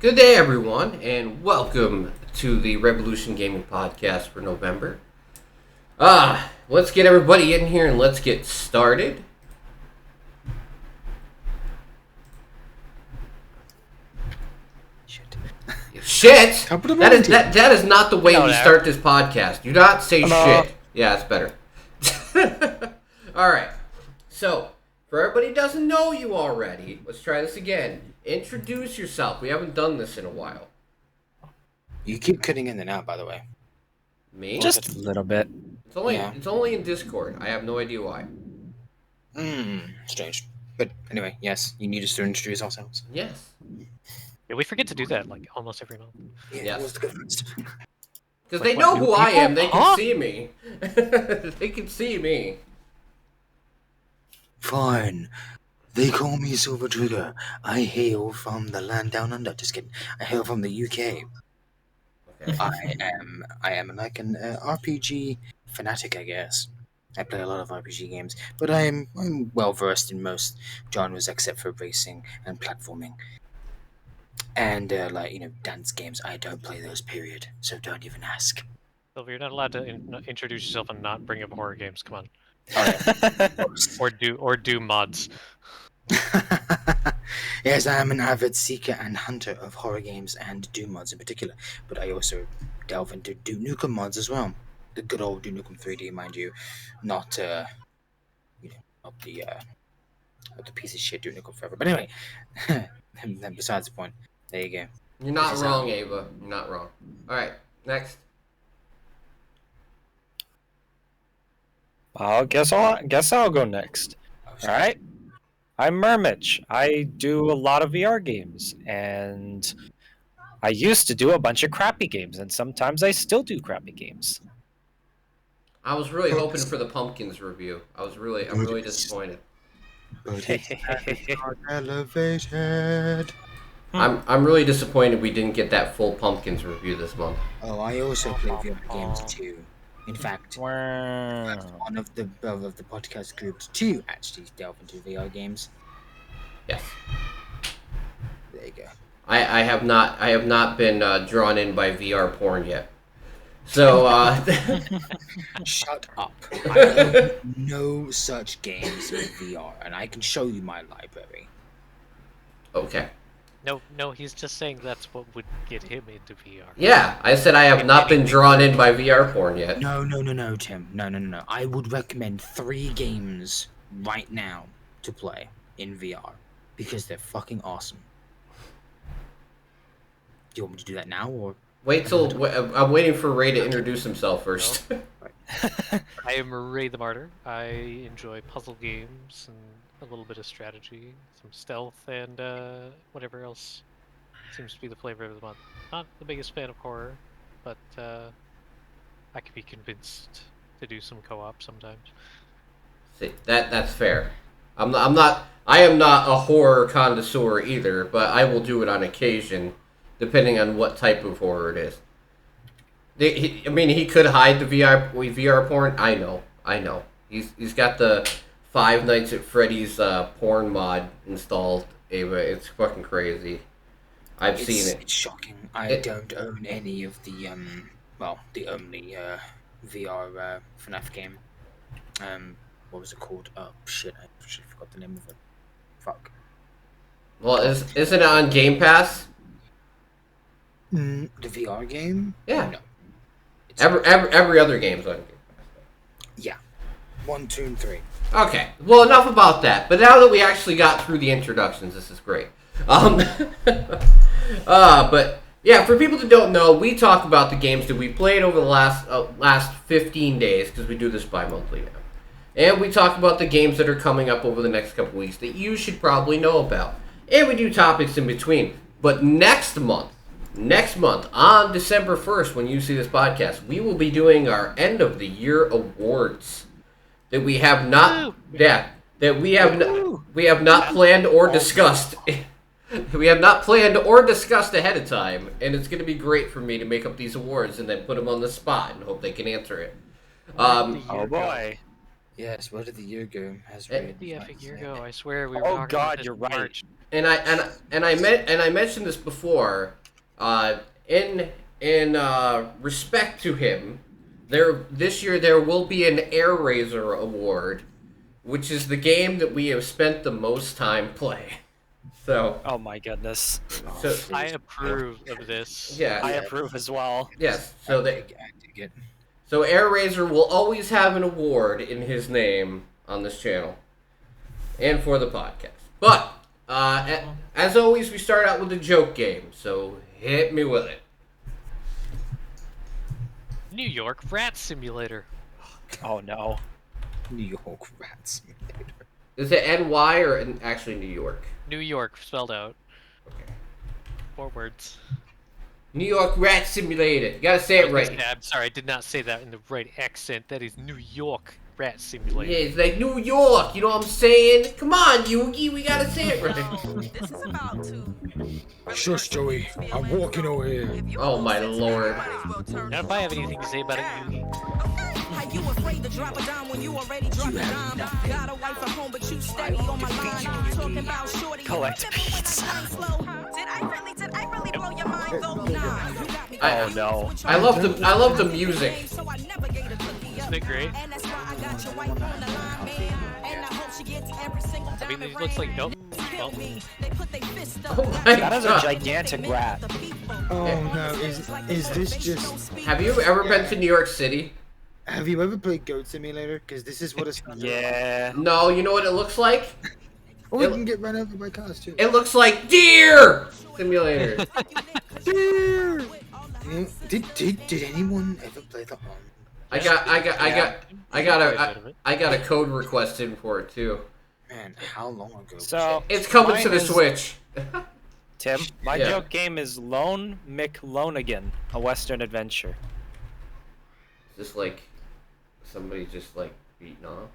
Good day, everyone, and welcome to the Revolution Gaming Podcast for November. Let's get everybody in here and let's get started. Shit! That is not the way we start this podcast. Do not say shit. Yeah, it's better. Alright, so, for everybody who doesn't know you already, let's try this again. Introduce yourself. We haven't done this in a while. You keep cutting in and out, by the way. Me? Just a little bit. It's only in Discord. I have no idea why. Strange. But anyway, yes, you need us to introduce ourselves. Yes. Yeah, we forget to do that like almost every month. Yes. Because Like, they know who I am. They can Huh? see me. They can see me. Fine. They call me Silvertrigger. I hail from the land down under. Just kidding. I hail from the UK. Okay. I am like an RPG fanatic, I guess. I play a lot of RPG games, but I'm well versed in most genres except for racing and platforming. And dance games. I don't play those. Period. So don't even ask. Silver, you're not allowed to introduce yourself and not bring up horror games. Come on. Or do mods. Yes, I am an avid seeker and hunter of horror games and Doom mods in particular, but I also delve into Duke Nukem mods as well. The good old Duke Nukem 3D, mind you, not not the piece of shit Duke Nukem Forever. But anyway, then besides the point, there you go. You're not wrong, Ava. You're not wrong. Alright, next. I guess I'll go next. All right. I'm Murmitch. I do a lot of VR games, and I used to do a bunch of crappy games, and sometimes I still do crappy games. I was really hoping for the Pumpkins review. I'm really disappointed. Elevated. I'm really disappointed we didn't get that full Pumpkins review this month. Oh, I also play VR games too. In fact, Wow. that's one of the podcast groups to actually delve into VR games. Yes. There you go. I have not been drawn in by VR porn yet. So Shut up. I own no such games in VR, and I can show you my library. okay. No, he's just saying that's what would get him into VR. Yeah, I said I have not been drawn in by VR porn yet. No, Tim. No. I would recommend 3 games right now to play in VR because they're fucking awesome. Do you want me to do that now, or? Wait till I'm waiting for Ray to introduce himself first. I am Raythemartyr. I enjoy puzzle games and a little bit of strategy, some stealth, and whatever else seems to be the flavor of the month. Not the biggest fan of horror, but I could be convinced to do some co-op sometimes. See, that's fair. I am not a horror connoisseur either, but I will do it on occasion, depending on what type of horror it is. He could hide the VR porn. I know. He's got the Five Nights at Freddy's porn mod installed. Ava, it's fucking crazy. I've seen it. It's shocking. I don't own any of the the only VR FNAF game. What was it called? Oh shit! I actually forgot the name of it. Fuck. Well, isn't it on Game Pass? The VR game? Yeah. No. Every other game's on Game Pass. Yeah. 1, 2, and 3. Okay, well, enough about that. But now that we actually got through the introductions, this is great. But yeah, for people that don't know, we talk about the games that we played over the last 15 days because we do this bi-monthly now, and we talk about the games that are coming up over the next couple weeks that you should probably know about, and we do topics in between. But next month on December 1st, when you see this podcast, we will be doing our end of the year awards. That we have not, we have not planned or discussed. We have not planned or discussed ahead of time, and it's going to be great for me to make up these awards and then put them on the spot and hope they can answer it. Oh boy. Yes, where did the year go? Has Eh, Ray The defined effing his year name? ago, I swear we were Oh, talking God, about this you're in right. March. I mentioned this before. In respect to him, this year there will be an Air Razor Award, which is the game that we have spent the most time playing. So, Oh my goodness. Oh, so I please. approve of this. yeah, I Yeah. approve as well. yes. I dig it. So Air Razor will always have an award in his name on this channel and for the podcast. But as always, we start out with a joke game. So hit me with it. New York Rat Simulator. Oh no. New York Rat Simulator. Is it NY or actually New York? New York spelled out. Okay. 4 words. New York Rat Simulator. You gotta say I it was gonna right. say, I'm sorry, I did not say that in the right accent. That is New York Rat Simulator. Yeah, it's like New York. You know what I'm saying? Come on, Yugi. We gotta say it right. This is about to. Shush, Joey. I'm walking over here. Oh my lord. Now, if I have anything to say about it, Yugi. How you afraid to drop a dime when you already dropped a dime? Got a wife at home, but you steady on my line. Talking about shorty. Collect pizza. Did I really blow your mind though? Nah. You got me. Oh no. I love the music. So I never gave a cookie Isn't up. it great? And that's why I got your wife on the line, man. And I hope she gets every single I mean, dime it looks like nope. Tell Well, me, they put their fist up. Oh my That is a god. gigantic rat. Oh no, is this just... Have you ever been to New York City? Have you ever played Goat Simulator? Because this is what it's... Yeah. No, you know what it looks like? Oh, we can get run over by cars too. It looks like Deer Simulator. Did anyone ever play that one? I got a code request in for it too. Man, how long ago? So It's coming mine to the is- Switch. Tim, my Yeah. joke game is Lone McLonegan, a Western adventure. Just like somebody just like beating off.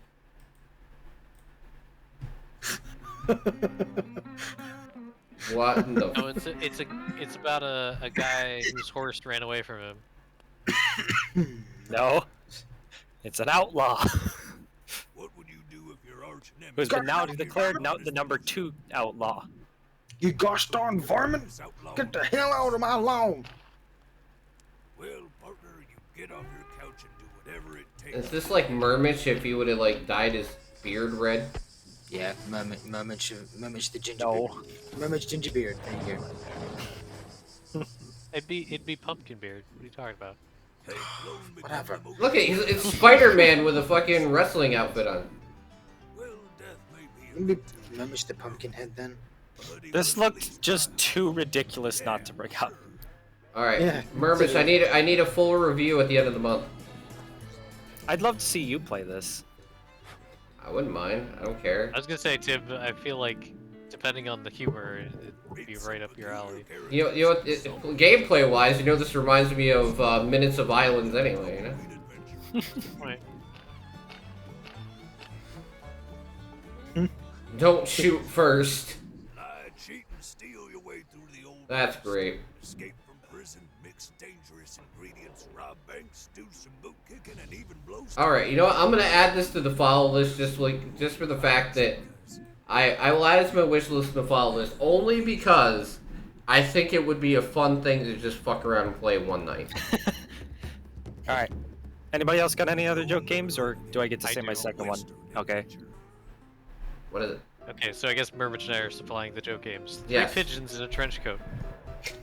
What in the no, it's about a guy whose horse ran away from him. No. It's an outlaw What would you do if your arch nemesis who's been now declared now the number 2 outlaw. You gosh darn varmint! Get the hell out of my lawn! Well, partner, you get off your couch and do whatever it takes. Is this like Murmitch if he would have like dyed his beard red? Yeah, Murmitch the ginger No. beard. Murmitch ginger beard. There you go. It'd be Pumpkinbeard. What are you talking about? Hey, Lone become Whatever. the most- Look at it's Spider-Man with a fucking wrestling outfit on. Well, death may be a Murmitch the pumpkin head then. buddy, This but at looked least just too ridiculous not to bring up. All right, Yeah. Murmitch, I need a full review at the end of the month. I'd love to see you play this. I wouldn't mind. I don't care. I was gonna say, Tim. I feel like depending on the humor, it would be right up your alley. You know what? Gameplay wise, you know this reminds me of Minutes of Islands anyway. You know. Right. Don't shoot first. lie, cheat, and steal your way through the old That's west. great. Escape from prison, mix dangerous ingredients, rob banks, do some boot kicking, and even blow some All right, you know what? I'm gonna add this to the follow list just for the fact that I will add it to my wish list and the follow list only because I think it would be a fun thing to just fuck around and play one night. Alright. Anybody else got any other joke games, or do I get to I say my do. second one? Okay. What is it? Okay, so I guess Murmitch and I are supplying the joke games. Yes. 3 pigeons in a trench coat.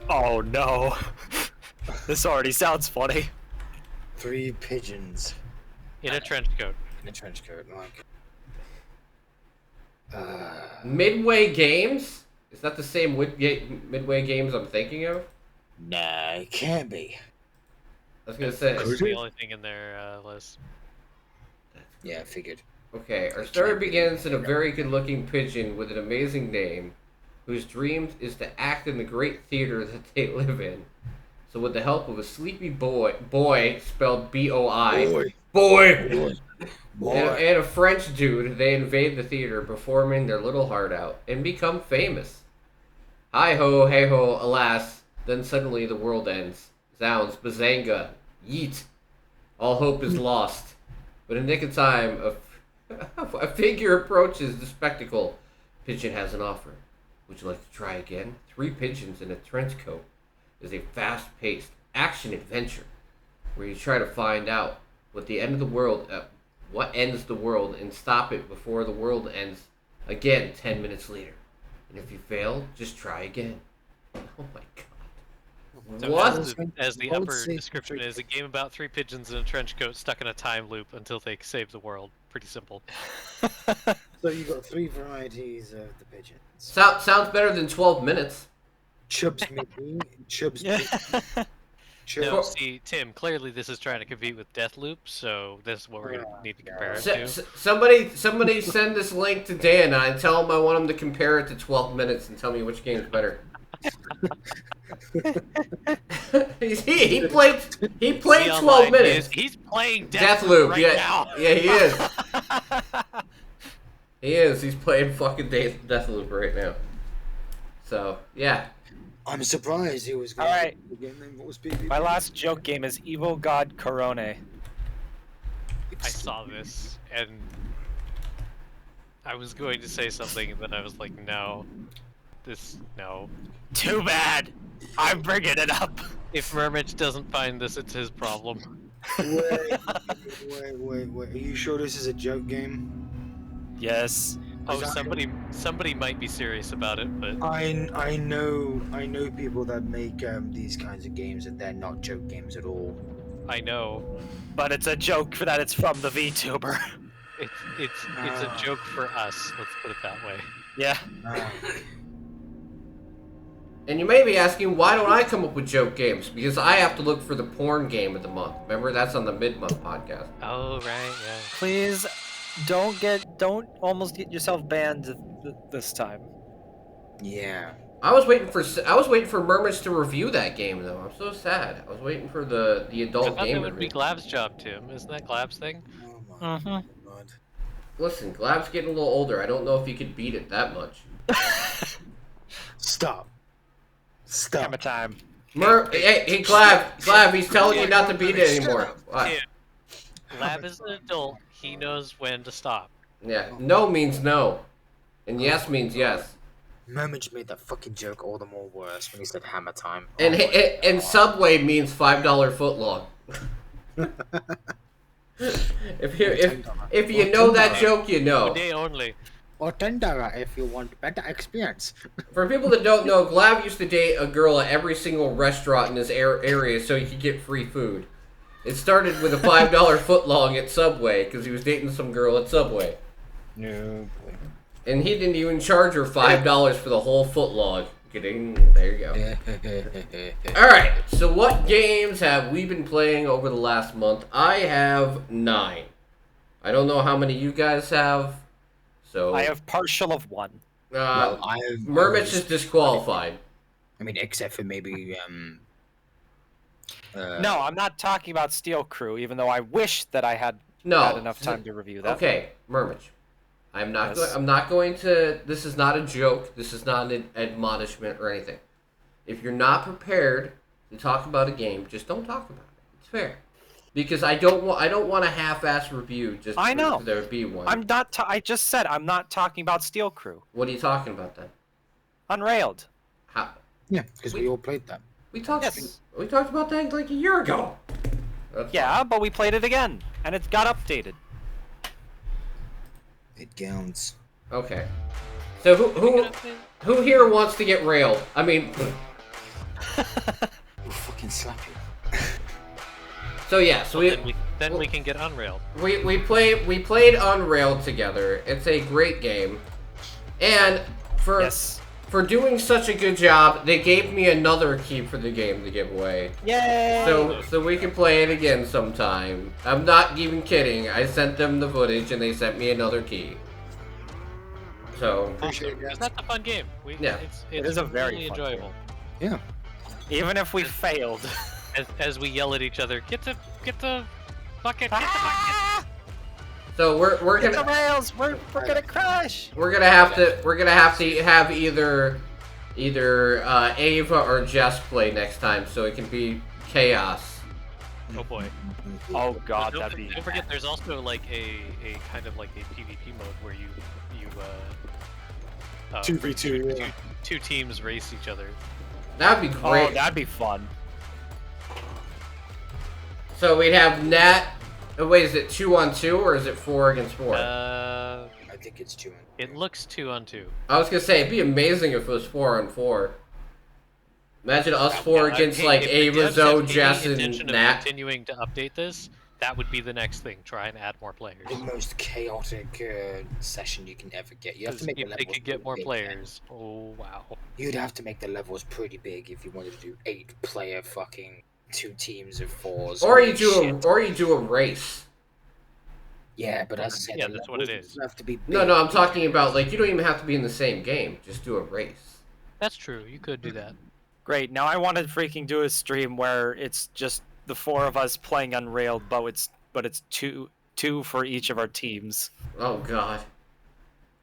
Oh no. This already sounds funny. 3 pigeons In a trench coat. in a trench coat. Like. Midway Games? Is that the same Midway Games I'm thinking of? Nah, it can't be. I was gonna say. It's the only thing in their list. Yeah, I figured. Okay, our story begins in a very good-looking pigeon with an amazing name, whose dream is to act in the great theater that they live in. So with the help of a sleepy boy spelled B-O-I, boy, and a French dude, they invade the theater, performing their little heart out, and become famous. Hi-ho, hey-ho, alas, then suddenly the world ends. Zounds, bazanga, yeet. All hope is lost. But in the nick of time, A figure approaches the spectacle. Pigeon has an offer. Would you like to try again? 3 pigeons in a trench coat is a fast-paced action adventure where you try to find out what ends the world and stop it before the world ends again 10 minutes later. And if you fail, just try again. Oh my god. So What? as the Both upper say description three is, a game about 3 pigeons in a trench coat stuck in a time loop until they save the world. Pretty simple. So you got 3 varieties of the pigeons. Sounds better than 12 minutes. Chubs McGee, Chubs Yeah. No, Chubs. see, Tim, clearly this is trying to compete with Deathloop, so this is what we're going to need to compare it to. Somebody send this link to Dan and I tell him I want him to compare it to 12 minutes and tell me which game's better. he played See 12 online, minutes. He's playing Deathloop, right yeah, now. yeah, he is. He is. He's playing fucking Deathloop right now. So yeah. I'm surprised he was going Alright. to get name. What was PvP? My last joke game is Evil God Corone. I saw this, and I was going to say something, and then I was like, no. No. Too bad! I'm bringing it up! If Murmitch doesn't find this, it's his problem. Wait. Are you sure this is a joke game? Yes. Oh, somebody might be serious about it, but I know people that make these kinds of games and they're not joke games at all. I know But it's a joke for that it's from the VTuber. it's a joke for us. Let's put it that way. Yeah. And you may be asking, why don't I come up with joke games? Because I have to look for the porn game of the month. Remember, that's on the mid-month podcast. Oh right, yeah. Please don't almost get yourself banned this time. Yeah. I was waiting for Murmitch to review that game though. I'm so sad. I was waiting for the I adult thought game that would be review. Glab's job, Tim. Isn't that Glab's thing? Oh my Mhm. god. Listen, Glab's getting a little older. I don't know if he could beat it that much. Stop. Hammer time. Hey, Glab, he's telling you not to beat it anymore. What? Tim, Glab is an adult. He knows when to stop. Yeah, no means no, and yes means yes. Murmitch made that fucking joke all the more worse when he said hammer time. And Oh my and God. Subway means $5 footlong. if you know that joke, you know. One day only. Or $10 if you want better experience. For people that don't know, Glab used to date a girl at every single restaurant in his area so he could get free food. It started with a $5 footlong at Subway because he was dating some girl at Subway. No. And he didn't even charge her $5 for the whole footlong. There you go. Alright, so what games have we been playing over the last month? I have 9. I don't know how many you guys have. So I have partial of 1. Well, Murmitch is disqualified. I mean, except for maybe No, I'm not talking about Steel Crew, even though I wish that I had No. had enough time to review that. Okay, Murmitch. I'm not. Yes. I'm not going to. This is not a joke. This is not an admonishment or anything. If you're not prepared to talk about a game, just don't talk about it. It's fair. Because I don't want a half-ass review. Just I know. for there to be one. I'm not. I just said I'm not talking about Steel Crew. What are you talking about then? Unrailed. How? yeah, because we all played that. We talked. Yes. We talked about that like a year ago. That's Yeah, but we played it again, and it got updated. It counts. Okay. So who here wants to get railed? I mean. We'll fucking slap you. So yeah. So Then we can get unrailed. We played Unrailed together. It's a great game, and for doing such a good job, they gave me another key for the game to give away. Yay! So we can play it again sometime. I'm not even kidding. I sent them the footage and they sent me another key. So Appreciate it, It's guys. not a fun game. Yeah. It's It is a very really fun enjoyable. Yeah. Even if we failed. As we yell at each other, get the bucket, get the bucket. so we're Get the gonna rails! We're gonna crash! we're gonna have to have either Ava or Jess play next time so it can be chaos. Oh boy. Oh god, But that'd be. don't forget, there's also like a kind of like a PvP mode where you 2v2, two teams race each other. That'd be great. Oh, that'd be fun. So we'd have Nat. Oh, wait, is it 2-on-2 or is it 4 against 4? I think it's 2 on. It looks 2-on-2. I was gonna say it'd be amazing if it was 4-on-4. Imagine us four against like Ava, Zoe, Jess, and Nat. Continuing to update this, that would be the next thing. Try and add more players. The most chaotic session you can ever get. You have to make the If they levels could get more big, players, oh wow. You'd have to make the levels pretty big if you wanted to do 8-player fucking 2 teams of 4s. Or you do a race. Yeah, but as I said, Yeah, the that's what it levels is. have to be big. No, I'm talking about like you don't even have to be in the same game. Just do a race. That's true. You could do that. Great. Now I want to freaking do a stream where it's just the 4 of us playing Unrailed, but it's two for each of our teams. Oh god.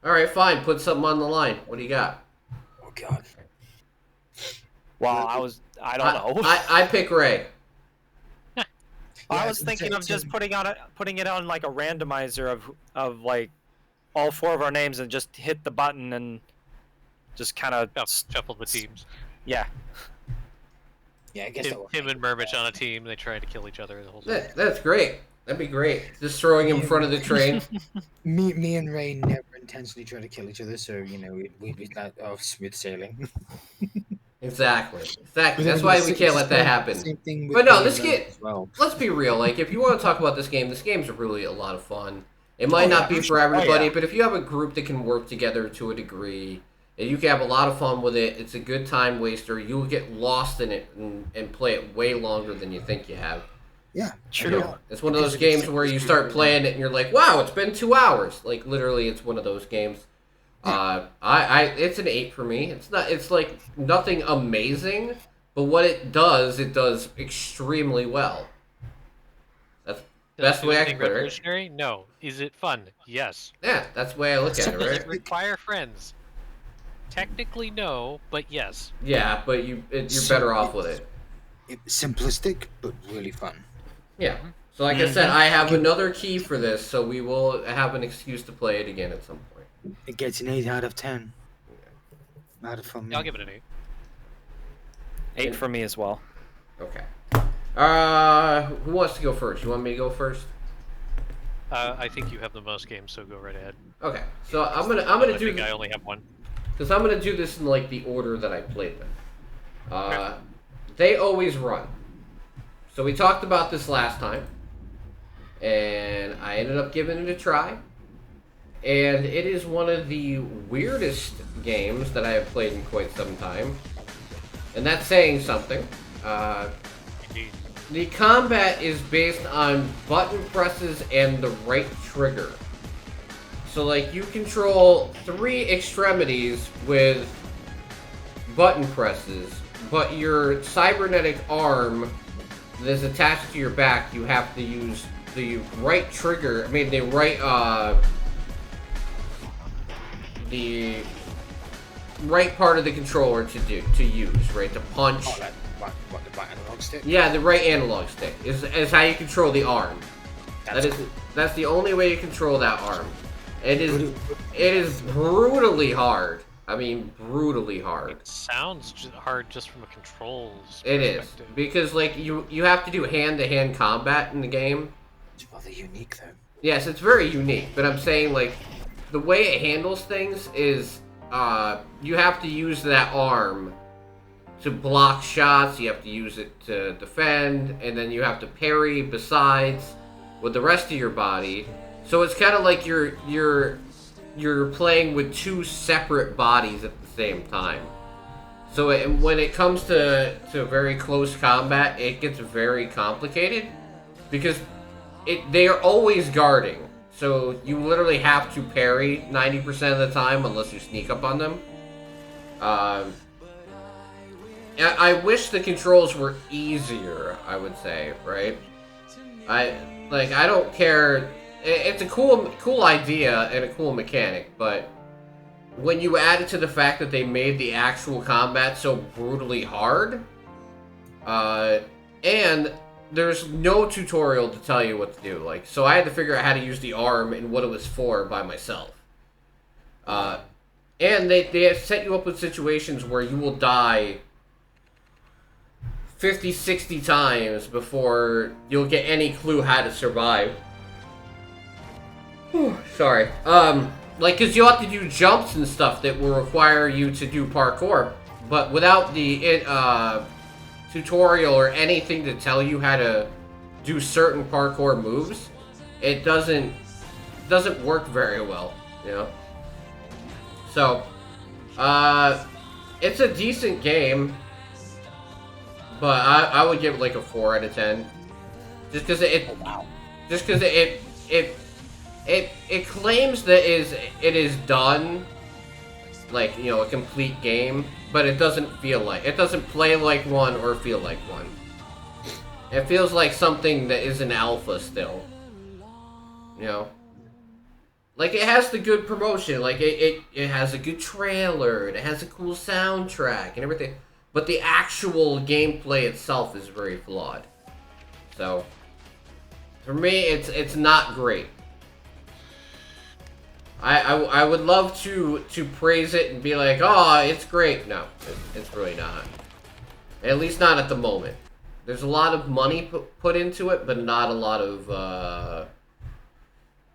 All right, fine. Put something on the line. What do you got? Oh god. Well, I don't know. I pick Ray. I was thinking of just putting it on like a randomizer of like all 4 of our names and just hit the button and just kind of Shuffle the teams. Yeah. Yeah, I guess Him and Murmitch on a team. They try to kill each other the whole time. That's great. That'd be great. Just throwing him in front of the train. Me and Ray never intentionally try to kill each other, so you know we'd not smooth sailing. Exactly. That's why we can't let that happen. Same thing with But no, Ray this and game. Ray as well. Let's be real. Like, if you want to talk about this game's really a lot of fun. It might not be for everybody, but if you have a group that can work together to a degree, and you can have a lot of fun with it, it's a good time waster. You'll get lost in it and play it way longer than you think you have. Yeah, True. It's one of those games where you start playing it and you're like, wow, it's been 2 hours. Like, literally, it's one of those games. It's an 8 for me. It's like nothing amazing, but what it does extremely well. That's the best way I can put it. Revolutionary? No. Is it fun? Yes. Yeah, that's the way I look at it, Does right? it require friends? Technically, no, but yes. Yeah, but you're better off with it. Simplistic, but really fun. Yeah. So like I said, I have another key for this, so we will have an excuse to play it again at some point. It gets an 8 out of 10. Out of fun. I'll give it an 8. 8 for me as well. Okay. Who wants to go first? You want me to go first? I think you have the most games, so go right ahead. Okay. So I'm gonna I do think I only have one. because I'm gonna do this in like the order that I played them. They always run. So we talked about this last time, and I ended up giving it a try. And it is one of the weirdest games that I have played in quite some time. And that's saying something. Indeed. The combat is based on button presses and the right trigger. So, like, you control 3 extremities with button presses, but your cybernetic arm that is attached to your back, you have to use the right trigger, the right part of the controller to use, right? To punch. Oh, what, the right analog stick? Yeah, the right analog stick is how you control the arm. That's the only way you control that arm. It is brutally hard. I mean, brutally hard. It sounds hard just from a controls It is perspective. because like you have to do hand-to-hand combat in the game. It's rather unique though. Yes, it's very unique, but I'm saying like the way it handles things is you have to use that arm to block shots, you have to use it to defend, and then you have to parry besides with the rest of your body. So it's kind of like you're playing with 2 separate bodies at the same time. So when it comes to very close combat, it gets very complicated because they are always guarding. So you literally have to parry 90% of the time unless you sneak up on them. I wish the controls were easier, I would say, right? I don't care. It's a cool idea and a cool mechanic, but when you add it to the fact that they made the actual combat so brutally hard, and there's no tutorial to tell you what to do. Like, so I had to figure out how to use the arm and what it was for by myself. And they set you up with situations where you will die 50, 60 times before you'll get any clue how to survive. Whew, sorry. Like, because you'll have to do jumps and stuff that will require you to do parkour. But without the tutorial or anything to tell you how to do certain parkour moves, it doesn't work very well, you know? So, it's a decent game, but I would give it like a 4 out of 10. Just because it claims that it is done, like, you know, a complete game, but it doesn't play like one or feel like one. It feels like something that is an alpha still, you know. Like, it has the good promotion, like it has a good trailer, and it has a cool soundtrack and everything, but the actual gameplay itself is very flawed. So, for me, it's not great. I would love to praise it and be like, oh, it's great. No, it's really not. At least not at the moment. There's a lot of money put into it, but not a lot of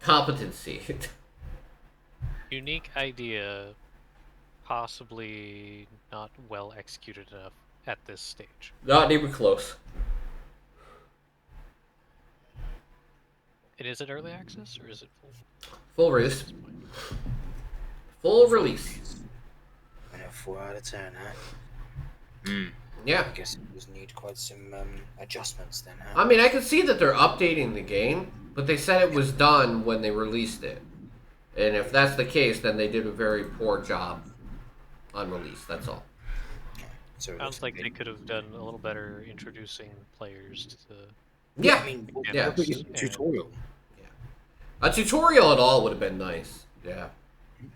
competency. Unique idea, possibly not well executed enough at this stage. Not even close. And is it early access or is it full? Full release. Full release. And a 4 out of 10, huh? Yeah. I guess it does need quite some adjustments then, huh? I mean, I can see that they're updating the game, but they said it was done when they released it. And if that's the case, then they did a very poor job on release, that's all. So Sounds like they could have done a little better introducing players to the... Yeah. I mean, Yeah. what is a tutorial? A tutorial at all would have been nice. Yeah.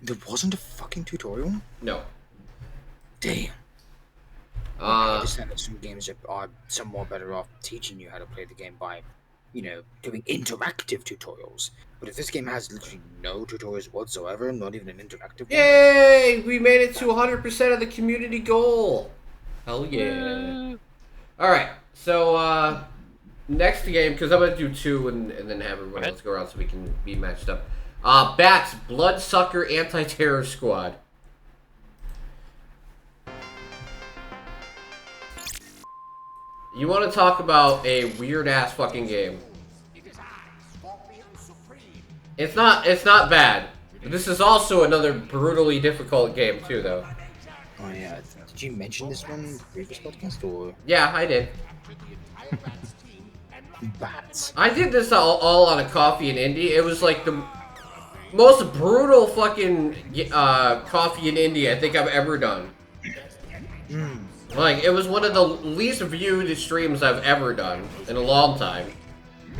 There wasn't a fucking tutorial? No. Damn. I understand that some games are somewhat better off teaching you how to play the game by, you know, doing interactive tutorials. But if this game has literally no tutorials whatsoever, not even an interactive one... Yay! We made it to 100% of the community goal. Hell yeah. Alright, so, next game, because I'm going to do 2 and then have everyone else go around so we can be matched up. Bats, Bloodsucker Anti-Terror Squad. You want to talk about a weird-ass fucking game. It's not bad. This is also another brutally difficult game, too, though. Oh, yeah. Did you mention this one in the previous podcast, or...? Yeah, I did. Bats. I did this all on a coffee in Indy. It was like the most brutal fucking coffee in Indy I think I've ever done. Like, it was one of the least viewed streams I've ever done in a long time.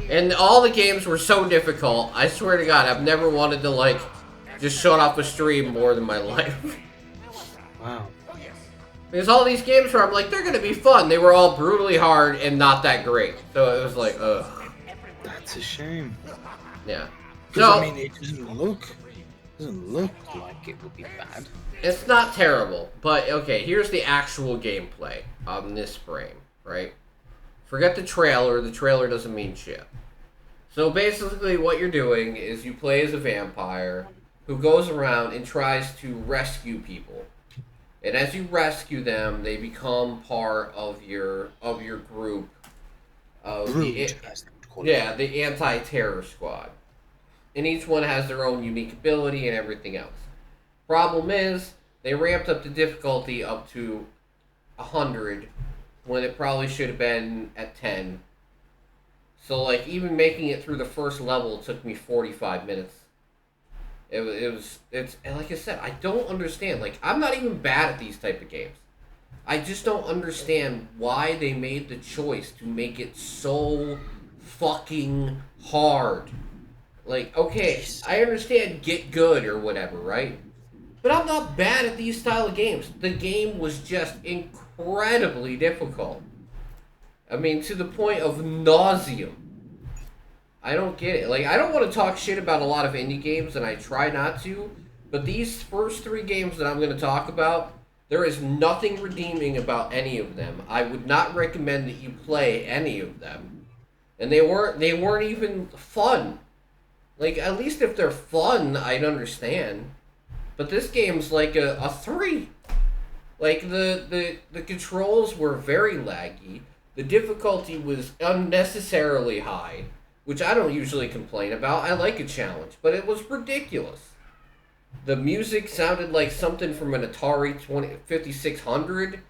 And all the games were so difficult. I swear to God, I've never wanted to, like, just shut off a stream more than my life. Wow. Because all these games where I'm like, they're gonna be fun. They were all brutally hard and not that great. So it was like, ugh. That's a shame. Yeah. So, So, I mean, it doesn't look like it would be bad. it's not terrible. But, okay, here's the actual gameplay on this frame, right? Forget the trailer. The trailer doesn't mean shit. So basically what you're doing is you play as a vampire who goes around and tries to rescue people. And as you rescue them, they become part of your group of the anti-terror squad. And each one has their own unique ability and everything else. Problem is, they ramped up the difficulty up to 100 when it probably should have been at 10. So like even making it through the first level took me 45 minutes. It's and like I said, I don't understand. Like, I'm not even bad at these type of games. I just don't understand why they made the choice to make it so fucking hard. Like, okay, I understand get good or whatever, right? But I'm not bad at these style of games. The game was just incredibly difficult. I mean, to the point of nauseum. I don't get it. Like, I don't want to talk shit about a lot of indie games, and I try not to, but these first 3 games that I'm going to talk about, there is nothing redeeming about any of them. I would not recommend that you play any of them. And they weren't even fun. Like, at least if they're fun, I'd understand. But this game's like a 3. Like, the controls were very laggy. The difficulty was unnecessarily high, which I don't usually complain about. I like a challenge, but it was ridiculous. The music sounded like something from an Atari 5600.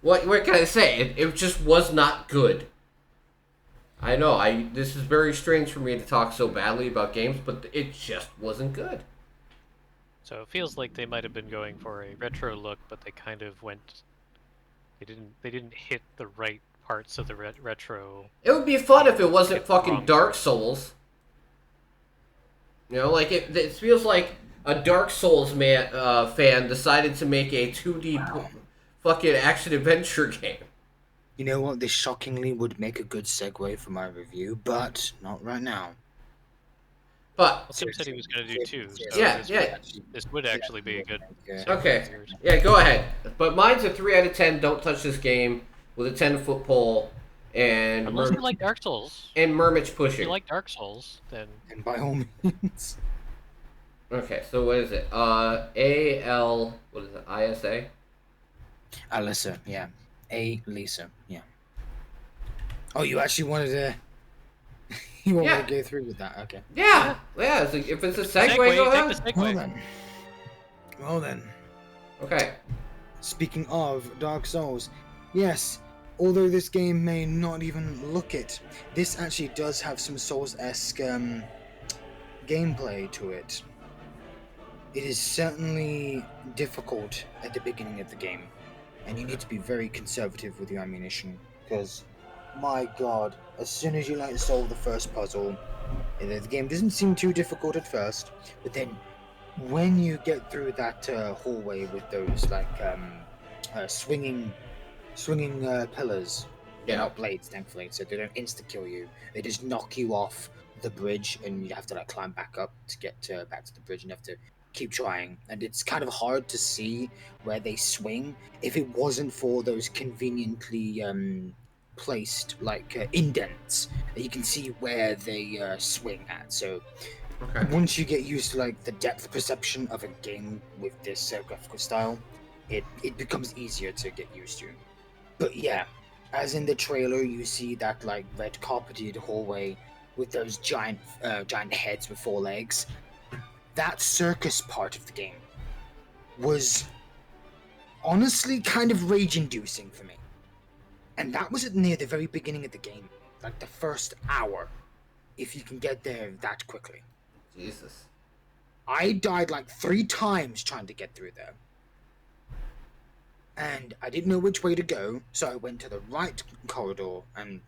What can I say? It just was not good. I know, this is very strange for me to talk so badly about games, but it just wasn't good. So it feels like they might have been going for a retro look, but they kind of went. They didn't hit the right parts of the retro. It would be fun if it wasn't Hit fucking wrong Dark parts. Souls. You know, like it feels like a Dark Souls fan decided to make a 2D fucking action adventure game. You know what? This shockingly would make a good segue for my review, but not right now. But Tim said he was going to do 2. So Yeah, this yeah. This would actually be a good. Okay, yeah, go ahead. But mine's a 3 out of 10. Don't touch this game with a 10-foot pole and Unless you like Dark Souls. and murmitch If pushing. you like Dark Souls, then And by all means. Okay, so what is it? A-L... What is it? I-S-A? Alyssa, yeah. Lisa, yeah. Oh, you actually wanted to... you want Yeah. me to go through with that? Okay. Yeah! Yeah, it's like, if it's a segue, go take ahead. the segue. Well then. Okay. Speaking of Dark Souls, yes, although this game may not even look it, this actually does have some Souls-esque gameplay to it. It is certainly difficult at the beginning of the game, and you need to be very conservative with your ammunition, because, my god, as soon as you solve the first puzzle, the game doesn't seem too difficult at first, but then when you get through that hallway with those swinging pillars, they're Yeah. not blades, thankfully, so they don't insta kill you. They just knock you off the bridge, and you have to climb back up to get back to the bridge, and you have to keep trying. And it's kind of hard to see where they swing if it wasn't for those conveniently placed indents that you can see where they swing at. So Okay. once you get used to the depth perception of a game with this graphical style, it becomes easier to get used to. But yeah, as in the trailer, you see that red carpeted hallway with those giant heads with 4 legs. That circus part of the game was honestly kind of rage-inducing for me. And that was near the very beginning of the game, the first hour, if you can get there that quickly. Jesus. I died 3 times trying to get through there. And I didn't know which way to go, so I went to the right corridor and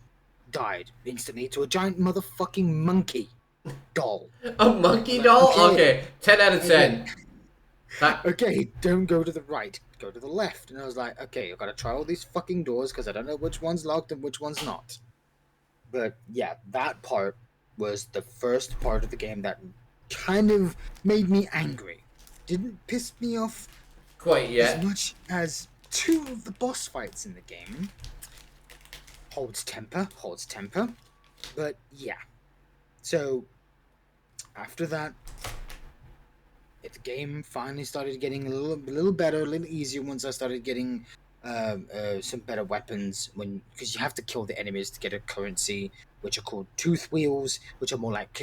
died instantly to a giant motherfucking monkey doll. A monkey doll? Okay. 10 out of 10. Okay, don't go to the right, go to the left. And I was like, okay, I've got to try all these fucking doors because I don't know which one's locked and which one's not. But yeah, that part was the first part of the game that kind of made me angry. Didn't piss me off Quite yet. as much as 2 of the boss fights in the game. Holds temper. But yeah. So, after that, the game finally started getting a little better, a little easier once I started getting some better weapons, because you have to kill the enemies to get a currency, which are called tooth wheels, which are more like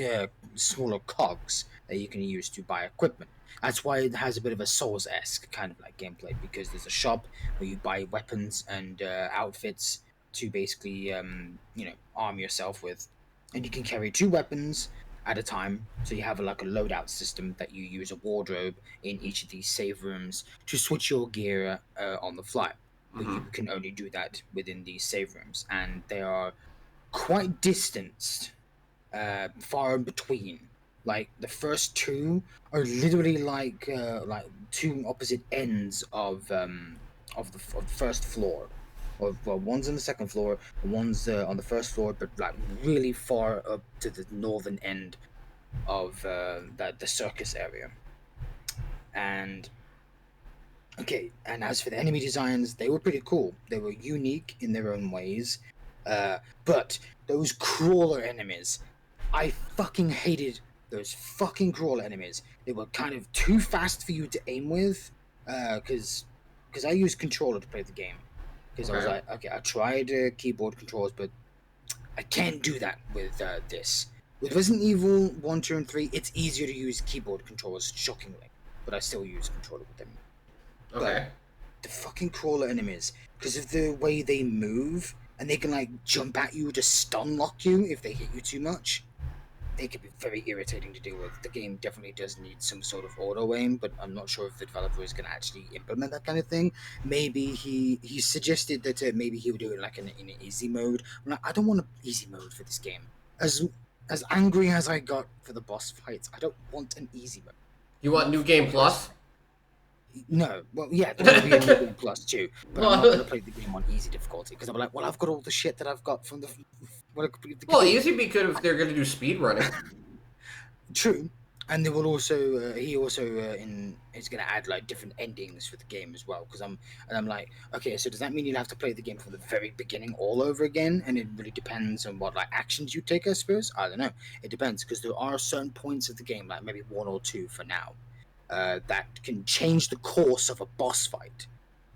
smaller cogs that you can use to buy equipment. That's why it has a bit of a Souls-esque kind of gameplay, because there's a shop where you buy weapons and outfits to basically arm yourself with, and you can carry 2 weapons at a time, so you have a loadout system that you use a wardrobe in each of these save rooms to switch your gear on the fly. But you can only do that within these save rooms, and they are quite distanced, far in between. The first 2 are literally 2 opposite ends of the first floor. or well, one's on the second floor, and one's on the first floor, but like really far up to the northern end of the circus area. And okay, and as for the enemy designs, they were pretty cool. They were unique in their own ways. But those crawler enemies, I fucking hated those fucking crawler enemies. They were kind of too fast for you to aim with. Because I used controller to play the game. Because I was Okay. like, okay, I tried keyboard controls, but I can't do that with this. With Resident Evil 1, 2, and 3, it's easier to use keyboard controllers, shockingly. But I still use controller with them. Okay. The fucking crawler enemies, because of the way they move, and they can like jump at you to stun lock you if they hit you too much. They can be very irritating to deal with. The game definitely does need some sort of auto aim, but I'm not sure if the developer is going to actually implement that kind of thing. Maybe he suggested that maybe he would do it like in an easy mode. I'm like, I don't want an easy mode for this game. As angry as I got for the boss fights, I don't want an easy mode. You want New Game Plus? No, well, yeah, there will be a New Game Plus too, but I'm not going to play the game on easy difficulty because I'm like, well, I've got all the shit that I've got from the. What I completed the Well, game. easy because if they're going to do speed running. True, and they will also. He also is going to add like different endings for the game as well. Because I'm like, okay, so does that mean you'll have to play the game from the very beginning all over again? And it really depends on what like actions you take, I suppose. I don't know. It depends because there are certain points of the game, like maybe one or two for now, that can change the course of a boss fight.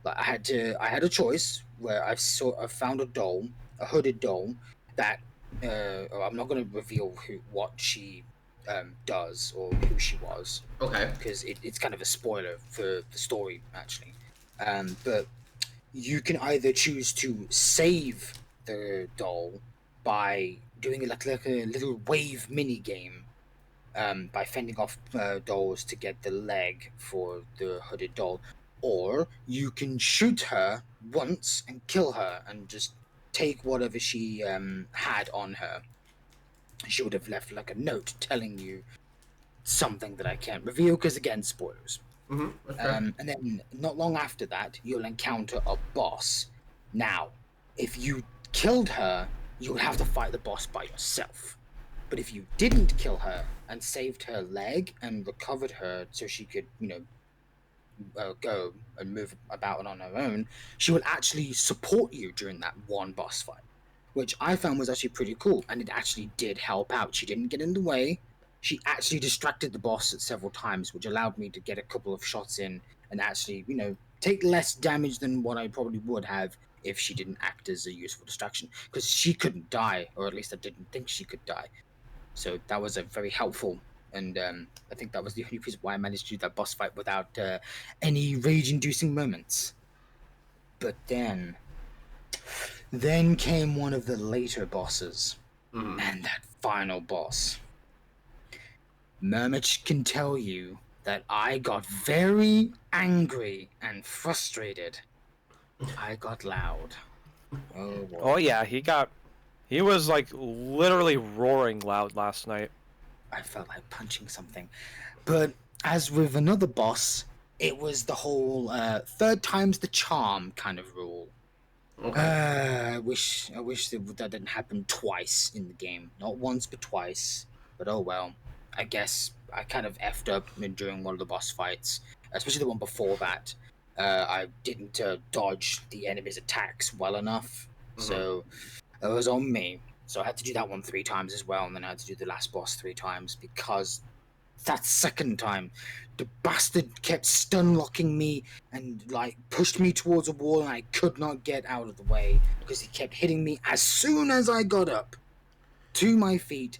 Like I had a choice where I found a hooded doll that I'm not going to reveal what she does or who she was Okay. because it's kind of a spoiler for the story actually. But you can either choose to save the doll by doing like a little wave mini game by fending off dolls to get the leg for the hooded doll, or you can shoot her once and kill her and just take whatever she had on her. She would have left like a note telling you something that I can't reveal because again spoilers. Okay. And then not long after that, you'll encounter a boss. Now, if you killed her, you would have to fight the boss by yourself. But if you didn't kill her and saved her leg and recovered her so she could, go and move about on her own, she will actually support you during that one boss fight, which I found was actually pretty cool, and it actually did help out. She didn't get in the way. She actually distracted the boss at several times, which allowed me to get a couple of shots in and actually, take less damage than what I probably would have if she didn't act as a useful distraction. Because she couldn't die, or at least I didn't think she could die. So that was a very helpful, and I think that was the only reason why I managed to do that boss fight without any rage-inducing moments. But then came one of the later bosses, and that final boss. Murmitch can tell you that I got very angry and frustrated. I got loud. Oh boy. Oh yeah, he was like literally roaring loud last night. I felt like punching something. But as with another boss, it was the whole third time's the charm kind of rule. Okay. I wish that didn't happen twice in the game. Not once, but twice. But oh well. I guess I kind of effed up during one of the boss fights, especially the one before that. I didn't dodge the enemy's attacks well enough, so it was on me. So I had to do that one 3 times as well, and then I had to do the last boss 3 times because that second time, the bastard kept stun locking me and like pushed me towards a wall, and I could not get out of the way because he kept hitting me as soon as I got up to my feet,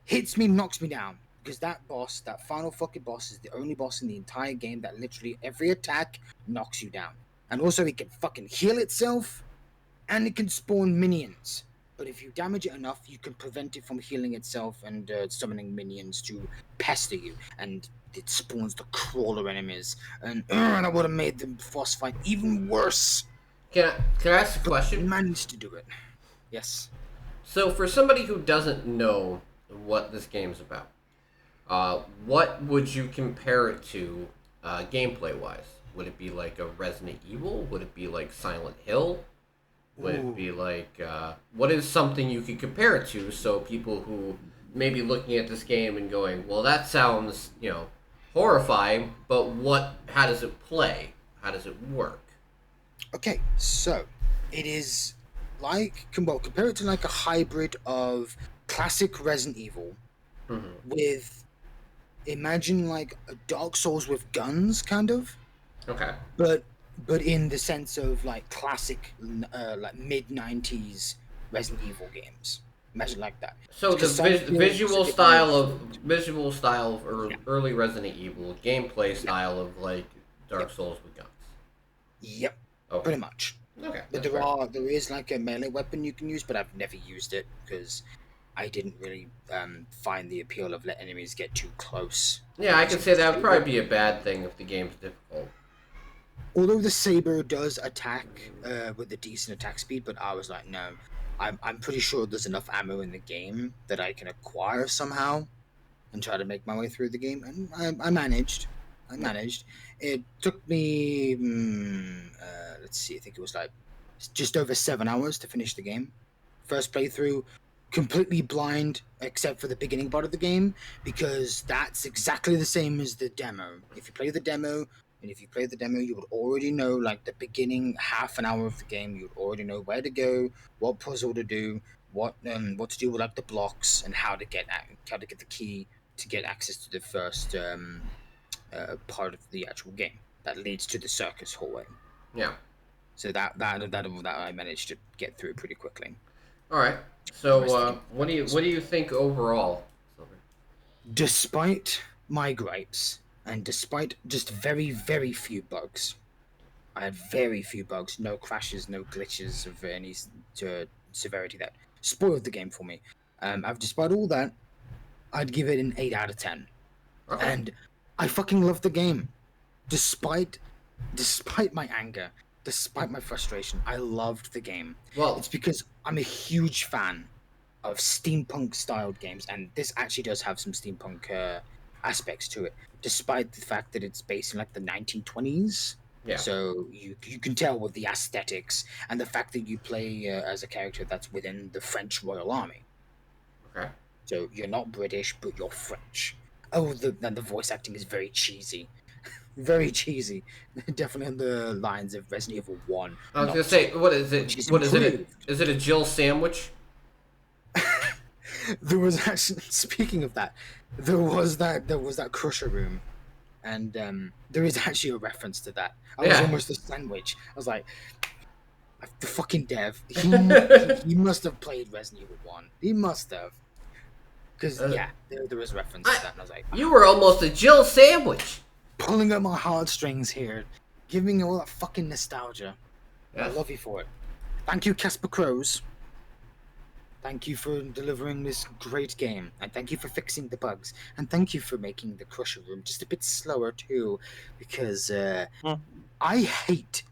hits me, knocks me down. Because that boss, that final fucking boss, is the only boss in the entire game that literally every attack knocks you down. And also it can fucking heal itself, and it can spawn minions. But if you damage it enough, you can prevent it from healing itself and summoning minions to pester you. And it spawns the crawler enemies. And I would have made the boss fight even worse. Can I ask a I question? managed to do it. Yes. So for somebody who doesn't know what this game's about, what would you compare it to gameplay-wise? Would it be like a Resident Evil? Would it be like Silent Hill? would be like, what is something you could compare it to, so people who may be looking at this game and going, well, that sounds, horrifying, but how does it play? How does it work? Okay, so it is compare it to like a hybrid of classic Resident Evil with, imagine like a Dark Souls with guns, kind of. Okay. But in the sense of like classic, like mid-90s Resident Evil games. Imagine like that. So the visual style of early Resident Evil, gameplay style of like Dark Souls with guns. Yep. Okay. Pretty much. Okay. But there is like a melee weapon you can use, but I've never used it because I didn't really find the appeal of letting enemies get too close. Yeah, I could say that would probably be a bad thing if the game's difficult. Although the saber does attack with a decent attack speed, but I was like, no, I'm pretty sure there's enough ammo in the game that I can acquire somehow and try to make my way through the game, and I managed. It took me, let's see, I think it was like just over 7 hours to finish the game. First playthrough, completely blind except for the beginning part of the game, because that's exactly the same as the demo. If you play the demo, you would already know, like, the beginning half an hour of the game. You would already know where to go, what puzzle to do, what to do with like the blocks, and how to get the key to get access to the first part of the actual game that leads to the circus hallway. Yeah. So that I managed to get through pretty quickly. All right. So what do you think overall, Silver? Despite my gripes, and despite just very, very few bugs, I had very few bugs, no crashes, no glitches of any severity that spoiled the game for me. Despite all that, I'd give it an 8 out of 10. Okay. And I fucking love the game. Despite my anger, despite my frustration, I loved the game. Well, It's because I'm a huge fan of steampunk-styled games, and this actually does have some steampunk aspects to it, despite the fact that it's based in like the 1920s. yeah. So you can tell with the aesthetics and the fact that you play as a character that's within the French Royal Army. Okay. So you're not British, but you're French. Oh, and the voice acting is very cheesy. Very cheesy. Definitely on the lines of Resident Evil 1. I was gonna say, what is it? What is it? improved. Is it a Jill sandwich? There was actually, speaking of that, there was that crusher room, and there is actually a reference to that. I was almost a sandwich. I was like, the fucking dev. He must have played Resident Evil 1. He must have. Because there was a reference to that, and I was like, You were almost a Jill sandwich. pulling at my heartstrings here, giving me all that fucking nostalgia. I Yes. love you for it. Thank you, Casper Crows. Thank you for delivering this great game, and thank you for fixing the bugs, and thank you for making the crusher room just a bit slower too, because I hate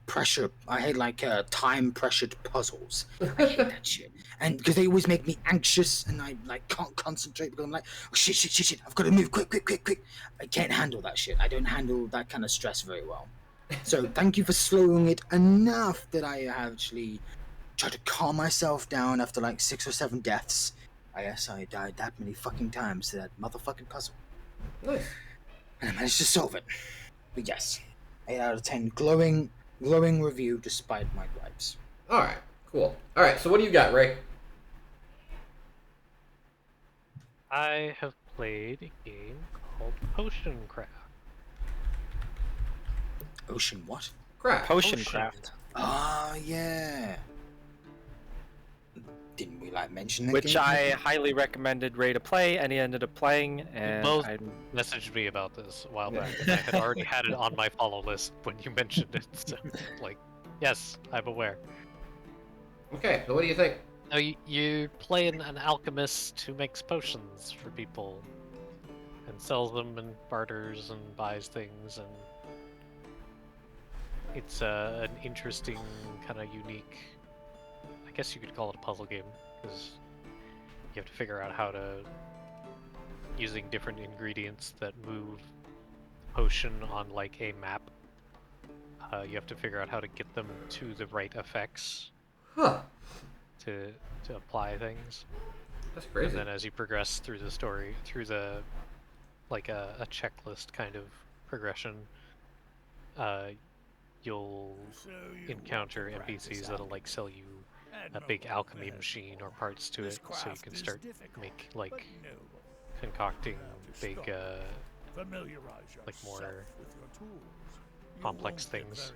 pressure. I hate like time pressured puzzles. I hate that shit, and because they always make me anxious, and I like can't concentrate because I'm like, oh, shit, I've got to move quick. I can't handle that shit. I don't handle that kind of stress very well. So thank you for slowing it enough that I actually try to calm myself down after like 6 or 7 deaths. I died that many fucking times to that motherfucking puzzle. Nice. And I managed to solve it. But yes, 8 out of 10. Glowing review despite my gripes. All right. Cool. All right. So what do you got, Ray? I have played a game called Potion Craft. Ocean what? Crap. Potion craft. Ah, yeah. Didn't we like mention that Which game? I highly recommended Ray to play, and he ended up playing, and Both I messaged me about this a while back. I had already had it on my follow list when you mentioned it. So, like, yes, I'm aware. Okay. So what do you think? Now, you're playing an alchemist who makes potions for people and sells them and barters and buys things, and it's an interesting, kind of unique, I guess you could call it a puzzle game, because you have to figure out how to, using different ingredients that move potion on like a map, You have to figure out how to get them to the right effects Huh. to apply things. That's And crazy. then as you progress through the story, through the like a checklist kind of progression, you'll encounter NPCs that'll like sell you a big alchemy machine or parts to it, so you can start make like concocting big like more complex things.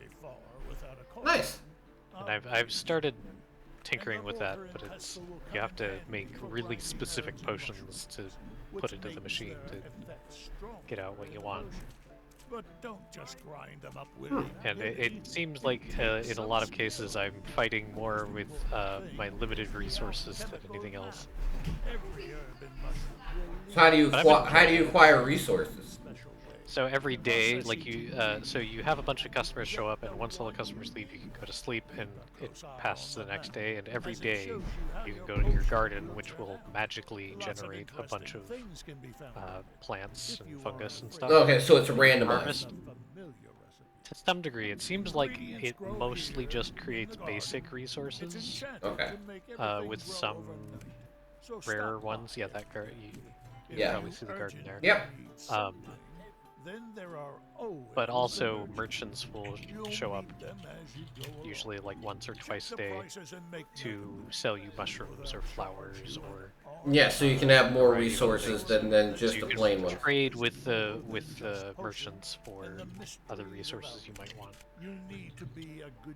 Nice. And I've started tinkering with that, but it's you have to make really specific potions to put into the machine to get out what you want. But don't just grind them up with And it seems like in a lot of cases I'm fighting more with my limited resources than anything else. every herb and mushroom. So how do you But I've how do you acquire resources? So every day, like so you have a bunch of customers show up, and once all the customers leave, you can go to sleep, and it passes to the next day. And every day, you can go to your garden, which will magically generate a bunch of plants and fungus and stuff. Okay, so it's randomized. Harvest. To some degree, it seems like it mostly just creates basic resources, Okay. with some rarer ones. Yeah, that you Yeah. probably see the garden there. Yep. Then there are But also merchants will show up usually like once or twice a day to sell you mushrooms or flowers or Yeah, so you can have more resources than just so the you can plain one. trade with the merchants for other resources you might want.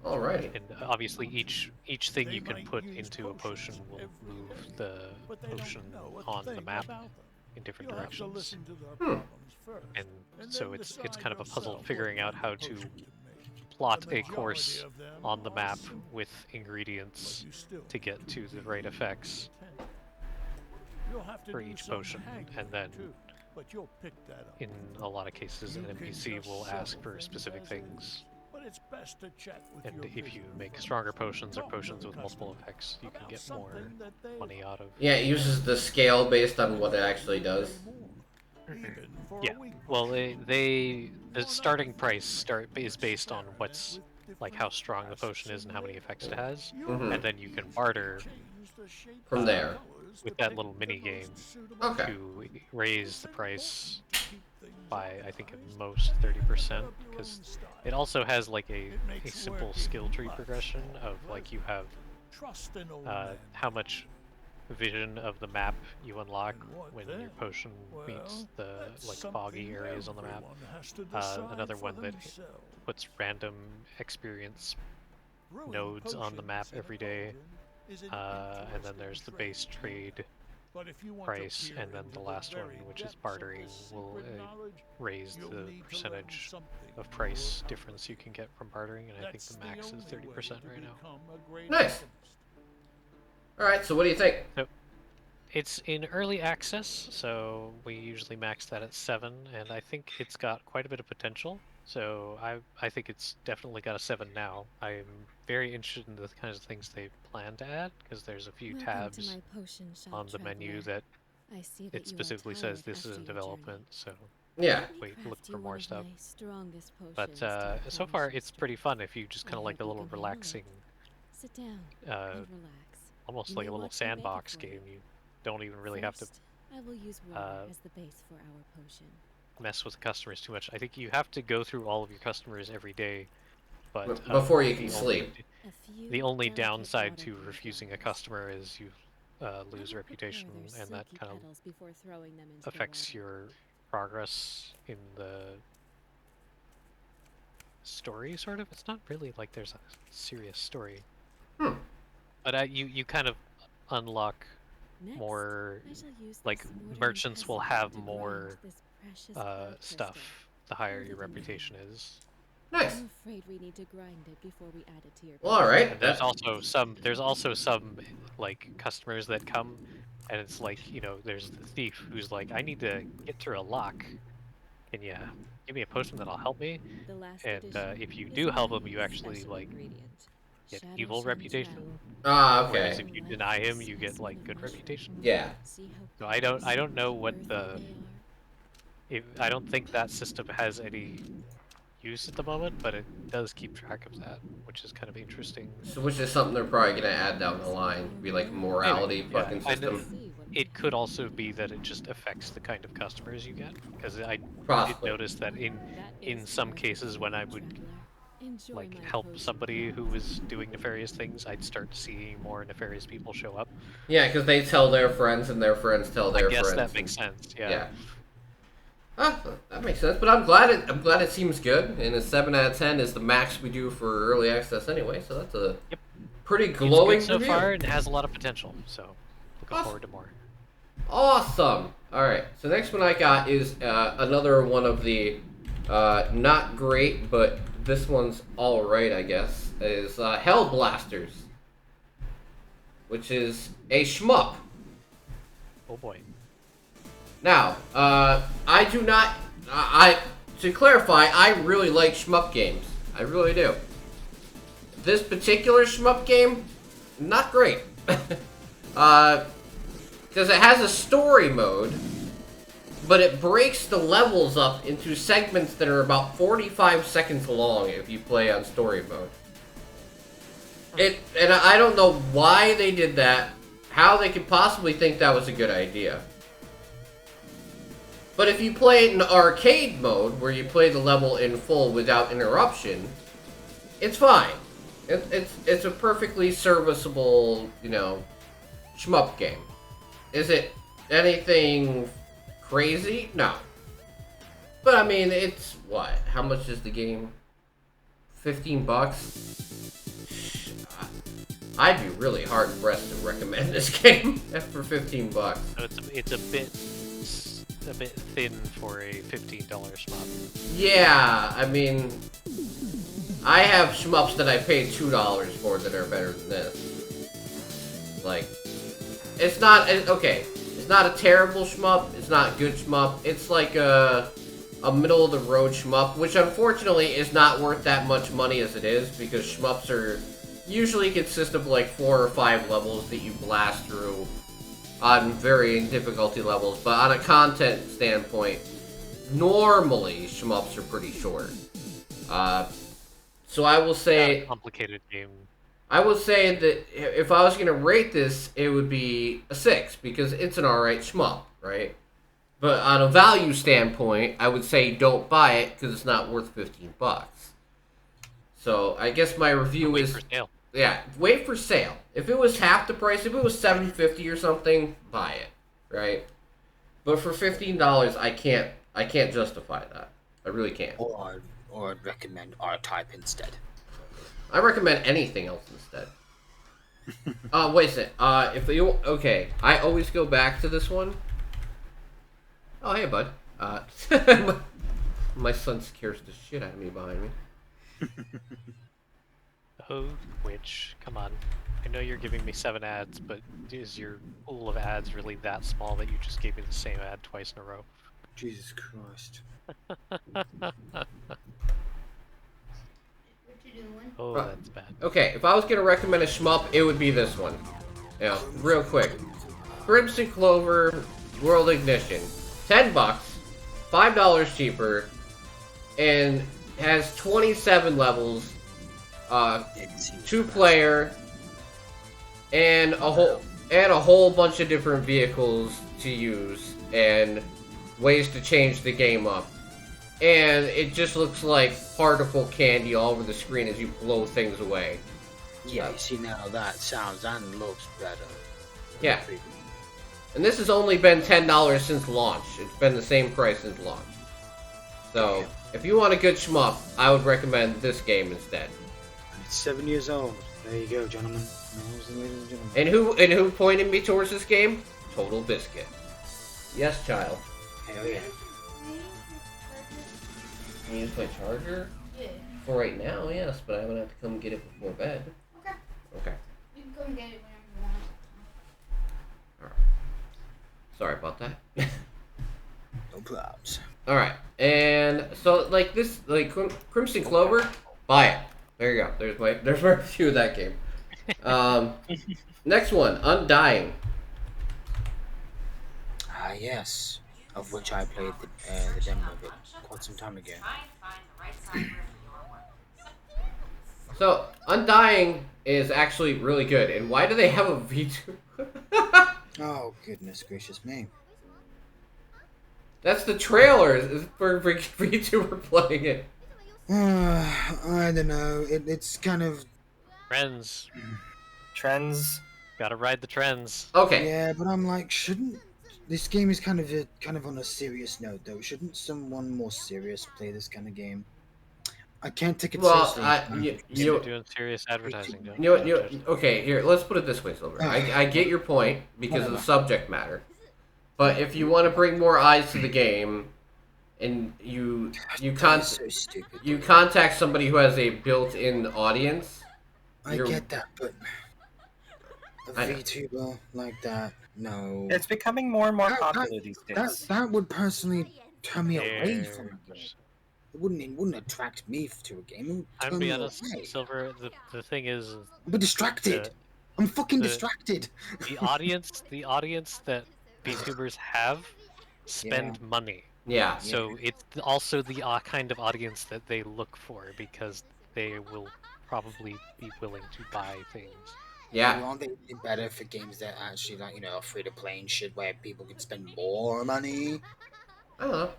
Alrighty. And obviously each thing you can put into a potion will move the potion on the map in different directions. And so it's kind of a puzzle figuring out how to plot a course on the map with ingredients to get to the right effects for each potion, and then in a lot of cases an NPC will ask for specific things. And if you make stronger potions or potions with multiple effects, you can get more money out of. Yeah, it uses the scale based on what it actually does. Yeah. Well, the starting price is based on what's like how strong the potion is and how many effects it has, and then you can barter From there. with that little mini game Okay. to raise the price by I think at most 30%, because it also has like a simple skill tree progression of like you have how much vision of the map you unlock when your potion meets the like foggy areas on the map. Another one that puts random experience nodes on the map every day, and then there's the base trade price, and then the last one, which is bartering, will raise the percentage of price difference you can get from bartering, and I think the max is 30% right now. Nice. Alright, so what do you think? So it's in early access, so we usually max that at 7, and I think it's got quite a bit of potential. So I think it's definitely got a 7 now. I'm very interested in the kinds of things they plan to add, because there's a few tabs on the menu that it specifically says this is in development, so Yeah. wait, look for more stuff. But so far it's pretty fun if you just kind of like a little relaxing, almost like a little sandbox game. You don't even really have to mess with the customers too much. I think you have to go through all of your customers every day, but Before you can sleep. The only downside to refusing a customer is you lose reputation, and that kind of affects your progress in the story, sort of. It's not really like there's a serious story. But you kind of unlock more, like merchants will have more stuff the higher your reputation is. Nice. I'm afraid we need to grind it before we add it to your Well, alright. And there's also some like customers that come, and it's like, you know, there's the thief who's like, I need to get through a lock. Can you give me a potion that'll help me? And if you do help him, you actually like get evil reputation. Ah, okay. Whereas if you deny him, you get like good reputation. Yeah. So I don't know what the. I don't think that system has any use at the moment, but it does keep track of that, which is kind of interesting. So which is something they're probably gonna add down the line, be like a morality Maybe, yeah. fucking And system. it could also be that it just affects the kind of customers you get, because I did Possibly. notice that in some cases when I would like help somebody who was doing nefarious things, I'd start seeing more nefarious people show up. Yeah, because they tell their friends and their friends tell their I guess friends. that makes sense. Yeah. Yeah. That makes sense. But I'm glad it seems good, and a 7 out of 10 is the max we do for early access anyway. So that's a pretty glowing it's good so review. far, and has a lot of potential. So looking Awesome. forward to more. Awesome. All right. So next one I got is another one of the not great, but this one's all right, I guess. Is Hell Blasters, which is a shmup. Oh boy. Now, I do not. To clarify, I really like shmup games. I really do. This particular shmup game, not great. Because it has a story mode, but it breaks the levels up into segments that are about 45 seconds long if you play on story mode. And I don't know why they did that, how they could possibly think that was a good idea. But if you play it in arcade mode, where you play the level in full without interruption, it's fine. It's a perfectly serviceable, shmup game. Is it anything crazy? No. But I mean, it's what? How much is the game? $15? I'd be really hard pressed to recommend this game for $15. So it's a bit thin for a $15 shmup. Yeah, I mean, I have shmups that I paid $2 for that are better than this. Like, it's not okay. It's not a terrible shmup. It's not a good shmup. It's like a middle of the road shmup, which unfortunately is not worth that much money as it is, because shmups are usually consist of like 4 or 5 levels that you blast through on varying difficulty levels, but on a content standpoint, normally shmups are pretty short. So I will say, Complicated game. I will say that if I was gonna rate this, it would be a 6 because it's an alright shmup, right? But on a value standpoint, I would say don't buy it because it's not worth $15. So I guess my review Wait is. for sale. Yeah, wait for sale. If it was half the price, if it was $7.50 or something, buy it, right? But for $15, I can't justify that. I really can't. Or I'd recommend R-Type instead. I recommend anything else instead. Wait a second. Okay, I always go back to this one. Oh, hey, bud. My son scares the shit out of me behind me. Oh, which, come on. I know you're giving me 7 ads, but is your pool of ads really that small that you just gave me the same ad twice in a row? Jesus Christ. Oh, that's bad. Okay, if I was gonna recommend a shmup, it would be this one. Yeah, real quick. Crimson Clover World Ignition. $10, $5 cheaper, and has 27 levels, 2-player, and a whole bunch of different vehicles to use, and ways to change the game up. And it just looks like particle candy all over the screen as you blow things away. Yeah, you see now that sounds and looks better. Yeah. And this has only been $10 since launch. It's been the same price since launch. So, if you want a good shmup, I would recommend this game instead. It's 7 years old. There you go, gentlemen. And who pointed me towards this game? Total Biscuit. Yes, child. Hell yeah. Can you use my charger? Yeah. For right now, yes, but I'm gonna have to come get it before bed. Okay. Okay. You can come get it whenever you want. Alright. Sorry about that. No problems. Alright, and so like this, like Crimson Clover, buy it. There you go. There's my review of that game. Ah, Next one, Undying. yes. of which I played the demo of it quite some time ago. So, Undying is actually really good. And why do they have a V2? Oh, goodness gracious me. That's the trailer. Is for VTuber playing it. I don't know. It's kind of... Trends. Trends. Gotta ride the trends. Okay. Yeah, but I'm like, shouldn't... This game is kind of on a serious note, though. Shouldn't someone more serious play this kind of game? I can't take it Well, seriously. You're doing serious advertising, don't okay, here, let's put it this way, Silver. I get your point because of the subject matter. But if you want to bring more eyes to the game, and you contact somebody who has a built-in audience... I get that, but... A VTuber like that, no. It's becoming more and more popular these days. That would personally turn me away from a game. It wouldn't attract me to a game. I'm be honest, Silver. The thing is, I'm distracted. I'm fucking distracted. The audience that VTubers have spend money. Yeah. So it's also the kind of audience that they look for because they will probably be willing to buy things. Yeah. Well, aren't they better for games that actually, like, are free to play and shit, where people can spend more money? I don't know.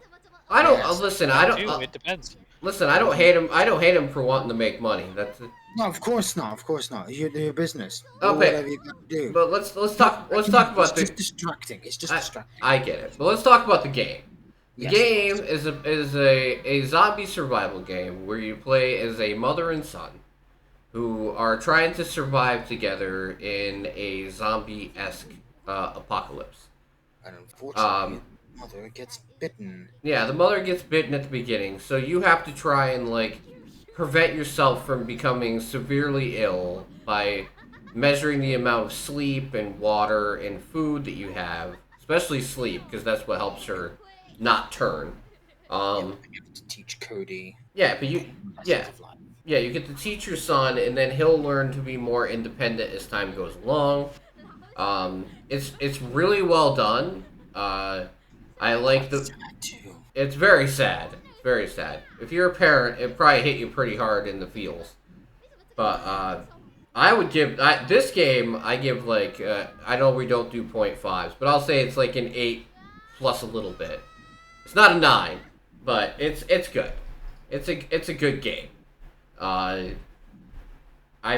I don't listen. I don't. It depends. Listen, I don't hate him. I don't hate him for wanting to make money. That's it. No, of course not. Of course not. Your business. Do Okay. whatever you gotta do. But let's talk. Let's talk about It's just distracting. It's just distracting. I get it. But let's talk about the game. The Yes. game is a zombie survival game where you play as a mother and son who are trying to survive together in a zombie-esque apocalypse. And unfortunately, the mother gets bitten. Yeah, the mother gets bitten at the beginning, so you have to try and, like, prevent yourself from becoming severely ill by measuring the amount of sleep and water and food that you have, especially sleep, because that's what helps her not turn. You have to teach Cody. Yeah, but you get to teach your son, and then he'll learn to be more independent as time goes along. It's really well done. I like It's very sad. It's very sad. If you're a parent, it probably hit you pretty hard in the feels. But I would give this game. I give like I know we don't do 0.5s, but I'll say it's like an 8 plus a little bit. It's not a 9, but it's good. It's a good game. I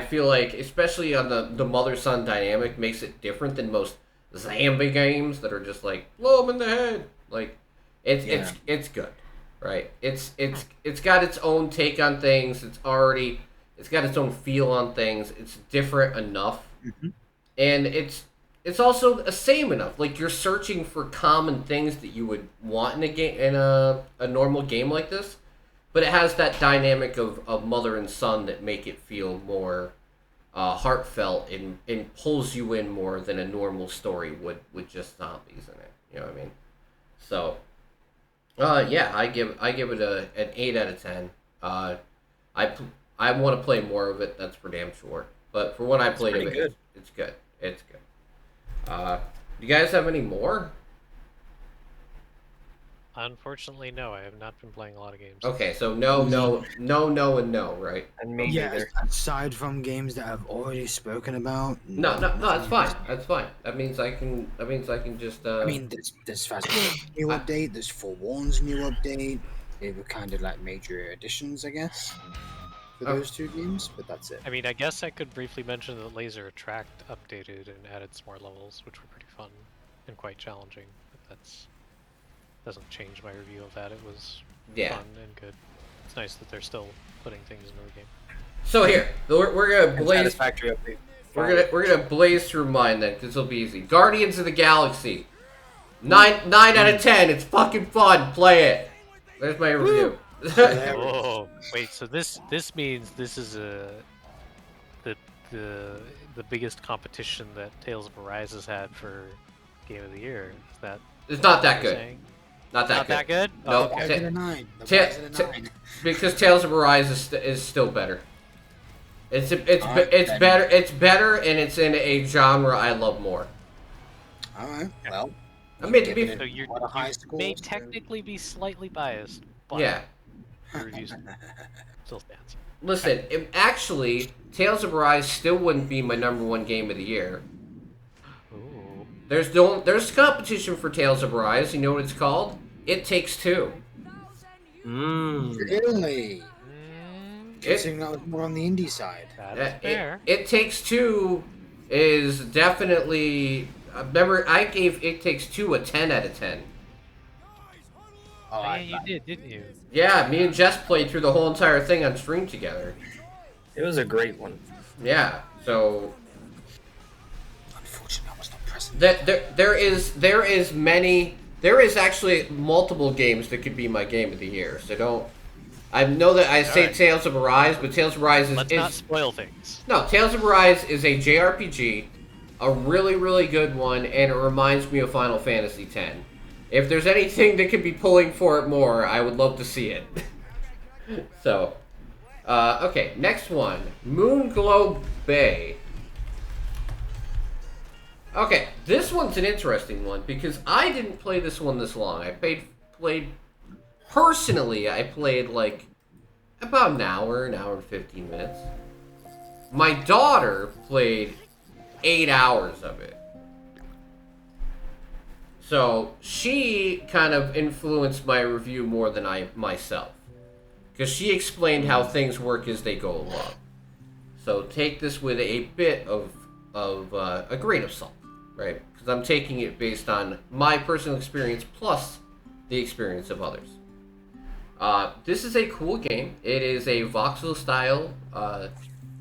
feel like, especially on the mother-son dynamic, makes it different than most zombie games that are just like blow them in the head. Like, it's good, right? It's got its own take on things. It's got its own feel on things. It's different enough, and it's also the same enough. Like, you're searching for common things that you would want in a game, in a normal game like this. But it has that dynamic of mother and son that make it feel more heartfelt and pulls you in more than a normal story would with just zombies in it. You know what I mean? So, yeah, I give it an 8 out of 10. I want to play more of it. That's for damn sure. But for what I played of it, it's good. It's good. Do you guys have any more? Unfortunately, no. I have not been playing a lot of games. Okay, so no, and no, right? And me neither. Aside from games that I've already spoken about. No, that's fine. That's fine. That means I can just. I mean, there's Fast new update. There's Forewarn's new update. They were kind of like major additions, I guess, for those two games. But that's it. I mean, I guess I could briefly mention that Laser Attract updated and added some more levels, which were pretty fun and quite challenging. But that's doesn't change my review of that. It was fun and good. It's nice that they're still putting things into the game. So here, we're gonna blaze. Satisfactory update. We're gonna blaze through mine then, because it'll be easy. Guardians of the Galaxy, 9 out of 10. It's fucking fun. Play it. There's my review. Oh, wait. So this means this is the biggest competition that Tales of Arise has had for Game of the Year. Is that? It's not that what you're good. saying? Not that good. No. No, Okay. because Tales of Arise is still better. It's better. It's better, and it's in a genre I love more. All right. Well, I mean, to be Giving So it you're, what a high you score. may so- technically be slightly biased, but yeah. your reviews still stands. Listen, actually, Tales of Arise still wouldn't be my #1 game of the year. Ooh. There's competition for Tales of Arise. You know what it's called? It Takes Two. Really? Mm, Considering that was more on the indie side. that is fair. It Takes Two is definitely. Remember, I gave It Takes Two a 10 out of 10. Oh, Yeah, you did, didn't you? Yeah, me and Jess played through the whole entire thing on stream together. It was a great one. Yeah, so Unfortunately, I was not present. there is actually multiple games that could be my game of the year. So don't. I know that I say Alright. Tales of Arise, but Tales of Arise Let's not spoil things. no, Tales of Arise is a JRPG, a really, really good one, and it reminds me of Final Fantasy X. If there's anything that could be pulling for it more, I would love to see it. So, okay, next one. Moonglow Bay. Okay, this one's an interesting one because I didn't play this one this long. I played personally, I played like about an hour and 15 minutes. My daughter played 8 hours of it. So she kind of influenced my review more than I myself. Because she explained how things work as they go along. So take this with a bit of a grain of salt, right? Because I'm taking it based on my personal experience plus the experience of others. This is a cool game. It is a voxel style,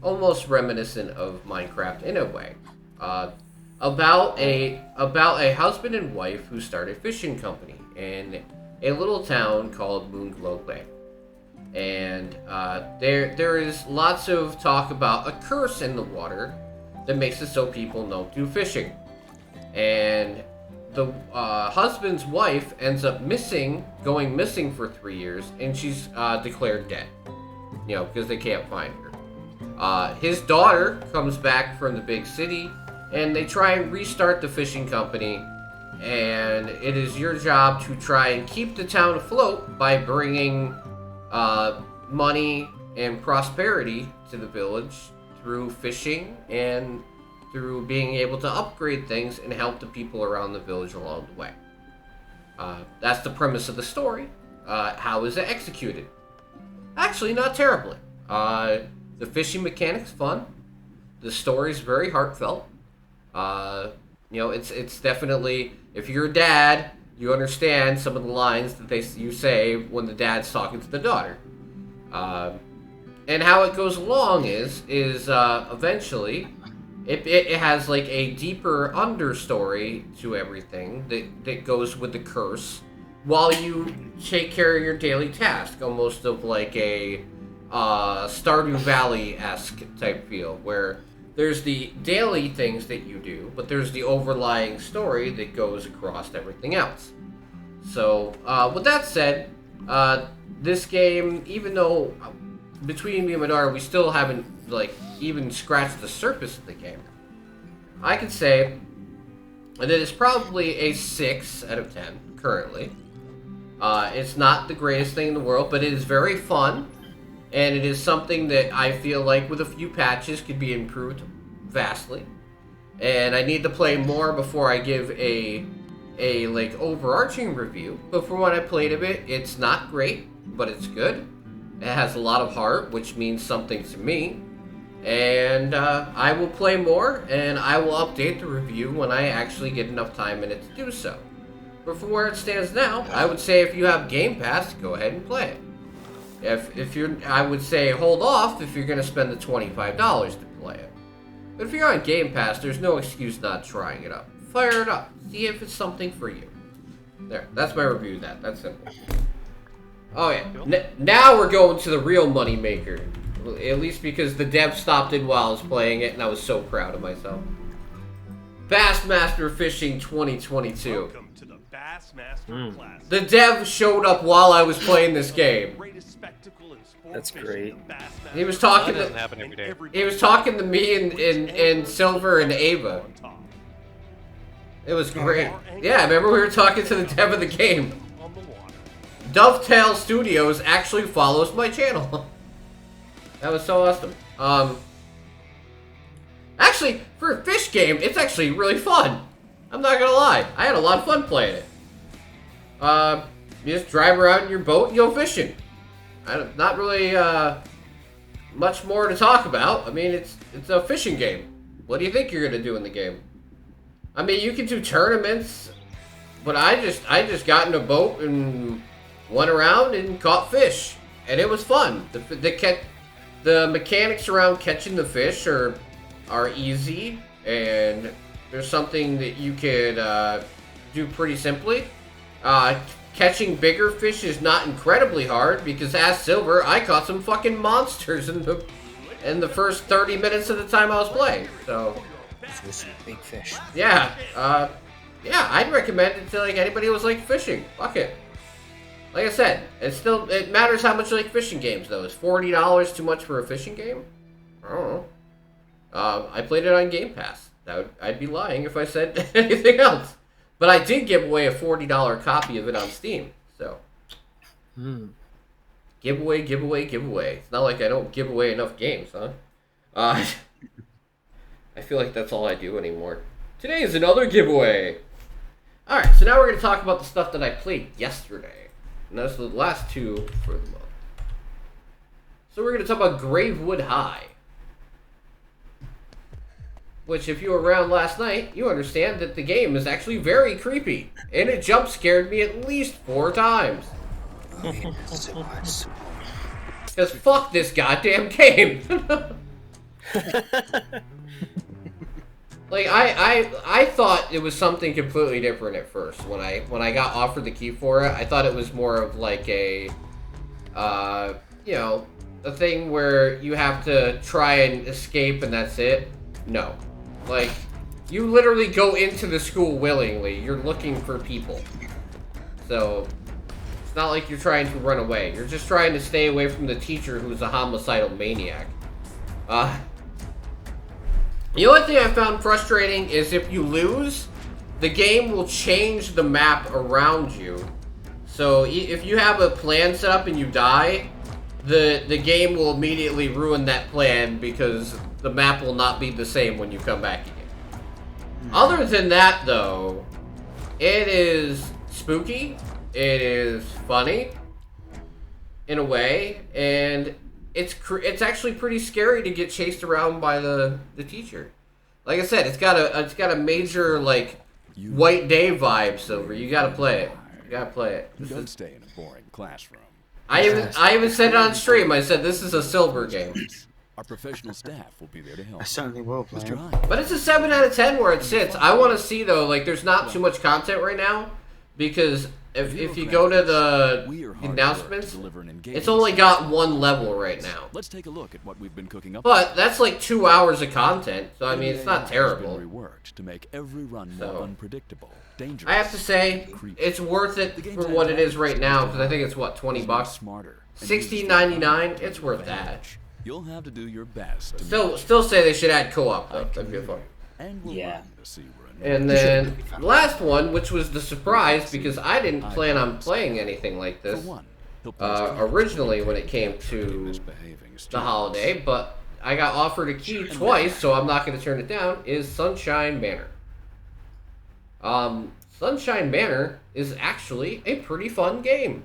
almost reminiscent of Minecraft in a way. About a husband and wife who start a fishing company in a little town called Moonglow Bay. And there is lots of talk about a curse in the water that makes it so people don't do fishing. And the husband's wife ends up going missing for 3 years, and she's declared dead. You know, because they can't find her. His daughter comes back from the big city, and they try and restart the fishing company. And it is your job to try and keep the town afloat by bringing money and prosperity to the village through fishing and through being able to upgrade things and help the people around the village along the way. That's the premise of the story. How is it executed? Actually, not terribly. The fishing mechanic's fun. The story's very heartfelt. You know, it's definitely, if you're a dad, you understand some of the lines that you say when the dad's talking to the daughter. And how it goes along is eventually it has like a deeper understory to everything that goes with the curse while you take care of your daily task, almost of like a Stardew Valley-esque type feel, where there's the daily things that you do, but there's the overlying story that goes across everything else. So, with that said, this game, even though between me and my daughter, we still haven't, like, even scratched the surface of the game, I could say that it's probably a 6 out of 10, currently. It's not the greatest thing in the world, but it is very fun, and it is something that I feel like with a few patches could be improved vastly. And I need to play more before I give a like overarching review. But from what I played of it, it's not great, but it's good. It has a lot of heart, which means something to me. And I will play more, and I will update the review when I actually get enough time in it to do so. But from where it stands now, I would say if you have Game Pass, go ahead and play it. If you're, I would say hold off if you're going to spend the $25 to play it. But if you're on Game Pass, there's no excuse not trying it up. Fire it up. See if it's something for you. There, that's my review of that. That's simple. Oh yeah. Now we're going to the real money maker. At least because the dev stopped in while I was playing it, and I was so proud of myself. Bassmaster Fishing 2022. Welcome to the Bassmaster Classic. The dev showed up while I was playing this game. That's great. He was talking That doesn't to happen every day. he was talking to me and Silver and Ava. It was great. Yeah, I remember we were talking to the dev of the game. Dovetail Studios actually follows my channel. That was so awesome. Actually, for a fish game, it's actually really fun. I'm not gonna lie. I had a lot of fun playing it. You just drive around in your boat and go fishing. Not really much more to talk about. I mean, it's a fishing game. What do you think you're gonna do in the game? I mean, you can do tournaments, but I just got in a boat and went around and caught fish, and it was fun. The mechanics around catching the fish are easy, and there's something that you could do pretty simply. Catching bigger fish is not incredibly hard because as Silver, I caught some fucking monsters in the first 30 minutes of the time I was playing. So Some big fish. yeah, yeah, I'd recommend it to like anybody who was like fishing. Fuck it. Like I said, it matters how much you like fishing games though. Is $40 too much for a fishing game? I don't know. I played it on Game Pass. I'd be lying if I said anything else. But I did give away a $40 copy of it on Steam. So giveaway. It's not like I don't give away enough games, huh? I feel like that's all I do anymore. Today is another giveaway. Alright, so now we're going to talk about the stuff that I played yesterday. And that's the last two for the month. So we're going to talk about Gravewood High. Which, if you were around last night, you understand that the game is actually very creepy. And it jump scared me at least 4 times. Because fuck this goddamn game. Like, I thought it was something completely different at first. When I got offered the key for it, I thought it was more of like a, you know, a thing where you have to try and escape and that's it. No. Like, you literally go into the school willingly. You're looking for people. So, it's not like you're trying to run away. You're just trying to stay away from the teacher who's a homicidal maniac. The only thing I found frustrating is if you lose, the game will change the map around you. So, if you have a plan set up and you die, the game will immediately ruin that plan because the map will not be the same when you come back again. Other than that, though, it is spooky, it is funny, in a way, and it's actually pretty scary to get chased around by the teacher. Like I said, it's got a major, like, White Day vibe, Silver. You gotta play it. You gotta play it. Don't stay in a boring classroom. I even said it on stream. I said this is a Silver game. Our professional staff will be there to help. I certainly will play. Mr. Hyde. But it's a 7 out of 10 where it sits. I want to see, though, like, there's not too much content right now, because if you go to the announcements, it's only got 1 level right now. Let's take a look at what we've been cooking up. But that's like 2 hours of content, so I mean, it's not terrible. It's been reworked to make every run more unpredictable, dangerous. I have to say, it's worth it for what it is right now, because I think it's, what, 20 bucks? Smarter. $16.99? It's worth that. You'll have to do your best. Still say they should add co-op, though. That'd be fun. And we'll Yeah. run to see where And then, last one, which was the surprise, because I didn't plan on playing anything like this originally when it came to the holiday, but I got offered a key twice, so I'm not going to turn it down, is Sunshine Manor. Sunshine Manor is actually a pretty fun game.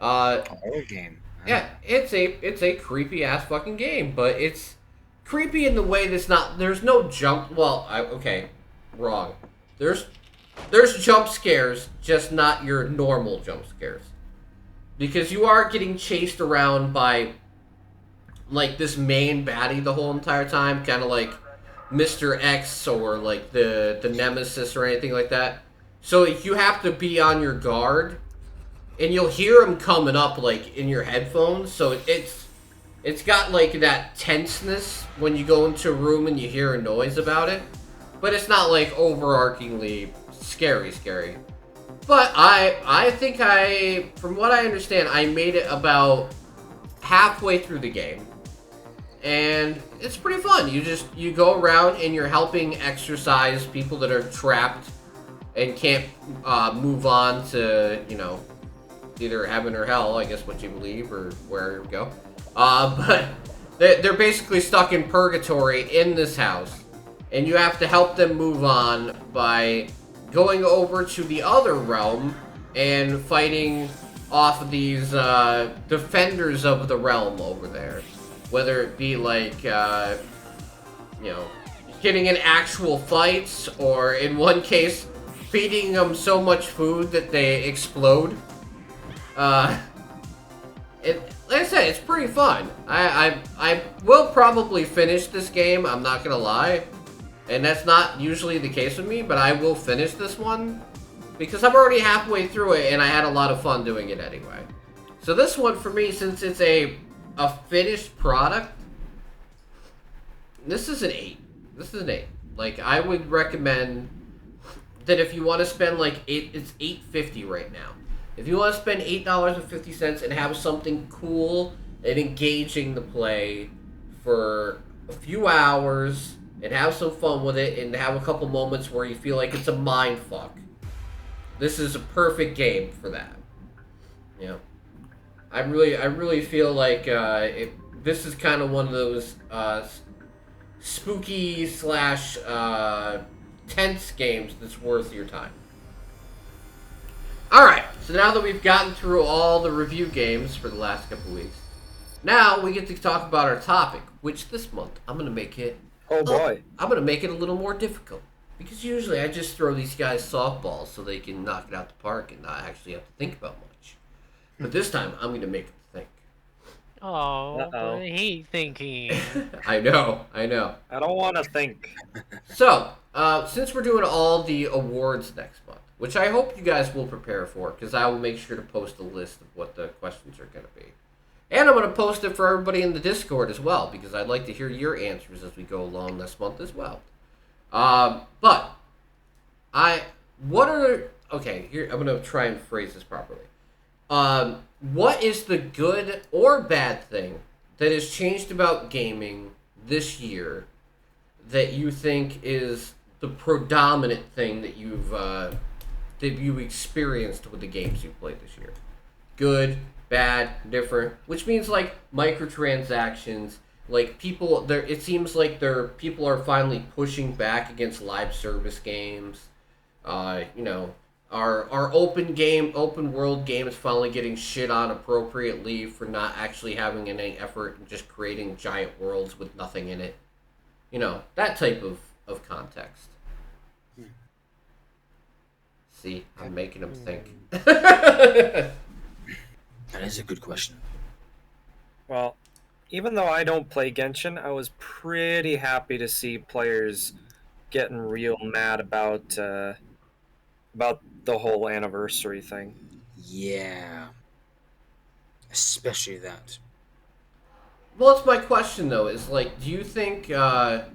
Horror game. Yeah, it's a creepy ass fucking game, but it's creepy in the way that's not. There's no jump. Well, okay, wrong. There's jump scares, just not your normal jump scares, because you are getting chased around by like this main baddie the whole entire time, kind of like Mr. X or like the Nemesis or anything like that. So you have to be on your guard. And you'll hear them coming up, like, in your headphones, so it's got, like, that tenseness when you go into a room and you hear a noise about it. But it's not, like, overarchingly scary. But I think from what I understand, I made it about halfway through the game. And it's pretty fun. You go around and you're helping exorcise people that are trapped and can't move on to, you know, either heaven or hell, I guess what you believe, or where you go. But they're basically stuck in purgatory in this house, and you have to help them move on by going over to the other realm and fighting off of these defenders of the realm over there. Whether it be like, you know, getting in actual fights, or in one case, feeding them so much food that they explode. Like I said, it's pretty fun. I will probably finish this game, I'm not gonna lie. And that's not usually the case with me, but I will finish this one. Because I'm already halfway through it, and I had a lot of fun doing it anyway. So this one, for me, since it's a finished product, this is an 8. This is an 8. Like, I would recommend that if you want to spend, like, it's $8.50 right now. If you want to spend $8.50 and have something cool and engaging to play for a few hours and have some fun with it and have a couple moments where you feel like it's a mind fuck, this is a perfect game for that. You know, I really feel like this is kind of one of those spooky slash tense games that's worth your time. Alright, so now that we've gotten through all the review games for the last couple weeks, now we get to talk about our topic, which this month I'm going to make it... Oh boy. I'm going to make it a little more difficult. Because usually I just throw these guys softballs so they can knock it out the park and not actually have to think about much. But this time, I'm going to make them think. Oh, I hate thinking. I know. I don't want to think. So, since we're doing all the awards next month, which I hope you guys will prepare for, because I will make sure to post a list of what the questions are going to be. And I'm going to post it for everybody in the Discord as well, because I'd like to hear your answers as we go along this month as well. Okay, here, I'm going to try and phrase this properly. What is the good or bad thing that has changed about gaming this year that you think is the predominant thing that you've experienced with the games you've played this year? Good, bad, different, which means like microtransactions, like people there. It seems like people are finally pushing back against live service games. You know, our open world game is finally getting shit on appropriately for not actually having any effort and just creating giant worlds with nothing in it. You know, that type of context. See, I'm making them think. That is a good question. Well, even though I don't play Genshin, I was pretty happy to see players getting real mad about the whole anniversary thing. Yeah. Especially that. Well, it's my question though. Is like, do you think that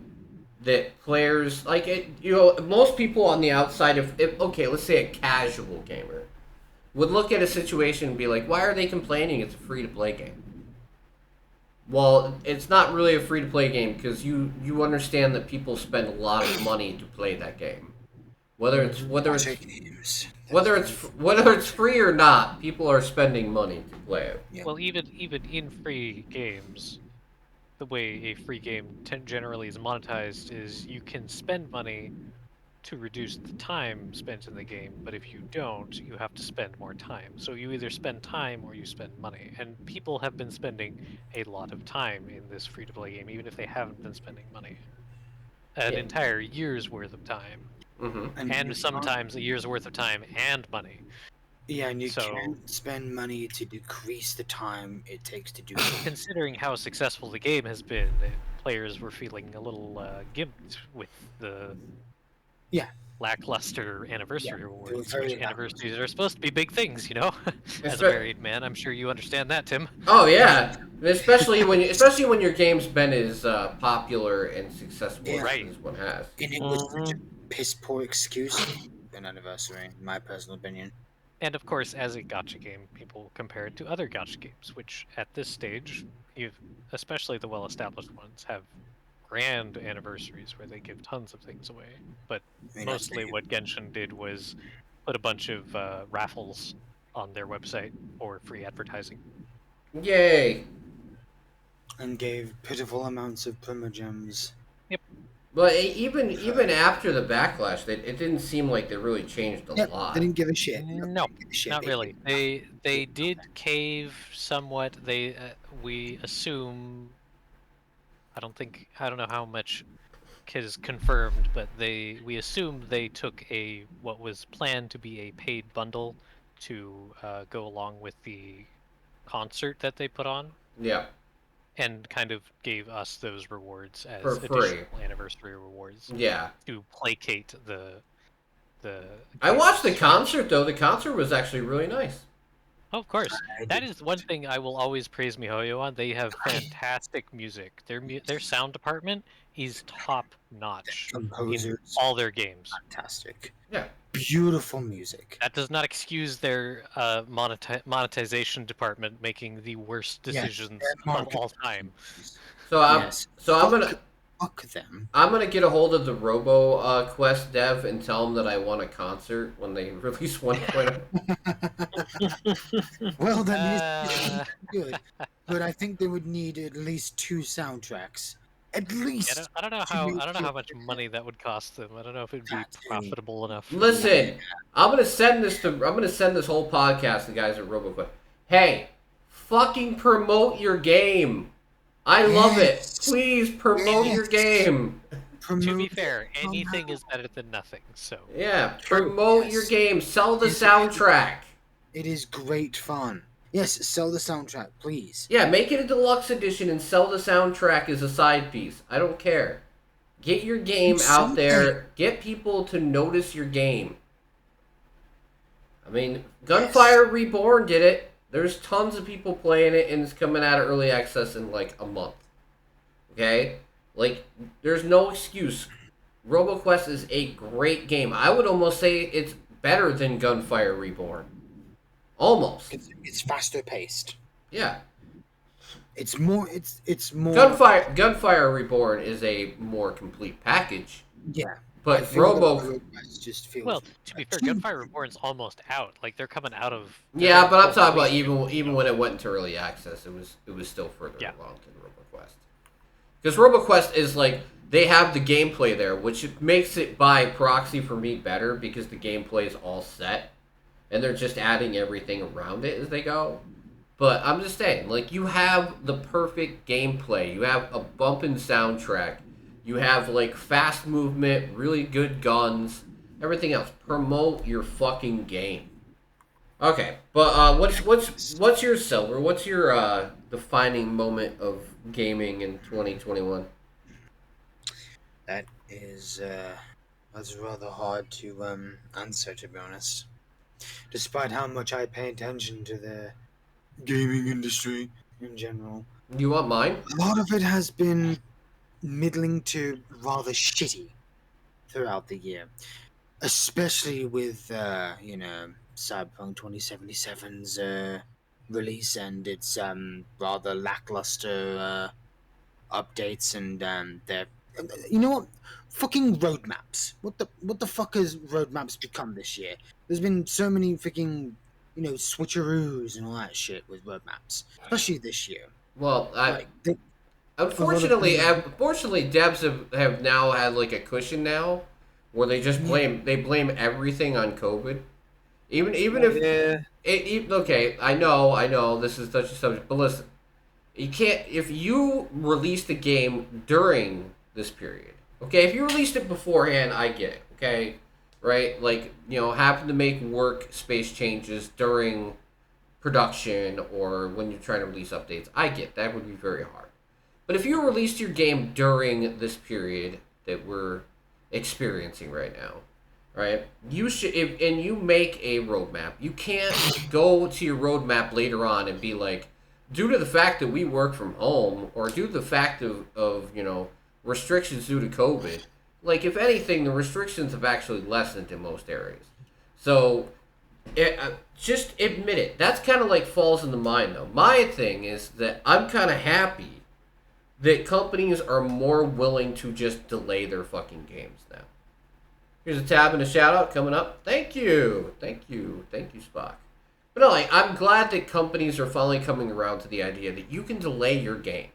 players like it? You know, most people on the outside, if okay, let's say a casual gamer would look at a situation and be like, "Why are they complaining? It's a free-to-play game." Well, it's not really a free-to-play game because you understand that people spend a lot of money to play that game. Whether it's free or not, people are spending money to play it. Yeah. Well, even in free games, the way a free game generally is monetized is you can spend money to reduce the time spent in the game, but if you don't, you have to spend more time. So you either spend time or you spend money. And people have been spending a lot of time in this free-to-play game, even if they haven't been spending money. An entire year's worth of time. Mm-hmm. And sometimes a year's worth of time and money. Yeah, and you can't spend money to decrease the time it takes to do it. Considering how successful the game has been, players were feeling a little gimped with the lackluster anniversary awards, which anniversaries are supposed to be big things, you know? As a married man, I'm sure you understand that, Tim. Oh yeah, especially when your game's been as popular and successful as one has. And it was such a piss poor excuse for an anniversary, in my personal opinion. And of course, as a gacha game, people compare it to other gacha games, which at this stage, especially the well-established ones, have grand anniversaries where they give tons of things away. But I mean, mostly what Genshin did was put a bunch of raffles on their website for free advertising. Yay! and gave pitiful amounts of primogems. But even after the backlash, it didn't seem like they really changed a lot. They didn't give a shit. No, They didn't give a shit. not really. They did cave somewhat. We assume. I don't know how much is confirmed, but we assumed they took what was planned to be a paid bundle to go along with the concert that they put on, Yeah, and kind of gave us those rewards as For free. additional anniversary rewards yeah. to placate the. I watched the concert though. The concert was actually really nice. Oh, of course, that is one thing I will always praise MiHoYo on. They have fantastic music. Their sound department is top notch in Composers, all their games. fantastic. Yeah. Beautiful music. That does not excuse their monetization department making the worst decisions of all time. So I'm gonna Fuck them. I'm gonna get a hold of the Robo Quest dev and tell them that I want a concert when they release 1.0. Well, that is good, but I think they would need at least 2 soundtracks. At least. Yeah, I don't know how much money that would cost them. I don't know if it'd be profitable enough. Listen, I'm gonna send this whole podcast to the guys at RoboQuest. Hey, fucking promote your game. I love it. Please promote your game. To be fair, anything is better than nothing. So Yeah, promote your game. Sell the soundtrack. It is great fun. Yes, sell the soundtrack, please. Yeah, make it a deluxe edition and sell the soundtrack as a side piece. I don't care. Get your game out there. Get people to notice your game. I mean, Gunfire Reborn did it. There's tons of people playing it, and it's coming out of early access in like a month. Okay? Like, there's no excuse. RoboQuest is a great game. I would almost say it's better than Gunfire Reborn. Almost. It's faster paced. Yeah. It's more. Gunfire Reborn is a more complete package. Yeah. But RoboQuest just feels. well, to be fair, Gunfire Reborn's almost out. Like they're coming out of. Yeah, but I'm talking about even when it went into early access, it was still further along than RoboQuest. Because RoboQuest is like they have the gameplay there, which makes it by proxy for me better because the gameplay is all set, and they're just adding everything around it as they go. But I'm just saying, like you have the perfect gameplay, you have a bumpin' soundtrack. You have like fast movement, really good guns, everything else. Promote your fucking game. Okay, but what's your Silver? What's your defining moment of gaming in 2021? That is that's rather hard to answer, to be honest. Despite how much I pay attention to the gaming industry in general, You want mine? a lot of it has been middling to rather shitty throughout the year, especially with Cyberpunk 2077's release and its rather lackluster updates and their you know what, fucking roadmaps. What the fuck has roadmaps become this year? There's been so many freaking switcheroos and all that shit with roadmaps, especially this year. Well, Like, unfortunately, devs have now had like a cushion now, where they just blame everything on COVID. Even if okay, I know this is such a subject, but listen, you can't if you released a game during this period. Okay, if you released it beforehand, I get it. Okay, right? Like happen to make workspace changes during production or when you're trying to release updates. I get that would be very hard. But if you released your game during this period that we're experiencing right now, right? You should, and you make a roadmap. You can't go to your roadmap later on and be like, due to the fact that we work from home, or due to the fact of restrictions due to COVID. Like, if anything, the restrictions have actually lessened in most areas. So, just admit it. That's kind of like falls into mine, though. My thing is that I'm kind of happy that companies are more willing to just delay their fucking games now. Here's a tab and a shout out coming up. Thank you, Spock. But no, like, I'm glad that companies are finally coming around to the idea that you can delay your game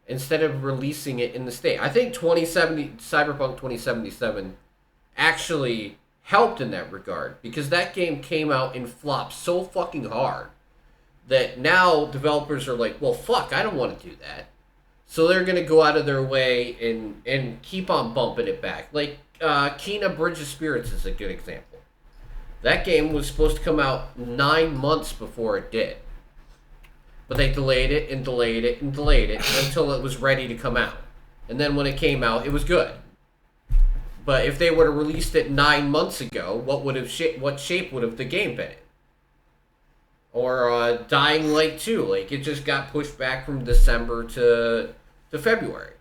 instead of releasing it in the state. I think Cyberpunk 2077 actually helped in that regard, because that game came out and flopped so fucking hard that now developers are like, well, fuck, I don't want to do that. So they're going to go out of their way and keep on bumping it back. Like, Kena Bridge of Spirits is a good example. That game was supposed to come out 9 months before it did. But they delayed it and delayed it and delayed it until it was ready to come out. And then when it came out, it was good. But if they would have released it 9 months ago, what shape would have the game been in? Or Dying Light 2, like, it just got pushed back from December to February.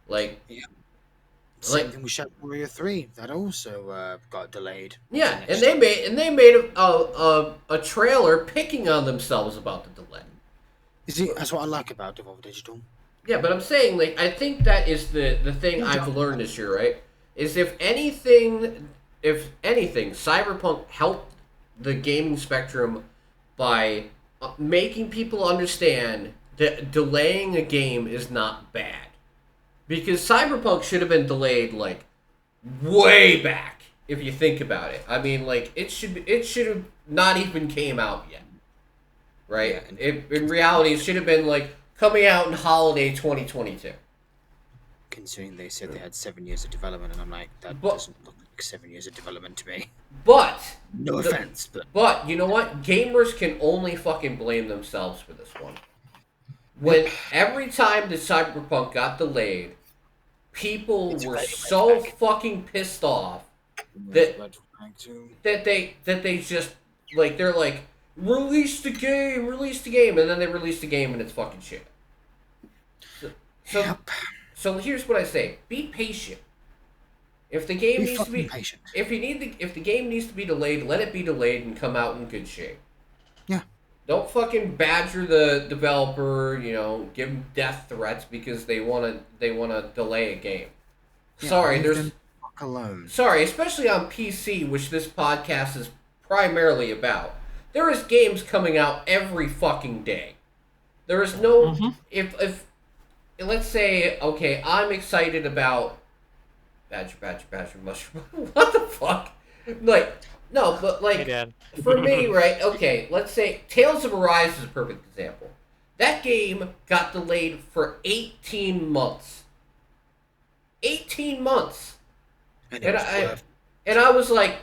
Like, yeah. Same thing with Shadow Warrior 3. That also got delayed. Yeah, and they made a trailer picking on themselves about the delay. That's what I like about Devolver Digital. Yeah, but I'm saying, like, I think that is the thing I've learned this year, right? Is if anything, Cyberpunk helped the gaming spectrum by making people understand that delaying a game is not bad. Because Cyberpunk should have been delayed, like, way back, if you think about it. I mean, like, it should have not even came out yet. Right? Yeah. In reality, it should have been, like, coming out in holiday 2022. Considering they said they had 7 years of development, and I'm like, that doesn't look like 7 years of development to me. But... No offense, But, you know what? Gamers can only fucking blame themselves for this one. When every time the Cyberpunk got delayed, people were so fucking pissed off that they just, like, they're like, release the game, and then they release the game and it's fucking shit. So here's what I say: be patient. If the game needs to be patient, if the game needs to be delayed, let it be delayed and come out in good shape. Yeah. Don't fucking badger the developer, you know, give them death threats because they want to delay a game. Yeah, Sorry, especially on PC, which this podcast is primarily about. There is games coming out every fucking day. There is no if let's say, okay, I'm excited about Badger, Mushroom. What the fuck? Like, no, but like, hey, for me, right, okay, let's say Tales of Arise is a perfect example. That game got delayed for 18 months. 18 months. And I was like,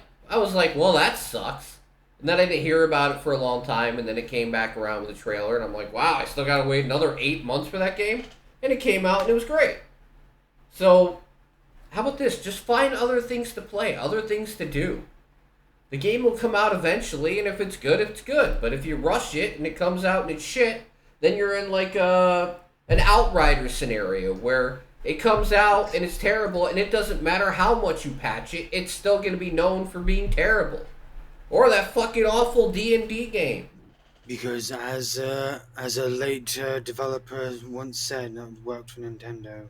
well, that sucks. And then I didn't hear about it for a long time, and then it came back around with a trailer, and I'm like, wow, I still gotta wait another 8 months for that game? And it came out, and it was great. So, how about this? Just find other things to play, other things to do. The game will come out eventually, and if it's good, it's good. But if you rush it, and it comes out and it's shit, then you're in like an Outrider scenario, where it comes out, and it's terrible, and it doesn't matter how much you patch it, it's still going to be known for being terrible. Or that fucking awful D&D game. Because as a late developer once said, worked for Nintendo,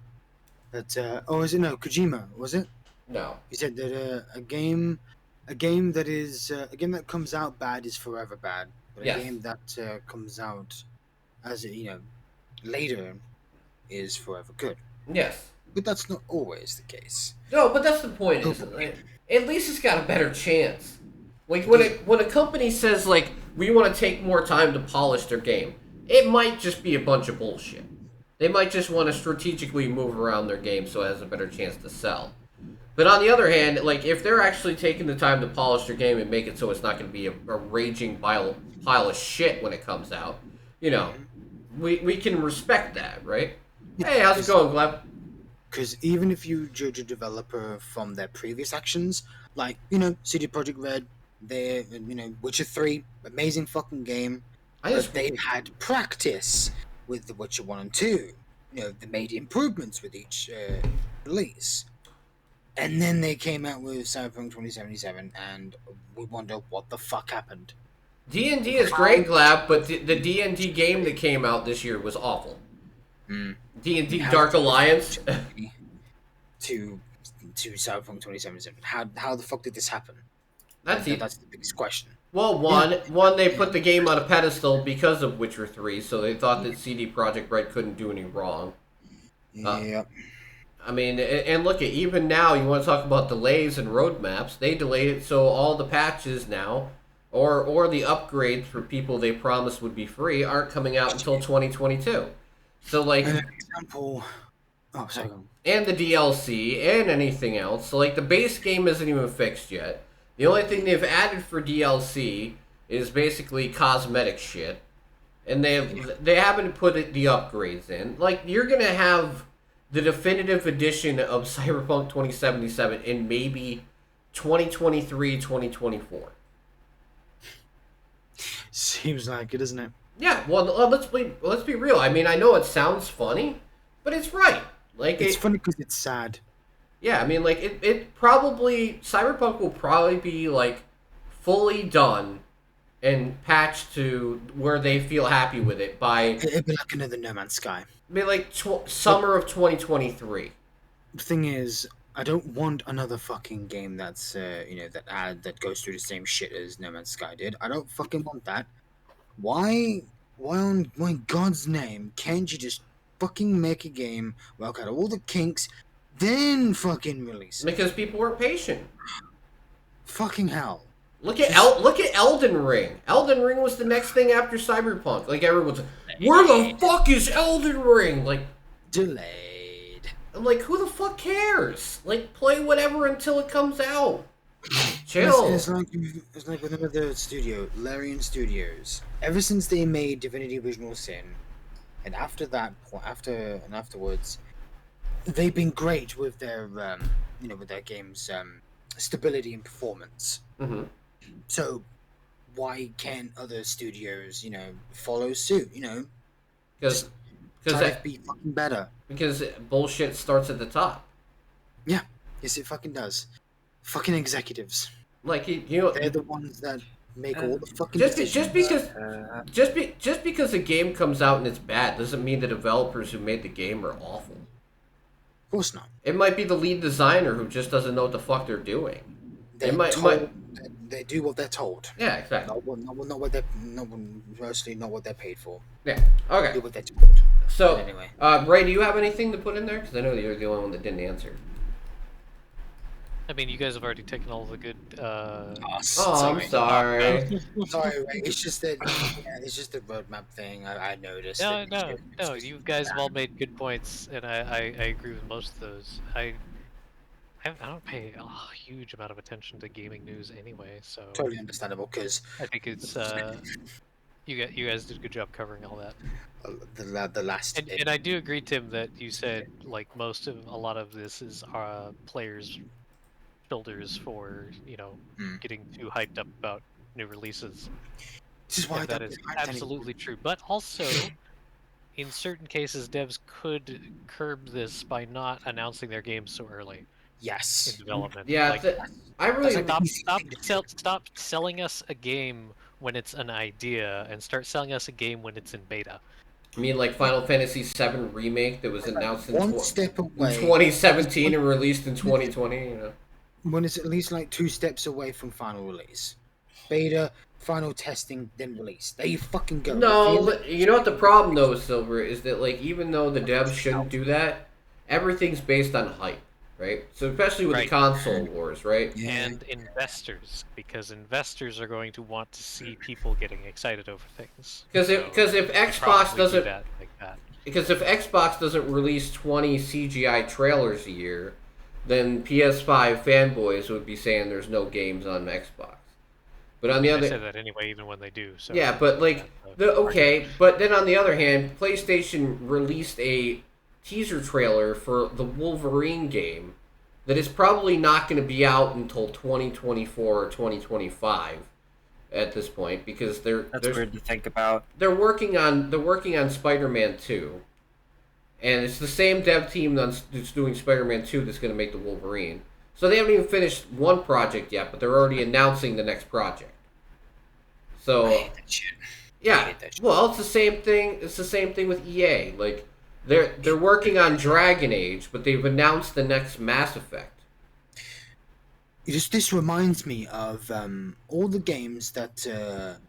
that Kojima, was it? No. He said that a game that comes out bad is forever bad, but yes. A game that comes out as later is forever good. Yes. But that's not always the case. No, but that's the point. At least it's got a better chance. Like, when a company says, like, we want to take more time to polish their game, it might just be a bunch of bullshit. They might just want to strategically move around their game so it has a better chance to sell. But on the other hand, like, if they're actually taking the time to polish their game and make it so it's not going to be a raging pile of shit when it comes out, you know, we can respect that, right? Hey, how's it going, Gleb? Because even if you judge a developer from their previous actions, like, CD Projekt Red, Witcher 3, amazing fucking game. But they've had practice with The Witcher 1 and 2. They made improvements with each release. And then they came out with Cyberpunk 2077, and we wonder what the fuck happened. D&D is great, Glab, but the D&D game that came out this year was awful. D&D Dark Alliance. to Cyberpunk 2077. How the fuck did this happen? That's the biggest question. Well, one they put the game on a pedestal because of Witcher 3, so they thought that CD Projekt Red couldn't do any wrong. Yeah. I mean, and look at even now. You want to talk about delays and roadmaps? They delayed it so all the patches now, or the upgrades for people they promised would be free, aren't coming out until 2022. So like, an example. Oh, sorry. And the DLC and anything else. So like the base game isn't even fixed yet. The only thing they've added for DLC is basically cosmetic shit, and they haven't put the upgrades in. Like you're gonna have the definitive edition of Cyberpunk 2077 in maybe 2023, 2024. Seems like it, doesn't it? Yeah. Well, let's be real. I mean, I know it sounds funny, but it's right. Like it's funny because it's sad. Yeah, I mean, like, it probably... Cyberpunk will probably be, like, fully done and patched to where they feel happy with it by... It'd be like another No Man's Sky. Be like summer of 2023. The thing is, I don't want another fucking game that's, that goes through the same shit as No Man's Sky did. I don't fucking want that. Why in God's name can't you just fucking make a game, work out all the kinks... Then fucking release it. Because people were patient. Fucking hell. Look at Elden Ring. Elden Ring was the next thing after Cyberpunk. Like everyone's like, where the fuck is Elden Ring? Like delayed. I'm like, who the fuck cares? Like play whatever until it comes out. Chill. It's like with another studio, Larian Studios. Ever since they made Divinity Original Sin, and afterwards. They've been great with their, with their games' stability and performance. Mm-hmm. So, why can't other studios, follow suit? Because that be fucking better. Because bullshit starts at the top. Yeah, yes, it fucking does. Fucking executives. Like they're the ones that make all the fucking just because a game comes out and it's bad doesn't mean the developers who made the game are awful. Of course not. It might be the lead designer who just doesn't know what the fuck they're doing. They do what they're told. Yeah, exactly. Mostly not what they're paid for. Yeah. Okay. Do what they're told. So, but anyway, Ray, do you have anything to put in there? Because I know you're the only one that didn't answer. I mean, you guys have already taken all the good. I'm sorry. Sorry, Ray. It's just that. It's just the roadmap thing. I noticed. No. You guys have all made good points, and I agree with most of those. I don't pay a huge amount of attention to gaming news anyway, so totally understandable. Because I think it's you guys did a good job covering all that. The last. And I do agree, Tim, that you said like a lot of this is players' shoulders for getting too hyped up about new releases. This is why that is absolutely true. But also, in certain cases, devs could curb this by not announcing their games so early. Yes. In development. Yeah, I really stop selling us a game when it's an idea and start selling us a game when it's in beta. I mean, like Final Fantasy VII Remake that was announced in 2017 and released in 2020. When it's at least like 2 steps away from final release. Beta, final testing, then release. There you fucking go. No, you know what the problem though with Silver is that like even though the devs shouldn't do that, everything's based on hype, right? So especially with the console wars, right? And investors, because investors are going to want to see people getting excited over things. Because if Xbox doesn't release 20 CGI trailers a year, then PS5 fanboys would be saying there's no games on Xbox. But on the other, I say that anyway, even when they do. So yeah, but like but then on the other hand, PlayStation released a teaser trailer for the Wolverine game that is probably not going to be out until 2024 or 2025 at this point because that's weird to think about. They're working on Spider-Man 2. And it's the same dev team that's doing Spider-Man 2 that's going to make the Wolverine. So they haven't even finished one project yet, but they're already announcing the next project. So, I hate that shit. Yeah. Well, it's the same thing. It's the same thing with EA. Like, They're working on Dragon Age, but they've announced the next Mass Effect. This reminds me of all the games that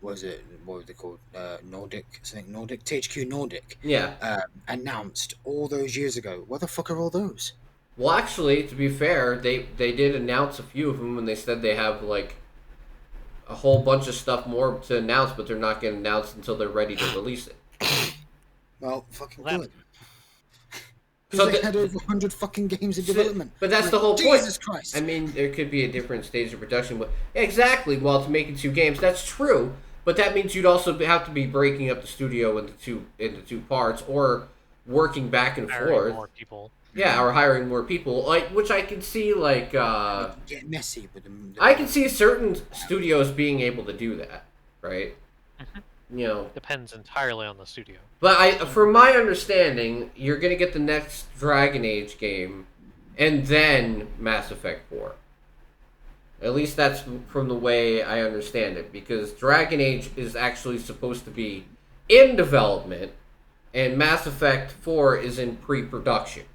what were they called? Nordic, THQ Nordic. Yeah. Announced all those years ago. What the fuck are all those? Well, actually, to be fair, they did announce a few of them, and they said they have like a whole bunch of stuff more to announce, but they're not going to announce until they're ready to release it. Well, fucking Well, good. So Because they had over 100 fucking games in development. But that's Like, the whole point. Jesus Christ. I mean, there could be a different stage of production, but exactly. While it's making 2 games, that's true. But that means you'd also have to be breaking up the studio into two parts, or working back and Hiring forth. more people. Yeah, or hiring more people, like which I can see, like Get messy with them. I can see certain studios being able to do that, right? You know, Depends entirely on the studio. but from my understanding, you're gonna get the next Dragon Age game, and then Mass Effect 4. At least that's from the way I understand it, because Dragon Age is actually supposed to be in development, and Mass Effect 4 is in pre-production.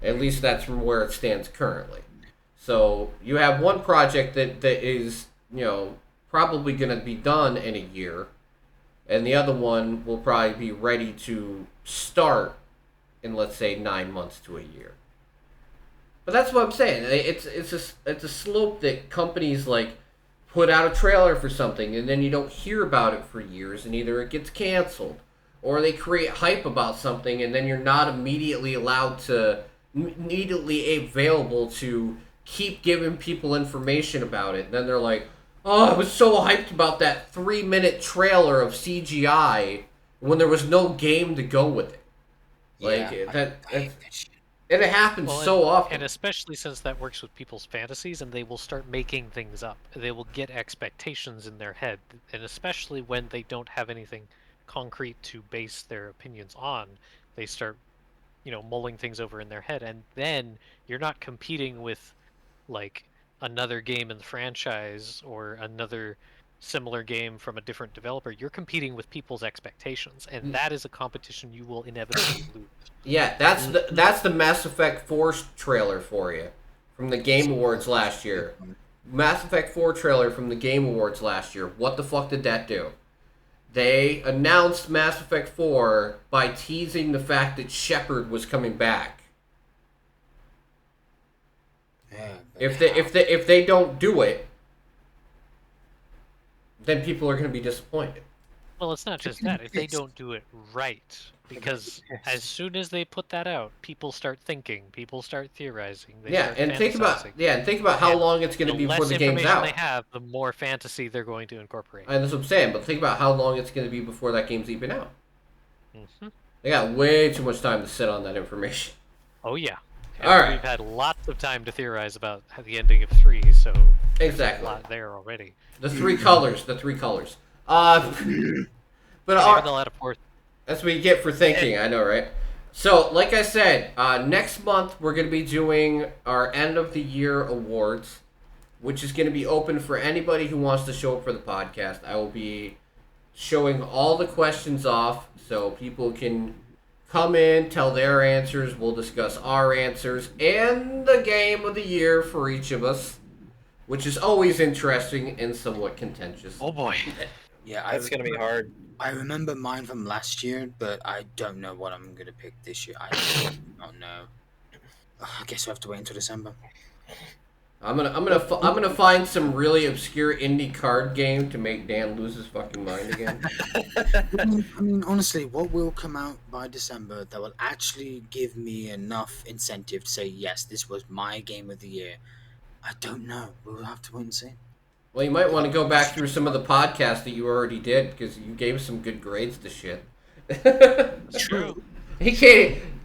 At least that's from where it stands currently. So you have one project that is, probably going to be done in a year, and the other one will probably be ready to start in, let's say, 9 months to a year. But that's what I'm saying. It's a slope that companies like put out a trailer for something, and then you don't hear about it for years, and either it gets canceled, or they create hype about something, and then you're not immediately available to keep giving people information about it. And then they're like, "Oh, I was so hyped about that 3-minute trailer of CGI when there was no game to go with it." Like I hate that shit. and it happens Well, so often. And especially since that works with people's fantasies, and they will start making things up. They will get expectations in their head, and especially when they don't have anything concrete to base their opinions on, they start, mulling things over in their head, and then you're not competing with, like, another game in the franchise or another similar game from a different developer. You're competing with people's expectations, and that is a competition you will inevitably lose. Yeah, that's the Mass Effect 4 trailer for you from the Game Awards last year. Mass Effect 4 trailer from the Game Awards last year. What the fuck did that do? They announced Mass Effect 4 by teasing the fact that Shepard was coming back. Yeah, If they don't do it, then people are going to be disappointed. Well, it's not just that. If they don't do it right, because as soon as they put that out, people start thinking, people start theorizing. They start And think about how And long it's going to be before the game's less information out. they have, the more fantasy they're going to incorporate. And that's what I'm saying. But think about how long it's going to be before that game's even out. Hmm. They got way too much time to sit on that information. Oh yeah. And All right. We've had lots of time to theorize about the ending of 3, so there's Exactly. a lot there already. The three colors. But Maybe all, they'll add a 4th. that's what you get for thinking. I know, right? So, like I said, next month we're going to be doing our end of the year awards, which is going to be open for anybody who wants to show up for the podcast. I will be showing all the questions off so people can come in, tell their answers. We'll discuss our answers and the game of the year for each of us, which is always interesting and somewhat contentious. Oh boy. Yeah, That's gonna be hard. I remember mine from last year, but I don't know what I'm gonna pick this year. I don't know. I guess we have to wait until December. I'm gonna find some really obscure indie card game to make Dan lose his fucking mind again. I mean, honestly, what will come out by December that will actually give me enough incentive to say, yes, this was my game of the year? I don't know. We'll have to wait and see. Well, you might want to go back through some of the podcasts that you already did because you gave some good grades to shit. It's true.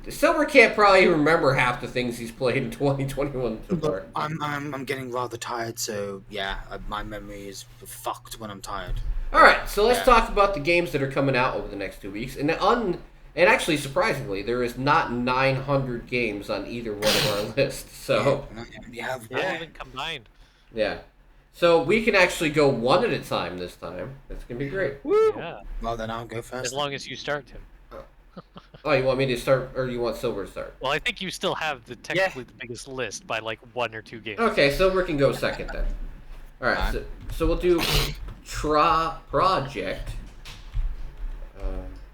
Silver can't probably remember half the things he's played in 2021 so far. I'm getting rather tired, so yeah, my memory is fucked when I'm tired. All right, so let's Yeah. talk about the games that are coming out over the next 2 weeks. And actually, surprisingly, there is not 900 games on either one of our lists. So Yeah, Not even combined. yeah, so we can actually go one at a time this time. That's gonna be great. Yeah. well then I'll go first. As long as you start, Tim. Oh, you want me to start, or you want Silver to start? Well, I think you still have technically the biggest list by like 1 or 2 games. Okay, Silver can go second then. Alright, so we'll do Project.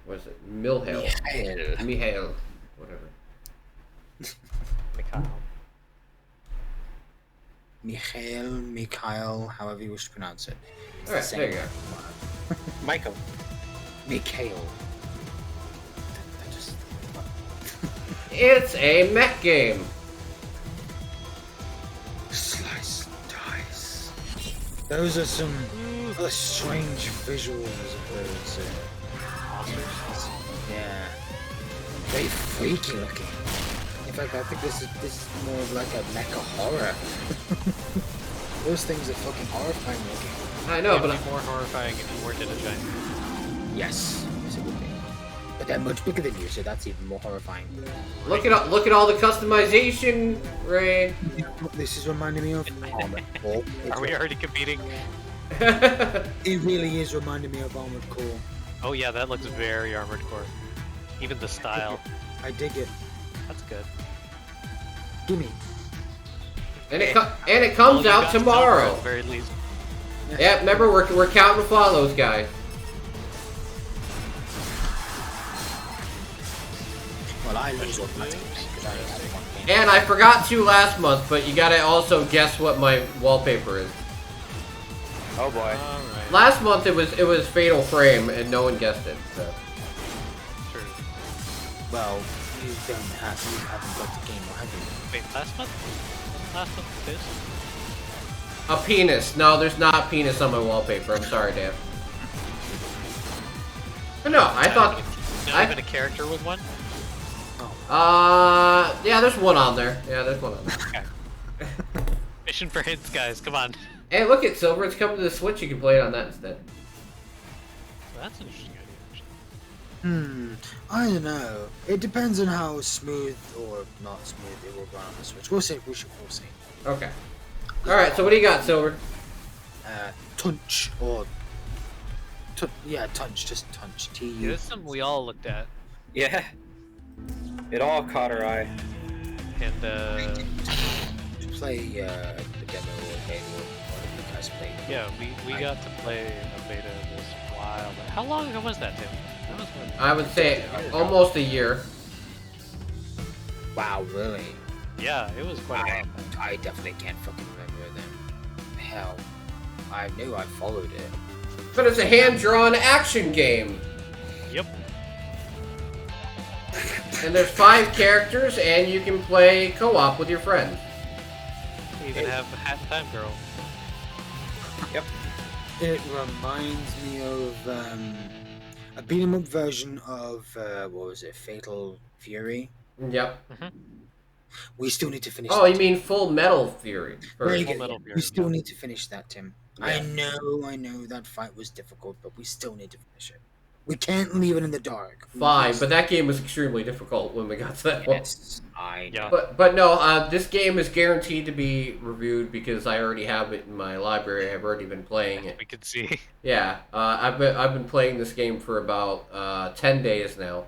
What is it? Mihail, whatever. Mikhail, however you wish to pronounce it. Alright, there you go. Michael. Mikhail. It's a mech game. Slice and dice. Those are some strange visuals of those monsters. Yeah. Very freaky looking. In fact, I think this is more of like a mecha horror. Those things are fucking horrifying looking. I know, It'd but be more horrifying if you weren't in a giant. Yes, it would be. But they're much bigger than you, so that's even more horrifying. look at all the customization, Ray. This is reminding me of Armored Core. Are we already competing? It really is reminding me of Armored Core. Oh yeah, that looks very Armored Core. Even the style. I dig it. That's good. Gimme. And it comes Well, you out got some tomorrow. at the very least. Yeah, remember we're counting follows, guys. Well, I lose automatically because I only had one game. And I forgot to last month, but you gotta also guess what my wallpaper is. Oh boy. Alright. Last month it was Fatal Frame, and no one guessed it. So. True. Well, you haven't got the game, have you? Wait, last month? Last month this? A penis. No, there's not a penis on my wallpaper. I'm sorry, Dan. But no, I thought. Not even a character with one? Yeah, there's one on there. Yeah, there's one on there. Okay. Mission for hints, guys. Come on. Hey, look at Silver. It's coming to the Switch. You can play it on that instead. Well, that's an interesting idea, actually. I don't know. It depends on how smooth or not smooth it will run on the Switch. We'll see. We'll see. Okay. All right. So what do you got, Silver? Tunch or Tunch, just Tunch. Yeah, T-U. this is something we all looked at. Yeah. It all caught our eye. And, Play the demo or beta or whatever you guys played. yeah, we got to play a beta this while. How long ago was that, Tim? That was when... I would say almost a year. Wow, really? Yeah, it was quite a while. I definitely can't fucking remember them. Hell, I knew I followed it. But it's a hand-drawn action game. Yep. And there's 5 characters, and you can play co-op with your friends. You even have a Hat Time Girl. Yep. It reminds me of a beat 'em up version of what was it, Fatal Fury? Yep. We still need to finish. Oh, that. you mean Full Metal Fury? Very Full good. Metal Fury, We still yeah. need to finish that, Tim. Yeah. I know that fight was difficult, but we still need to finish it. We can't leave it in the dark. Fine, but that game was extremely difficult when we got to that one. Yes, I know. Yeah. But no, this game is guaranteed to be reviewed because I already have it in my library. I've already been playing it. We could see. Yeah, I've been playing this game for about 10 days now,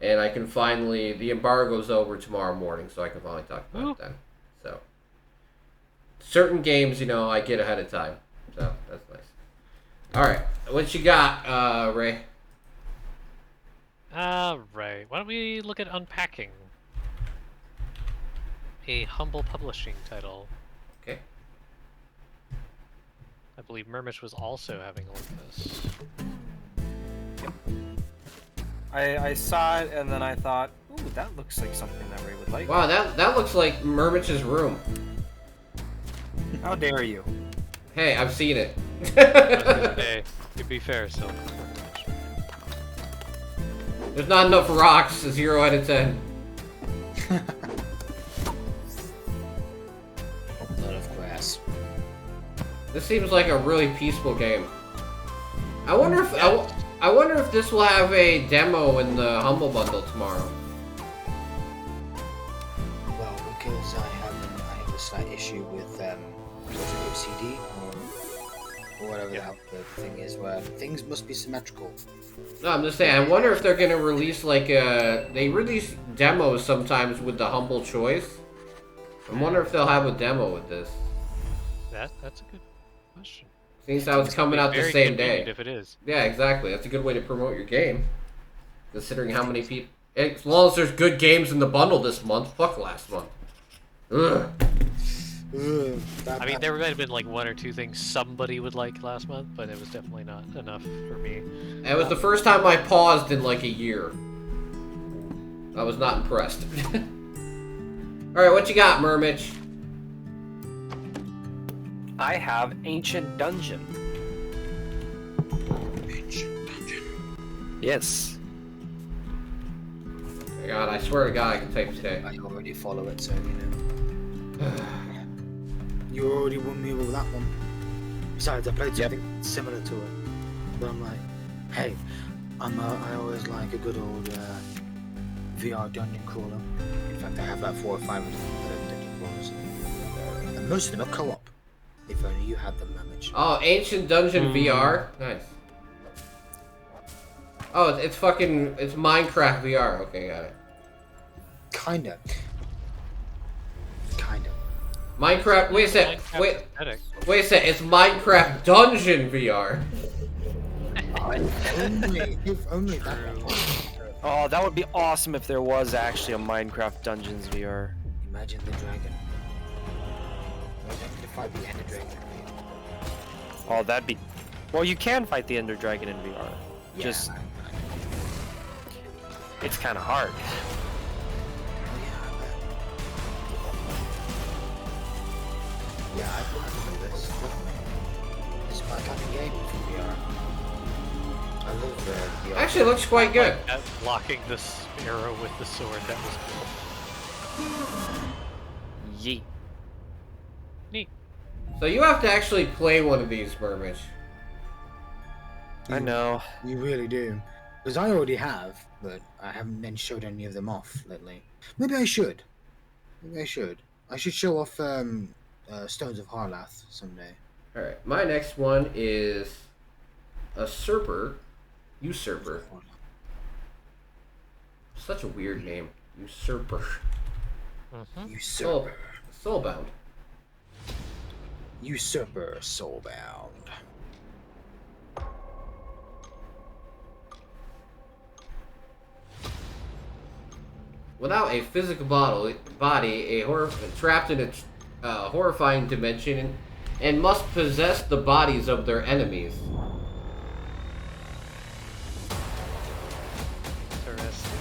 and I can finally, the embargo's over tomorrow morning, so I can finally talk about it then. So certain games, I get ahead of time, so that's nice. All right, what you got, Ray? Right. Why don't we look at Unpacking? A humble publishing title. Okay. I believe Murmitch was also having a look at this. I saw it and then I thought, ooh, that looks like something that Ray would like. Wow, that looks like Murmitch's room. How dare you? Hey, I've seen it. Hey, to be fair, so. There's not enough rocks. 0 out of 10. A lot of grass. This seems like a really peaceful game. I wonder if this will have a demo in the Humble Bundle tomorrow. Well, because I have a slight issue with was it OCD or or whatever the hell the thing is, where things must be symmetrical. No, I'm just saying, I wonder if they're gonna release they release demos sometimes with the humble choice. I wonder if they'll have a demo with this. That's a good question. Seems how it's coming out the Very same day. convenient if it is. Yeah, exactly. That's a good way to promote your game. Considering how many people... As long as there's good games in the bundle this month, fuck last month. Ugh. I mean, there might have been like one or two things somebody would like last month, but it was definitely not enough for me. It was the first time I paused in like a year. I was not impressed. Alright, what you got, Murmitch? I have Ancient Dungeon. Ancient Dungeon. Yes. God, I swear to God, I can type today. I already follow it, so you know. You already won me with that one. Besides, I played something similar to it. But I'm like, hey, I always like a good old VR dungeon crawler. In fact, I have like 4 or 5 of them dungeon crawlers. And most of them are co-op. If only you had them, Murmitch. Oh, Ancient Dungeon VR? Nice. Oh, it's Minecraft VR. Okay, got it. Kinda. Minecraft, wait a sec, wait a sec, it's Minecraft Dungeon VR. If only that was. Oh, that would be awesome if there was actually a Minecraft Dungeons VR. Imagine the dragon. I'm going to fight the Ender Dragon. Oh, that'd be... Well, you can fight the Ender Dragon in VR. Yeah, Just... It's kind of hard. Yeah, I play this. It's my kind of game for VR. I love VR. Actually, it looks quite good. Like that blocking this arrow with the sword, that was cool. Yeet. Neat. So you have to actually play one of these, Murmitch. I know. You really do. Because I already have, but I haven't then showed any of them off lately. Maybe I should. I should show off Stones of Harlath someday. Alright, my next one is a usurper. Such a weird name. Usurper. Usurper. Soulbound. Usurper Soulbound. Without a physical body, trapped in a horrifying dimension and must possess the bodies of their enemies. Interesting.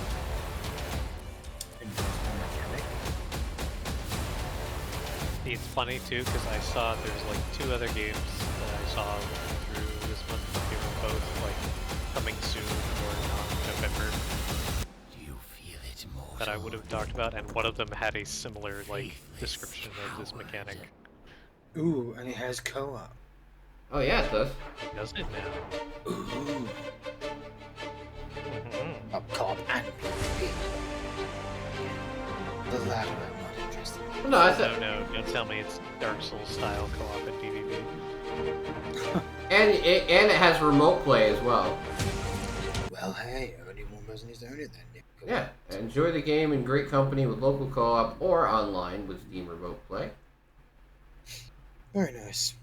It's funny too, because I saw there's like 2 other games that I saw through this month. They were both like coming soon or not November. That I would have talked about, and one of them had a similar like description of this mechanic. Ooh, and it has co-op. Oh yeah, it does. Does it now? Ooh. Mm-hmm. Up co-op and PvP. The latter I'm not interested in. No, I said, No, don't tell me it's Dark Souls style co-op and PvP. and it has remote play as well. Well, hey, only one person needs to own it then. Yeah, enjoy the game in great company with local co-op or online with Steam Remote Play. Very nice.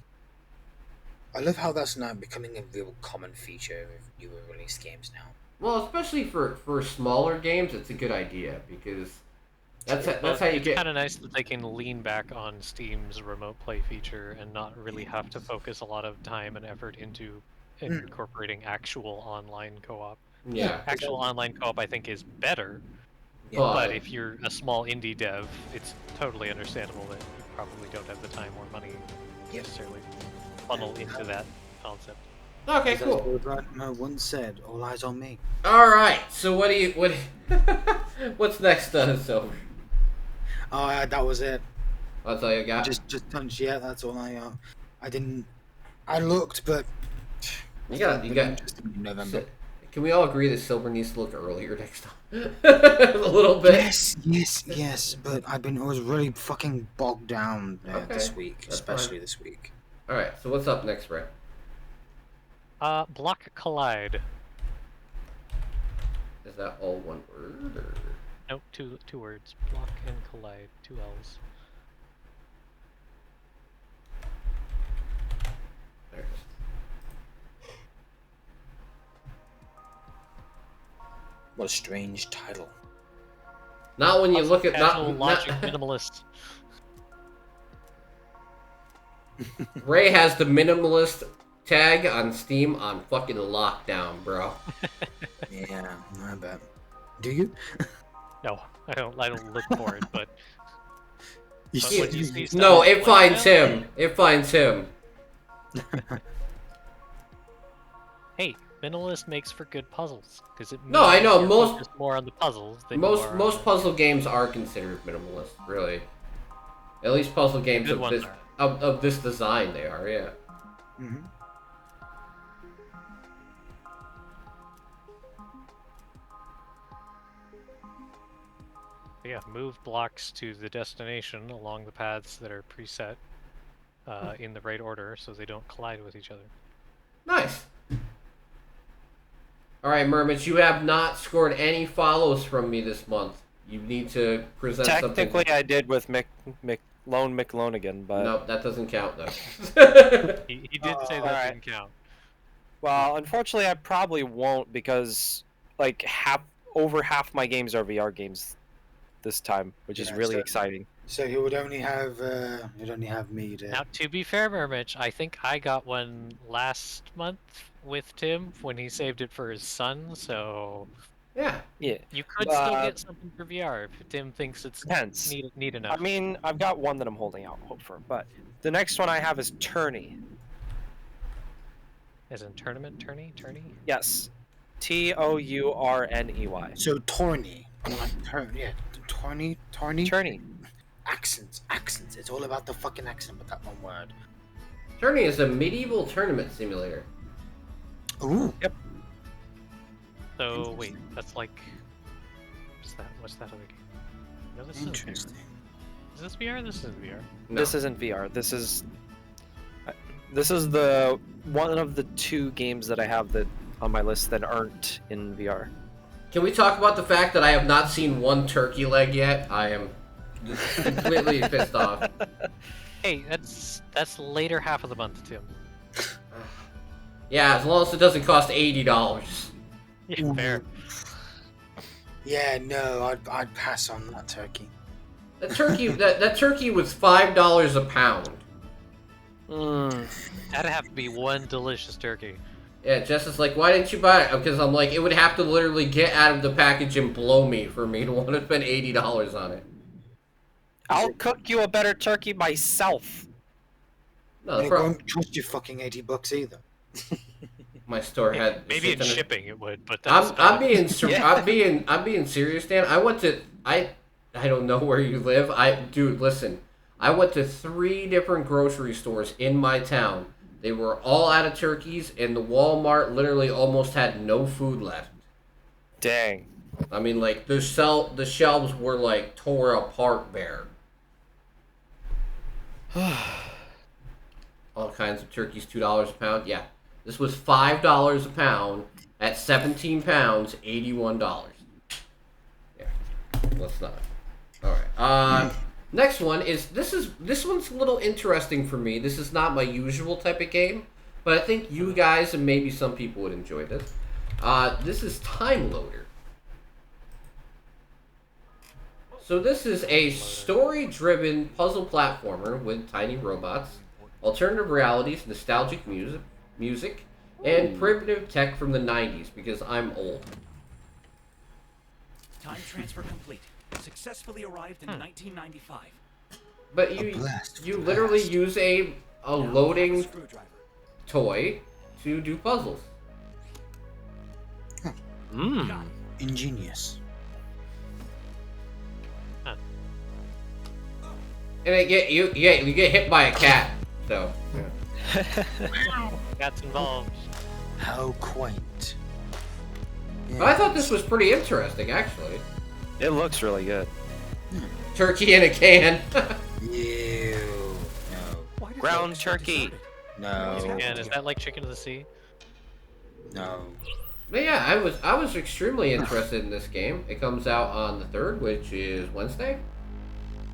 I love how that's now becoming a real common feature of newer released games now. Well, especially for smaller games, it's a good idea because that's how you It's get. kind of nice that they can lean back on Steam's remote play feature and not really have to focus a lot of time and effort into incorporating actual online co-op. Yeah. Actual online co-op, I think, is better. Yeah, But if you're a small indie dev, it's totally understandable that you probably don't have the time or money to necessarily funnel into that concept. Okay, As cool. Raythemartyr once said, all eyes on me. All right. So what's next, Silver? Oh, that was it. That's all you got. Just yeah, that's all I didn't. I looked, but You got. just in November. Can we all agree that Silver needs to look earlier next time? A little bit. Yes, but I was really fucking bogged down this week, That's especially fine. this week. All right. So what's up next, Brett? Block collide. Is that all one word? Or... Nope, two words. Block and collide. 2 L's. There it is. What a strange title. Not when you look at Casual not logic minimalist. Ray has the minimalist tag on Steam on fucking lockdown, bro. Yeah, I bet. Do you? No, I don't look for it, but You But see when it? you see No, stuff it like finds that- him. It finds him. Hey, minimalist makes for good puzzles because it. No, I means know, you're most- focused more on the puzzles than you are on Most the- puzzle games are considered minimalist, really. At least puzzle games Good of ones this are. of this design, they are. Yeah. Mhm. Yeah, move blocks to the destination along the paths that are preset in the right order, so they don't collide with each other. Nice. All right, Murmitch, you have not scored any follows from me this month. You need to present something. Technically, I did with Lone McLonegan, but Nope, that doesn't count though. He did say that Alright. didn't count. well, unfortunately, I probably won't because like over half my games are VR games this time, which is Yeah, really so- exciting. So he would only have me to. Now, to be fair, Murmitch, I think I got one last month with Tim when he saved it for his son, so Yeah. Yeah, you could still Uh, get something for VR if Tim thinks it's depends. neat enough. I mean, I've got one that I'm holding out hope for, but the next one I have is Tourney. As in tournament, tourney? Yes, Tourney. So Torny, yeah, Torny. Tourney. Accents. It's all about the fucking accent, but that one word. Tourney is a medieval tournament simulator. Ooh. So wait, that's like what's that other game? No, this isn't VR. Interesting. Is this VR? This isn't VR. No. This isn't VR. This is the one of the 2 games that I have that on my list that aren't in VR. Can we talk about the fact that I have not seen one turkey leg yet? I am just completely pissed off. Hey, that's later half of the month, Tim. Yeah, as long as it doesn't cost $80. Yeah, fair. Yeah, no, I'd pass on that turkey. That turkey, that turkey was $5 a pound. That'd have to be one delicious turkey. Yeah, Jess is like, why didn't you buy it? Because I'm like, it would have to literally get out of the package and blow me for me to want to spend $80 on it. I'll cook you a better turkey myself. No, And the it problem. won't cost you fucking $80 either. My store had. Maybe in 600 shipping it would, but that's I'm being Yeah. I'm being serious, Dan. I don't know where you live. Dude, listen. I went to 3 different grocery stores in my town. They were all out of turkeys, and the Walmart literally almost had no food left. Dang. I mean, like the shelves were like tore apart bare. All kinds of turkeys, $2 a pound. Yeah, this was $5 a pound at 17 pounds, $81. Yeah, let's not. All right. Next one is this one's a little interesting for me. This is not my usual type of game, but I think you guys and maybe some people would enjoy this. This is Time Loader. So this is a story-driven puzzle platformer with tiny robots, alternative realities, nostalgic music, and primitive tech from the 90s, because I'm old. Time transfer complete. Successfully arrived in 1995. But A blast from you the literally past. use a Now loading screwdriver. toy to do puzzles. Got it. Ingenious. And you get hit by a cat. So Cats involved. How quaint. but I thought this was pretty interesting, actually. It looks really good. Turkey in a can. Ew. No. Why did the Ground orchestra turkey. desert it? No. And is that like Chicken of the Sea? No. But yeah, I was extremely interested in this game. It comes out on the 3rd, which is Wednesday.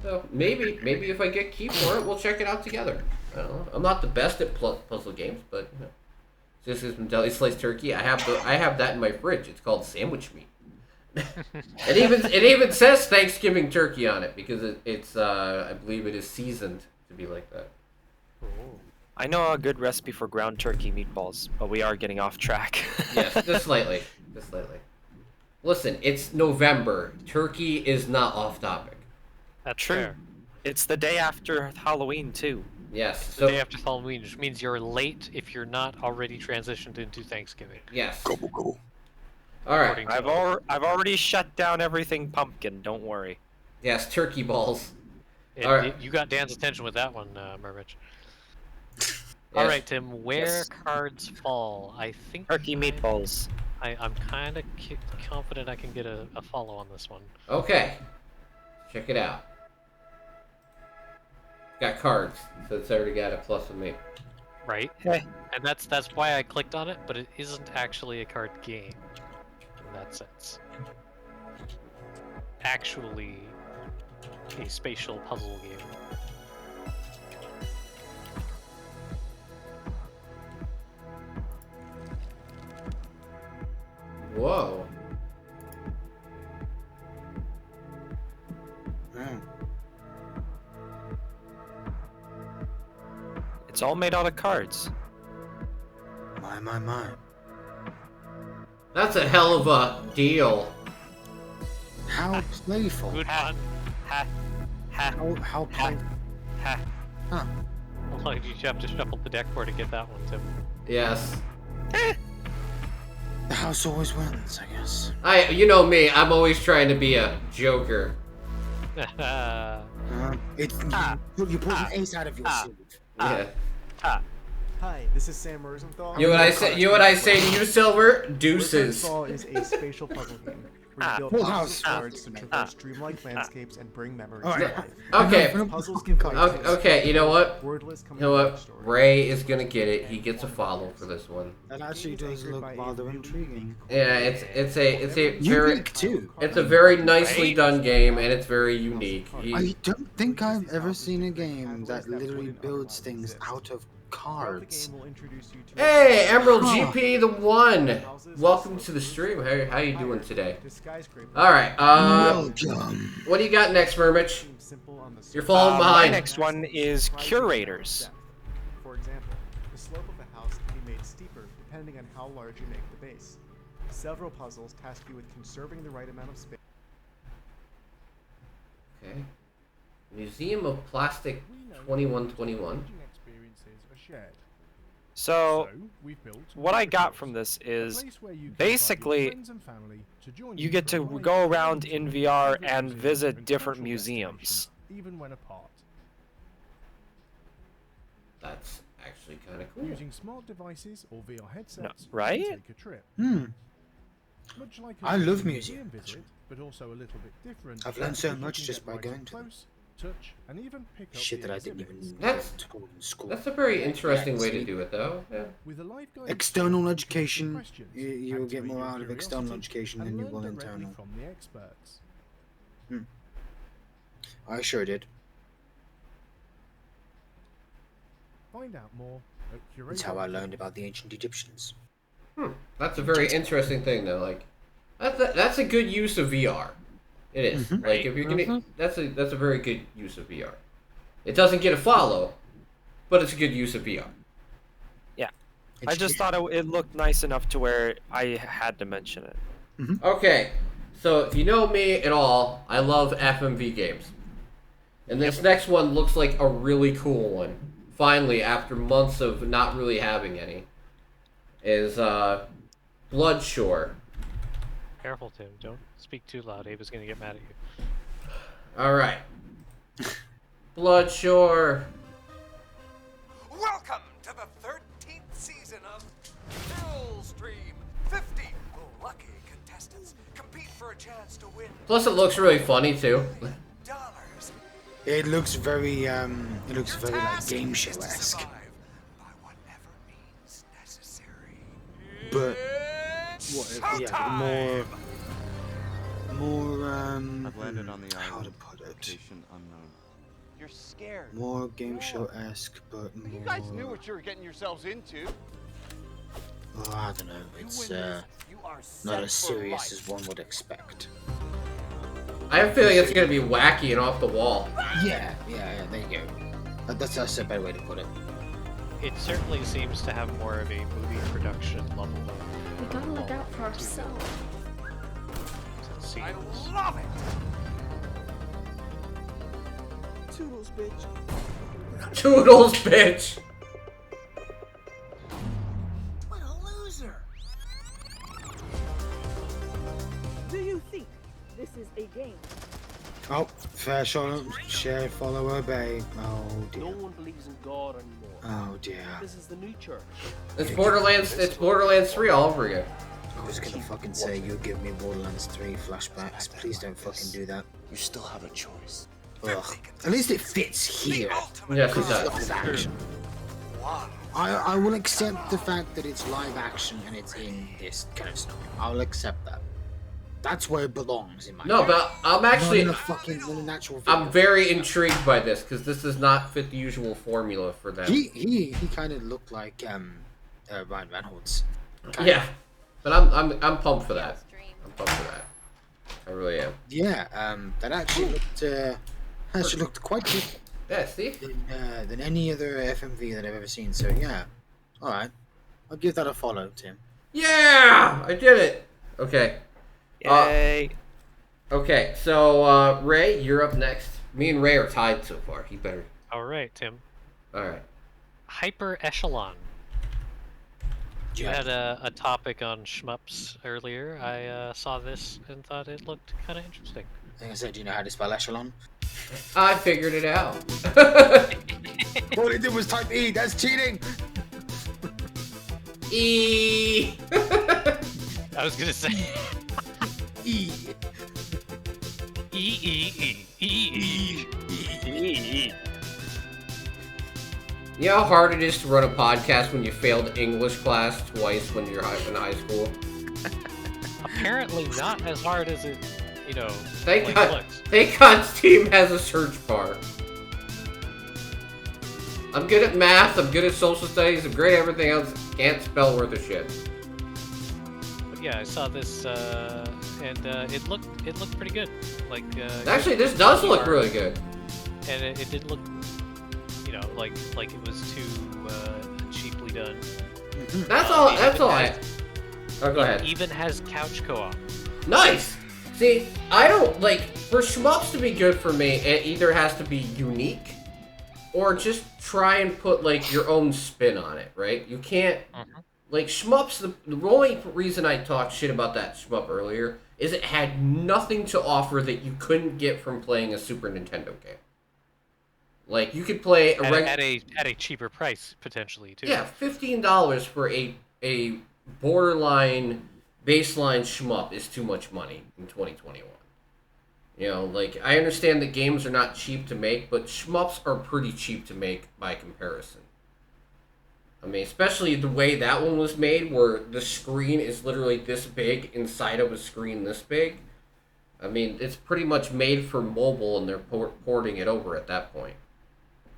So maybe if I get key for it, we'll check it out together. I don't know. I'm not the best at puzzle games, but you know, this is from Deli Sliced Turkey. I have that in my fridge. It's called sandwich meat. it even says Thanksgiving turkey on it because it's I believe it is seasoned to be like that. I know a good recipe for ground turkey meatballs, but we are getting off track. Yes, just slightly. Just slightly. Listen, it's November. Turkey is not off topic. That's True. fair. It's the day after Halloween, too. Yes. The day after Halloween, which means you're late if you're not already transitioned into Thanksgiving. Yes. Go, go. All right. According to- I've already shut down everything pumpkin. Don't worry. Yes, turkey balls. And All right. you got Dan's attention with that one, Murmitch. All right, Tim. Where Yes. cards fall? I think Turkey meatballs. I'm kind of confident I can get a follow on this one. Okay. Check it out. Got cards, so it's already got a plus with me. Right? Hey. And that's why I clicked on it, but it isn't actually a card game in that sense. Actually, a spatial puzzle game. Whoa. It's all made out of cards. My. That's a hell of a deal. How playful. Good fun. Ha. How playful. Ha. Huh. Well, you have to shuffle the deck for to get that one, Tim. Yes. The house always wins, I guess. You know me. I'm always trying to be a joker. You pulled an ace out of your sleeve. Yeah. Hi, this is Sam Rosenthal. You know what I say to you, Silver? Deuces. Ball is a spatial puzzle game where you build Full boxes house. of cards to traverse dreamlike landscapes and bring memories All to right. life. Okay. Puzzles can fight Okay, you know what? Wordless You know what? Ray is gonna get it. He gets a follow for this one. That actually does look rather intriguing. Yeah, it's a very Unique too. it's a very nicely done game and it's very unique. I don't think I've ever seen a game that literally builds things out of cards. Hey, Emerald GP the one. Welcome to the stream. How you doing today? All right. Welcome. What do you got next, Murmitch? You're falling My behind. next one is curators. For example, the slope of a house can be made steeper depending on how large you make the base. Several puzzles task you with conserving the right amount of space. Okay. Museum of Plastic 2121. So, what I got from this is basically you get to go around in VR and visit different museums. That's actually kind of cool. Using smart devices or VR headsets, right? you can take a trip. Much like I love museums. visit, but also a little bit different. I've learned so You much can just get by right going up to them. close, touch, and even pick up Shit the that I didn't exhibits. even That's- get taught in school. That's a very interesting way to do it, though. Yeah. With a live guide External show, education, questions, you'll get activate more your out of external curiosity, education and than you learn will directly internal. from the experts. I sure did. Find out more at That's how I learned about the ancient Egyptians. That's a very interesting thing, though. Like, that's a good use of VR. It is. Like, if you're gonna, that's a very good use of VR. It doesn't get a follow, but it's a good use of VR. I just thought it looked nice enough to where I had to mention it. Okay, so if you know me at all, I love FMV games. And this next one looks like a really cool one. Finally, after months of not really having any, is Bloodshore. Careful, Tim. Don't speak too loud. Ava's gonna get mad at you. Alright. Bloodshore. Welcome to the 13th season of Stream. 50 lucky contestants compete for a chance to win Plus it looks really funny too. dollars. It looks very, like game show-esque. By whatever means necessary. But more I've landed on the how to island. put it, Location unknown. You're scared. more game show-esque, but more. You guys knew what you were getting yourselves into. Oh, I don't know. It's You are not set as for serious life. as one would expect. I have a feeling it's gonna be wacky and off the wall. Yeah, there you go. That's a better way to put it. It certainly seems to have more of a movie production level We gotta look out for ourselves. of I scenes. love it. Toodles, bitch. Toodles, bitch. What a loser. Do you think this is a game? Oh, fair share, follow, obey. Oh dear. No one believes in God anymore. Oh dear. This is the new church. It's Borderlands 3 all over again. I was gonna fucking say you give me Borderlands 3 flashbacks. Please don't fucking do that. You still have a choice. Ugh. At least it fits here. Yes, it It's does. live action. I will accept the fact that it's live action and it's in this kind of story. I'll accept that. That's where it belongs in my No, but I'm actually not in a natural video. I'm very intrigued by this because this does not fit the usual formula for them. He kind of looked like Ryan Reynolds. Yeah, but I'm pumped for that. I'm pumped for that. I really am. Yeah, that actually looked quite good Yeah, see? than any other FMV that I've ever seen. So yeah, all right, I'll give that a follow, Tim. Yeah, I did it. Okay. Yay! Okay, so Ray, you're up next. Me and Ray are tied so far. You better. All right, Tim. All right. Hyper Echelon. You Yeah. had a topic on shmups earlier. I saw this and thought it looked kind of interesting. I think I said, do you know how to spell echelon? I figured it out. All it did was type E. That's cheating. E. I was gonna say E. E. You know how hard it is to run a podcast when you failed English class twice when you're in high school? Apparently not as hard as it, Thank like God. looks. Thank God Steam has a search bar. I'm good at math. I'm good at social studies. I'm great at everything else. Can't spell worth a shit. But yeah, I saw this and it looked pretty good. Like Actually, this does look really good. and it didn't look, like it was too cheaply done. That's all. It That's even all. has- Oh, go ahead. Even has couch co-op. Nice. See, I don't like for shmups to be good for me. It either has to be unique, or just try and put like your own spin on it. Right? You can't like shmups. The only reason I talked shit about that shmup earlier is it had nothing to offer that you couldn't get from playing a Super Nintendo game. Like you could play a At a cheaper price potentially too. yeah, $15 for a borderline baseline shmup is too much money in 2021. Like I understand that games are not cheap to make, but shmups are pretty cheap to make by comparison. I mean, especially the way that one was made, where the screen is literally this big inside of a screen this big. I mean, it's pretty much made for mobile, and they're porting it over at that point.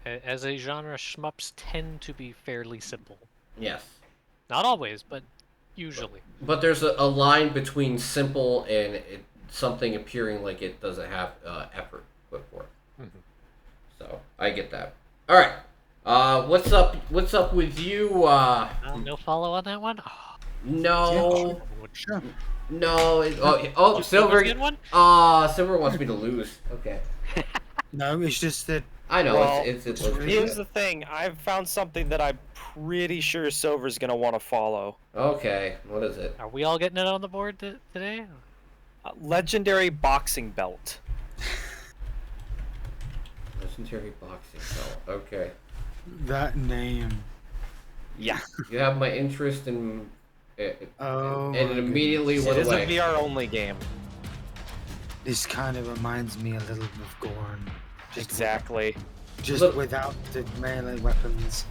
As a genre, shmups tend to be fairly simple. Yes. Not always, but usually. But there's a line between simple and something appearing like it doesn't have effort put forth. So I get that. All right. What's up? What's up with you? No follow on that one. No. Sure. No. Silver. Silver's good one? Silver wants me to lose. Okay. No, it's just that. I know. Well, it's Here's the thing. I've found something that I'm pretty sure Silver's gonna want to follow. Okay. What is it? Are we all getting it on the board today? Legendary boxing belt. Legendary boxing belt. Okay. That name. Yeah. You have my interest in. Oh. And it immediately It went is a away. VR only game. This kind of reminds me a little of Gorn. Exactly. Just Look- without the melee weapons.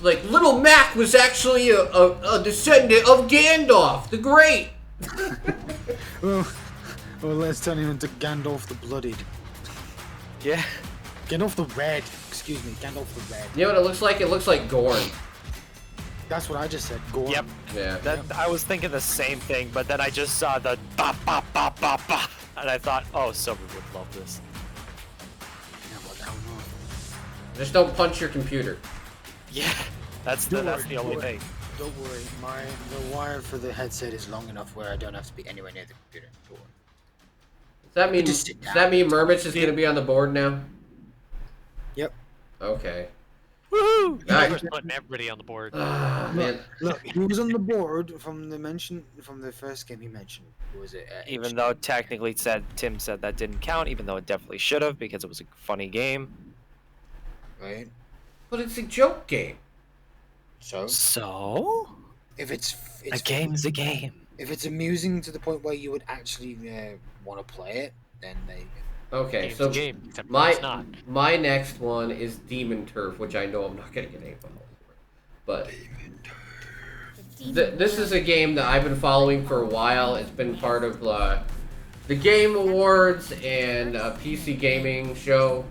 Like, Little Mac was actually a descendant of Gandalf the Great. well, let's turn him into Gandalf the Bloodied. Yeah. Gandalf the Red. Excuse me, Gandalf the Red. You know what it looks like? It looks like Gorn. That's what I just said. Gorn. Yep. Yeah. I was thinking the same thing, but then I just saw the ba ba ba ba ba, and I thought, oh, Silver would love this. Yeah, well, now no. Just don't punch your computer. Yeah, that's the only thing. Don't worry, the wire for the headset is long enough where I don't have to be anywhere near the computer. Don't worry. Does that mean Murmitch is going to be on the board now? Yep. Okay. Woohoo! Alright. We're putting everybody on the board. Man. Look, he was on the board from the first game he mentioned. Was it? Even though technically Tim said that didn't count, even though it definitely should have because it was a funny game. Right. But it's a joke game. So? If it's a game's a game. If it's amusing to the point where you would actually want to play it, then there you go. Okay, Game's so a game, except it's not. my next one is Demon Turf, which I know I'm not going to get any fun for. But this is a game that I've been following for a while. It's been part of the Game Awards and a PC gaming show.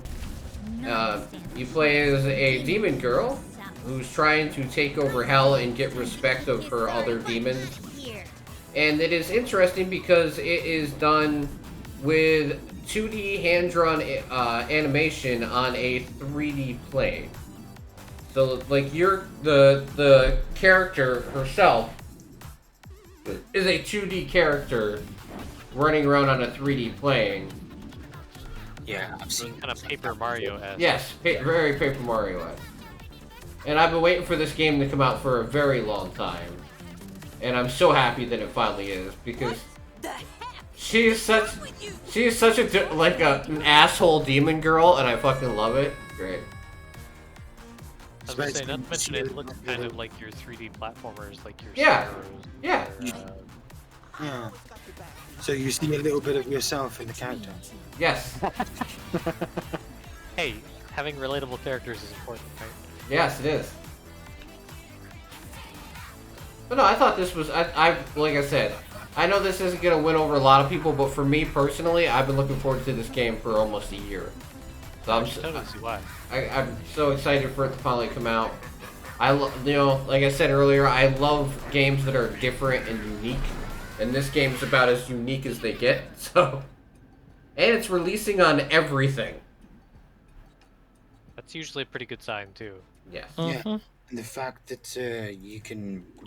You play as a demon girl who's trying to take over hell and get respect of her other demons. And it is interesting because it is done with 2D hand-drawn animation on a 3D plane. So, like, the character herself is a 2D character running around on a 3D plane. Yeah, I've seen kind of Paper Mario-esque. Yes, very Paper Mario-esque. And I've been waiting for this game to come out for a very long time. And I'm so happy that it finally is, because she is such an asshole demon girl, and I fucking love it. Great. I was gonna say, not to mention it looks kind of like your 3D platformers, like your Yeah. Sparrows, Yeah. Yeah. So you see a little bit of yourself in the character. Yes. Hey, having relatable characters is important, right? Yes, it is. But no, I thought this was, I like I said, I know this isn't going to win over a lot of people, but for me personally, I've been looking forward to this game for almost a year. So I totally see why. I'm so excited for it to finally come out. Like I said earlier, I love games that are different and unique, and this game's about as unique as they get. So, and it's releasing on everything. That's usually a pretty good sign too. Yes. Yeah. And the fact that you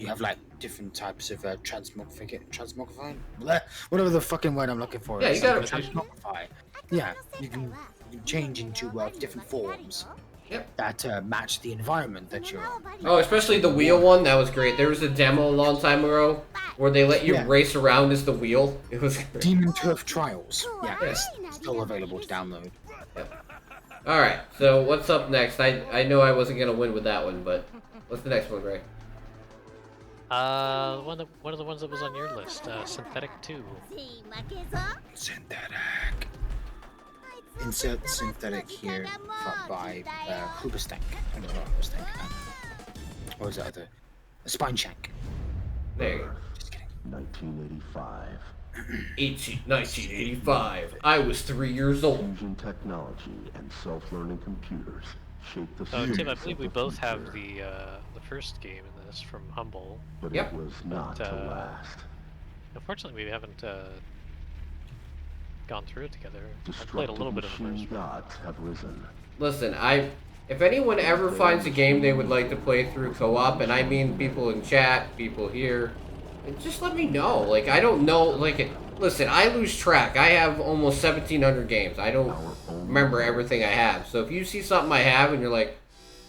have like different types of transmogrify, whatever the fucking word I'm looking for. Yeah, you gotta transmogrify. Yeah, you can change into different forms. Yep. That match the environment that you're in. Oh, especially the wheel one. That was great. There was a demo a long time ago where they let you race around as the wheel. It was great. Demon Turf Trials. Yeah, it's still available to download. Yep. All right. So what's up next? I know I wasn't gonna win with that one, but what's the next one, Gray? One of the ones that was on your list, Synthetic 2. Synthetic. Insert synthetic here by Hoobastank. I don't know Hoobastank. Or was that a spine shank? There you go. Just kidding. 1985. 1985. I was 3 years old. Fusion technology and self-learning computers shaped the So Tim, I believe we both have the first game in this from Humble. But Yep. it was not to last. Unfortunately, we haven't gone through it together. I played a little bit of the first one. Gods have risen. Listen, if anyone ever finds a game they would like to play through co-op, and I mean people in chat, people here, just let me know. Like, I don't know, listen, I lose track. I have almost 1,700 games. I don't remember everything I have. So if you see something I have and you're like,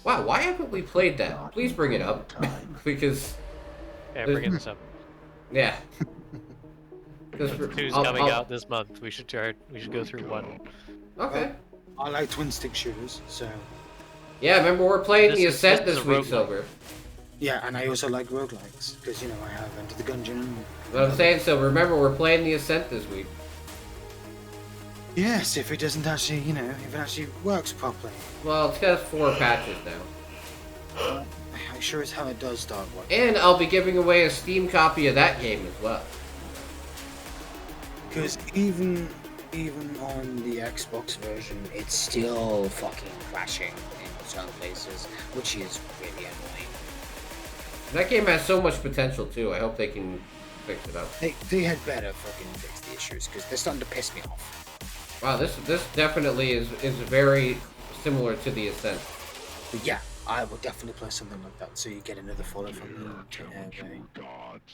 wow, why haven't we played that? Please bring it up. Because... Yeah, bring this up. Yeah. Two's coming out this month. We should go through one. Okay. I like twin stick shooters, so... Yeah, remember we're playing The Ascent this week, Silver. Yeah, and I also like roguelikes, because, you know, I have Enter the Gungeon. But I'm saying, so remember, we're playing The Ascent this week. Yes, if it doesn't actually, you know, if it actually works properly. Well, it's got 4 patches now. I sure as hell it does start working. And I'll be giving away a Steam copy of that game as well. Because even on the Xbox version, it's still fucking crashing in some places, which is really annoying. That game has so much potential too. I hope they can fix it up. They had better fucking fix the issues because they're starting to piss me off. Wow, this definitely is very similar to the Ascent. But yeah, I will definitely play something like that. So you get another follow from me.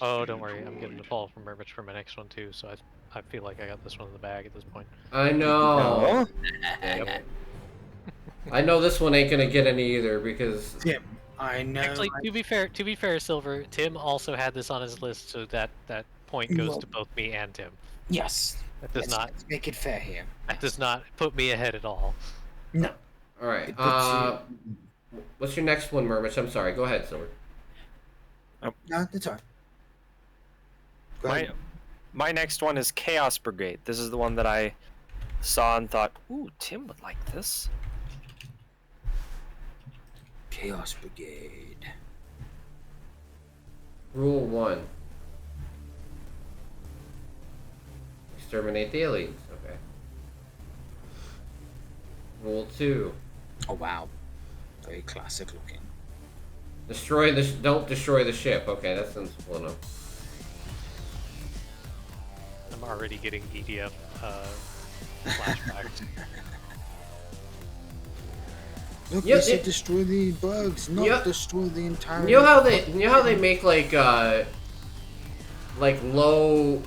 Oh, don't worry, I'm getting a follow from Murmitch for my next one too. So I feel like I got this one in the bag at this point. I know. I know this one ain't gonna get any either because. Tim, I know. Actually, to be fair, Silver, Tim also had this on his list, so that point goes to both me and Tim. Yes. That does not let's make it fair here. That does not put me ahead at all. No. All right. What's your next one, Murmitch? I'm sorry. Go ahead, Silver. No, that's all right. My next one is Chaos Brigade. This is the one that I saw and thought, ooh, Tim would like this. Chaos Brigade. Rule 1. Exterminate the aliens. Okay. Rule 2. Oh wow. Very classic looking. Don't destroy the ship. Okay, that's sensible enough. I'm already getting EDF flashbacks. Look, they said destroy the bugs, not destroy the entire. You know how they make like low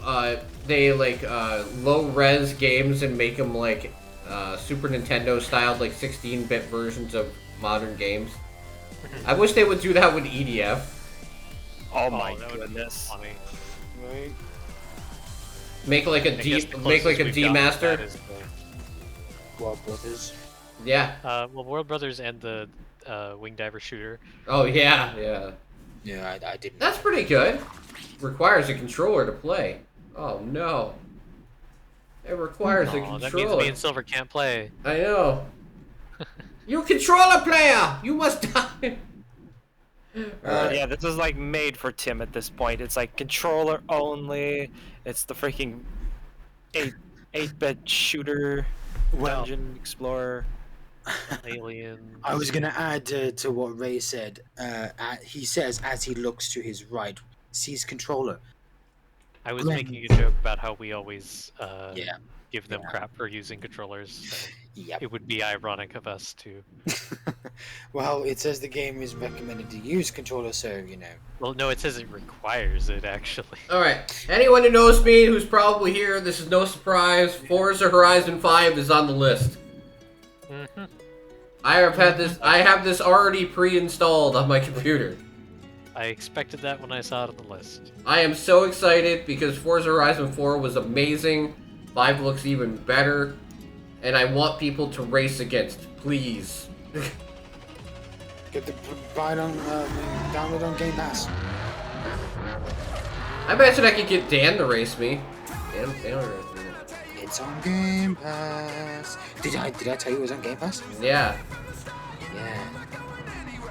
low res games and make them like Super Nintendo styled like 16-bit versions of modern games. I wish they would do that with EDF. Oh my goodness! Right. Make like a D Master. World Brothers. Yeah. Well, World Brothers and the Wing Diver shooter. Oh yeah. Yeah, I didn't. That's pretty good. Requires a controller to play. Oh no. It requires a controller. That means me and Silver can't play. I know. You controller player! You must die! Yeah, this is like made for Tim at this point. It's like controller only. It's the freaking 8-bit shooter, dungeon explorer, alien. I was gonna add to what Ray said. He says as he looks to his right, sees controller. I was making a joke about how we always give them crap for using controllers. So it would be ironic of us to. Well, it says the game is recommended to use controller, so you know. Well, no, it says it requires it actually. All right. Anyone who knows me, who's probably here, this is no surprise. Forza Horizon 5 is on the list. Mm-hmm. I have this already pre-installed on my computer. I expected that when I saw it on the list. I am so excited because Forza Horizon 4 was amazing. 5 looks even better. And I want people to race against, please. Get the download on Game Pass. I imagine I could get Dan to race me. Dan It's on Game Pass. Did I tell you it was on Game Pass? Yeah. Yeah.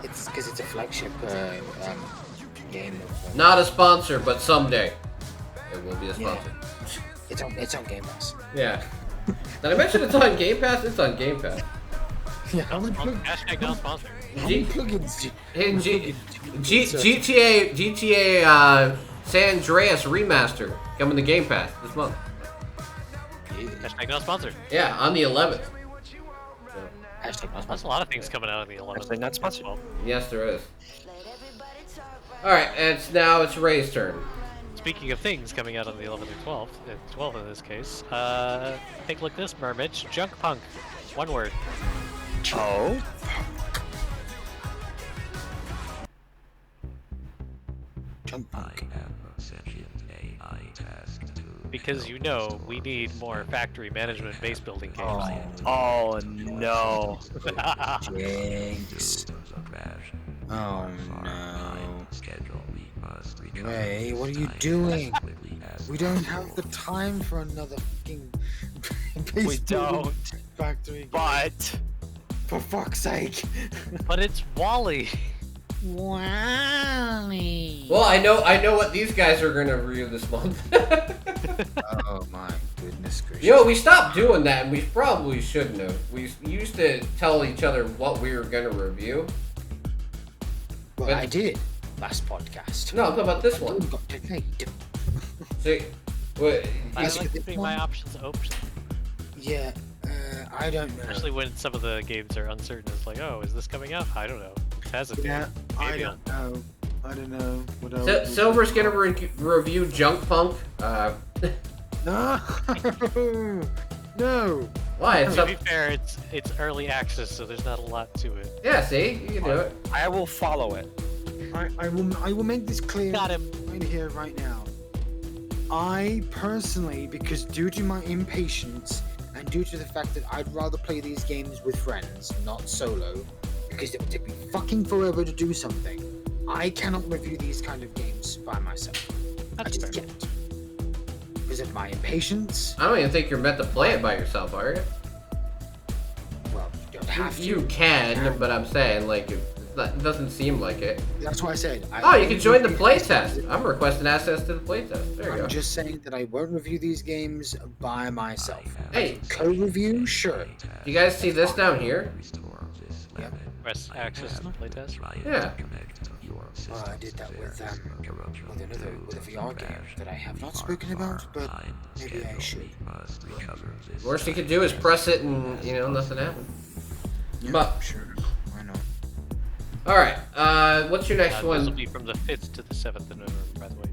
It's because it's a flagship game. Not a sponsor, but someday it will be a sponsor. Yeah. It's on Game Pass. Yeah. Did I mention it's on Game Pass? It's on Game Pass. Yeah, how many Hashtag not sponsored. plugins? GTA San Andreas Remaster coming to Game Pass this month. Hashtag not sponsored. Yeah, on the 11th. Hashtag not There's a lot of things coming out on the 11th. Hashtag not sponsored. Yes, there is. Alright, and it's Ray's turn. Speaking of things coming out on the 11th or 12th, 12th in this case, take a look at this, Murmitch. Junk Punk. One word. Oh? Junk Punk. Because you know, we need more factory management base building games. Oh no. Jinx. Oh no. Ray, what are you doing? We don't have the time for another fucking We don't. factory. But For fuck's sake. But it's Wally. Wally. Well, I know what these guys are gonna review this month. Oh my. Goodness gracious. You know, we stopped doing that, and we probably shouldn't have. We used to tell each other what we were going to review. Well, I did last podcast. No, I'm talking about this one. Got delayed. See, what, I like keeping my options open. Yeah, I don't know. Especially when some of the games are uncertain. It's like, oh, is this coming out? I don't know. It hasn't. Yeah, I Maybe don't know. I don't know. What else? Silver's going to review Junk Punk. No, no. Why? It's To be fair, it's early access, so there's not a lot to it. Yeah, see? You can do it. I will follow it. I will make this clear Got him. right here, right now. I personally, because due to my impatience and due to the fact that I'd rather play these games with friends, not solo, because it would take me fucking forever to do something, I cannot review these kind of games by myself. I just can't. Because of my impatience. I don't even think you're meant to play it by yourself, are you? Well, you don't have to. You can, but I'm saying, like, it doesn't seem like it. That's what I said. You can join the playtest. I'm requesting access to the playtest. There you go. I'm just saying that I won't review these games by myself. Hey, co-review, sure. You guys see this down here? Yep. Press access to the playtest. Yeah. I did that with a VR game that I have not spoken about, but maybe I should. Worst you could do is press it and, nothing happened. Yeah, But, sure. Why not? alright, what's your next This one? will be from the 5th to the 7th of November, by the way.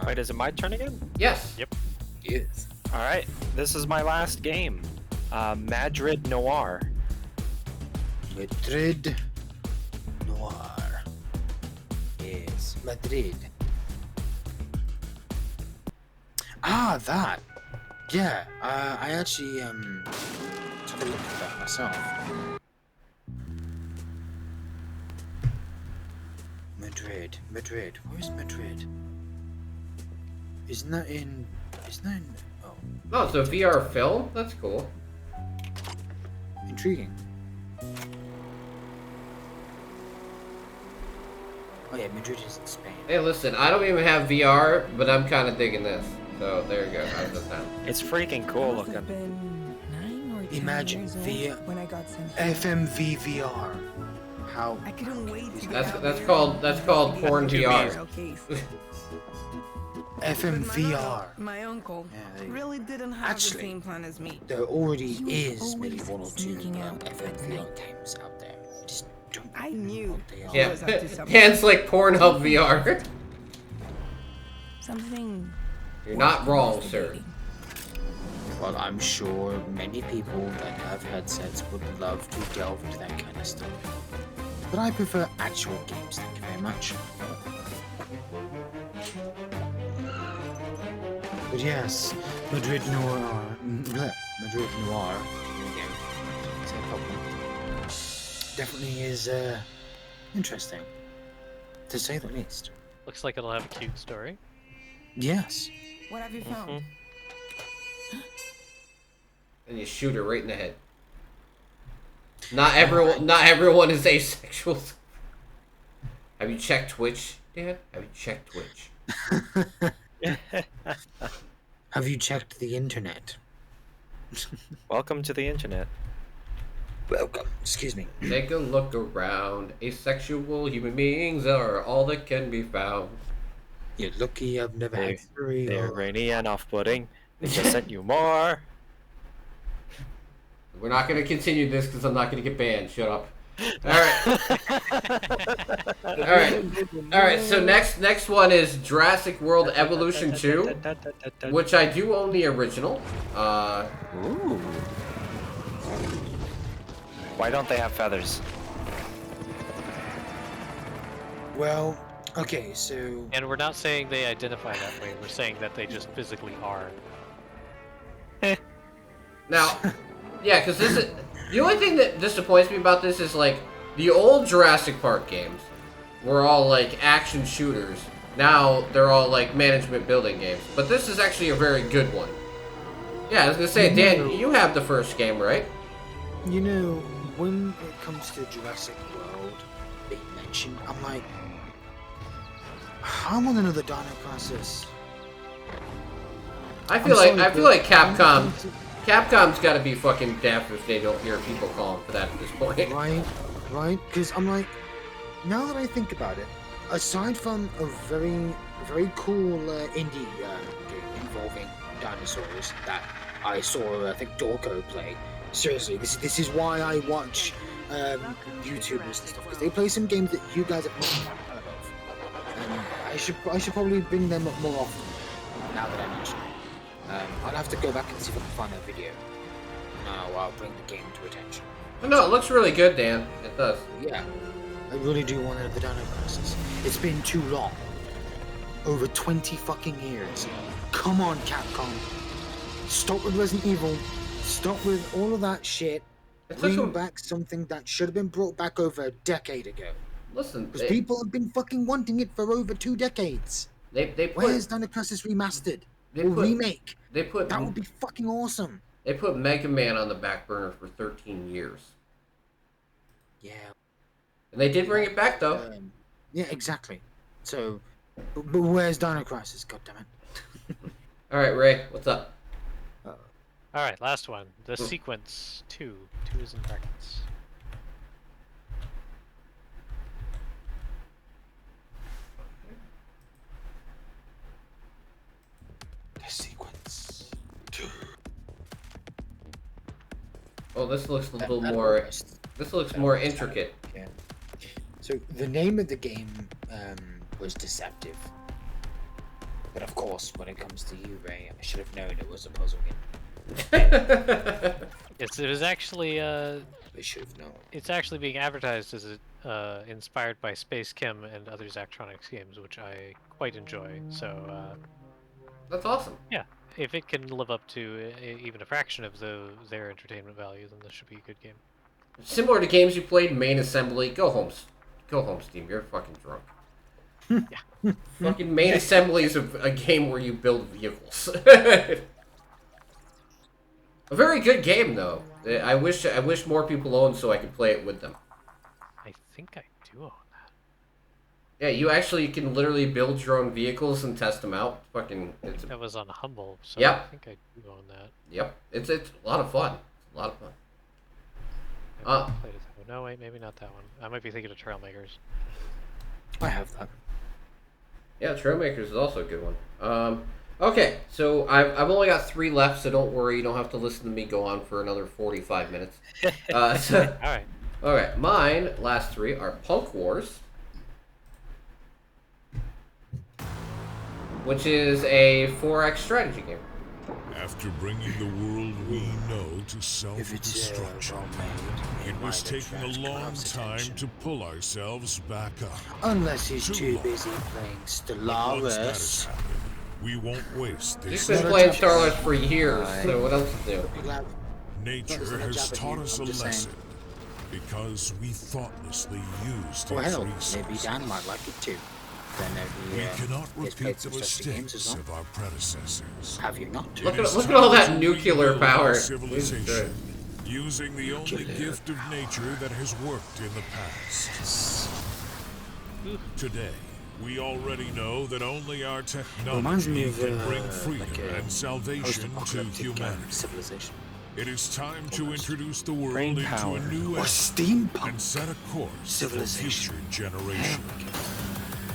Wait, is it my turn again? Yes. Yep. Yes. Alright, this is my last game. Madrid Noir. Madrid Noir. Yes, Madrid. Ah, that. Yeah, I actually took a look at that myself. Madrid. Where's Madrid? Isn't that in? Oh, Oh, it's a VR film? That's cool. intriguing. Oh yeah, Madrid is in Spain. Hey, listen, I don't even have VR, but I'm kind of digging this. So, there you go. How's that sound? It's freaking cool looking. Imagine via FMV VR. How? I couldn't wait to That's called porn VR. FMVR. My uncle Yeah, really didn't have Actually, the same plan as me. There already He was is maybe always one or two sneaking out FMVR games out there. Just don't I know knew what they are. Yeah, was up to something. yeah, it's like Pornhub VR. Something. You're not wrong, sir. Well, I'm sure many people that have headsets would love to delve into that kind of stuff. But I prefer actual games, thank you very much. But yes, Madrid Noir. Madrid Noir. Again, it's a problem. Definitely is interesting, to say the least. Looks like it'll have a cute story. Yes. What have you found? And you shoot her right in the head. Not everyone is asexual. Have you checked Twitch, Dad? Have you checked Twitch? Have you checked the internet? Welcome to the internet. Welcome. Excuse me. Take a look around. Asexual human beings are all that can be found. You're lucky I've never had three. They're rainy and off-putting. They just sent you more. We're not going to continue this because I'm not going to get banned. Shut up. Alright. Alright, so next one is Jurassic World Evolution 2, which I do own the original. Ooh. Why don't they have feathers? Well, okay, so... And we're not saying they identify that way. We're saying that they just physically are. Now, yeah, because this is... The only thing that disappoints me about this is, like, the old Jurassic Park games were all, like, action shooters. Now, they're all, like, management building games. But this is actually a very good one. Yeah, I was gonna say, Dan, you have the first game, right? You know, when it comes to Jurassic World, they mention, I'm like, I want another Dino Crisis. I feel like Capcom's got to be fucking deaf if they don't hear people calling for that at this point. Right? Because I'm like, now that I think about it, aside from a very, very cool indie game involving dinosaurs that I saw, I think, Dorco play. Seriously, this is why I watch YouTubers and stuff, because they play some games that you guys have not heard of. And I should probably bring them up more often, now that I mention it. I'll have to go back and see if I can find that video. Now I'll bring the game to attention. No, it looks really good, Dan. It does. Yeah. I really do want the Dino Crisis. It's been too long. Over 20 fucking years. Come on, Capcom. Stop with Resident Evil. Stop with all of that shit. Bring back something that should have been brought back over a decade ago. Listen, because people have been fucking wanting it for over 2 decades. Where's Dino Crisis Remastered? Remake? That would be fucking awesome. They put Mega Man on the back burner for 13 years. Yeah. And they did bring it back, though. Yeah, exactly. So, but where's Dino Crisis, goddammit? Alright, Ray, what's up? Alright, last one. The Sequence 2. 2 is in brackets. The Sequence 2. Oh, this looks a little more... This looks more intricate. Yeah. So, the name of the game was deceptive. But of course, when it comes to you, Ray, I should have known it was a puzzle game. It was actually They should have known. It's actually being advertised as inspired by Space Chem and other Zachtronics games, which I quite enjoy. So that's awesome. Yeah, if it can live up to even a fraction of their entertainment value, then this should be a good game. Similar to games you played, Main Assembly. Go home, Steam. You're fucking drunk. Yeah. Fucking Main Assembly is a game where you build vehicles. A very good game, though. I wish more people owned so I could play it with them. I think I do own that. Yeah, you actually can literally build your own vehicles and test them out. That was on Humble, so yep. I think I do own that. Yep, it's a lot of fun. It's a lot of fun. Played it. No, wait, maybe not that one. I might be thinking of Trailmakers. I have that. Yeah, Trailmakers is also a good one. Okay, so I've only got 3 left, so don't worry. You don't have to listen to me go on for another 45 minutes. Alright. Okay, mine, last 3, are Punk Wars, which is a 4X strategy game. After bringing the world we know to self-destruction, it was taking a long time to pull ourselves back up. Unless he's too busy playing Once that has Stellaris. happened, we won't waste this. He's been playing Stellaris for years, so what else to do? Nature has taught us a lesson because we thoughtlessly used Well, its hell, resources. maybe Dan might like it too. Then We cannot he's repeat played the some strategy games mistakes as well. of our predecessors. Have you not? Look It is at all time that to nuclear rebuild power. our Jesus civilization, Christ. using the only gift of nature that has worked in the past. Today, we already know that only our Reminds me technology of can bring freedom like a and salvation to post-apocalyptic humanity. Civilization. It is time to introduce the world Brain into power. a new Or era steampunk and set a course for civilization. future generations.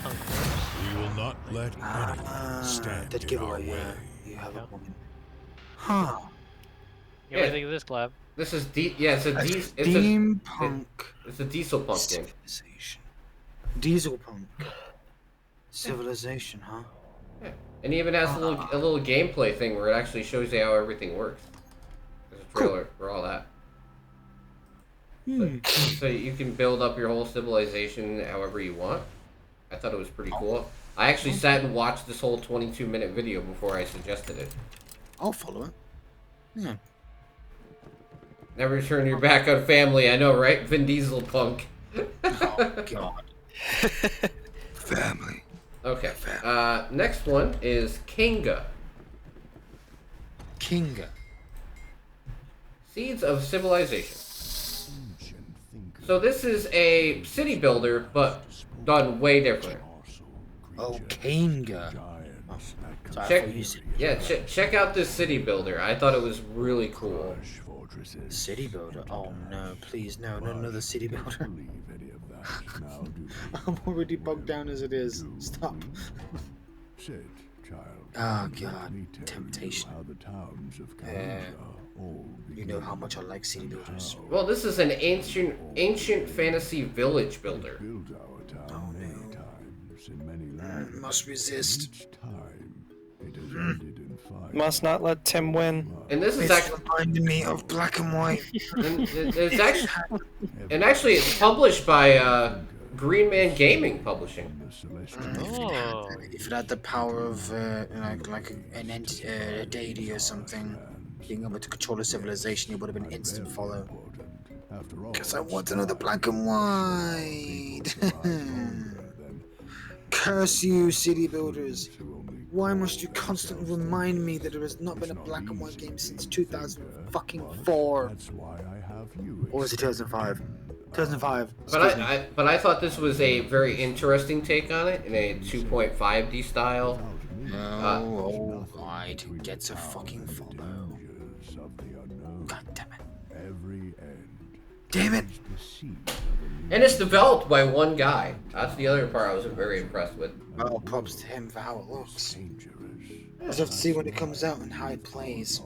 We will not let anyone stand That in our giveaway, way. you have a woman. Huh. What do you think of this, Glab? This is it's a Steampunk it's a diesel punk game. civilization. Diesel punk civilization, huh? Yeah. And it even has a little gameplay thing where it actually shows you how everything works. There's a trailer for all that. So you can build up your whole civilization however you want. I thought it was pretty cool. I actually sat and watched this whole 22-minute video before I suggested it. I'll follow it. Yeah. Never turn your back on family, I know, right? Vin Diesel punk. Oh, God. Family. Okay. Next one is Kinga. Kinga. Seeds of Civilization. So this is a city builder, but done way different. Oh, Kinga. enough. So I Check, thought you said check out this city builder. I thought it was really cool. city builder. Oh no, please no, not another city builder. I'm already bogged down as it is. Stop. Oh god, temptation. You know how much I like city builders. Well, this is an ancient fantasy village builder. Oh no. Must resist. Must not let Tim win. And this is It's actually reminding me of Black and White. Actually it's published by Green Man Gaming Publishing. Oh. If it had the power of like an a deity or something, being able to control a civilization, it would have been instant follow. Because I want another Black and White. Curse you, city builders. Why must you constantly remind me that there has not been a Black and White game since 2004? Or was it 2005? 2005. But I thought this was a very interesting take on it in a 2.5D style. No, alright. Gets a fucking follow. God damn it. Damn it! And it's developed by one guy. That's the other part I was very impressed with. Well, props to him for how it looks. I just have to see when it comes out and how it plays.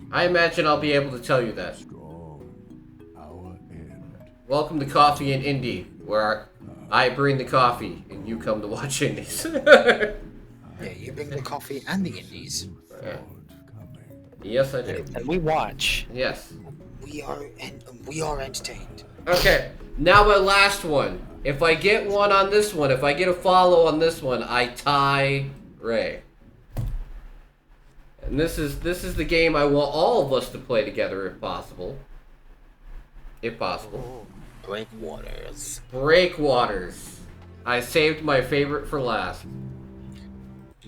I imagine I'll be able to tell you that. Welcome to Coffee and Indie, where I bring the coffee and you come to watch indies. Yeah, you bring the coffee and the indies. Yes, I do. And we watch. Yes. We are entertained. Okay, now my last one. If I get one on this one, if I get a follow on this one, I tie Ray. And this is the game I want all of us to play together if possible. If possible. Breakwaters. Breakwaters. I saved my favorite for last.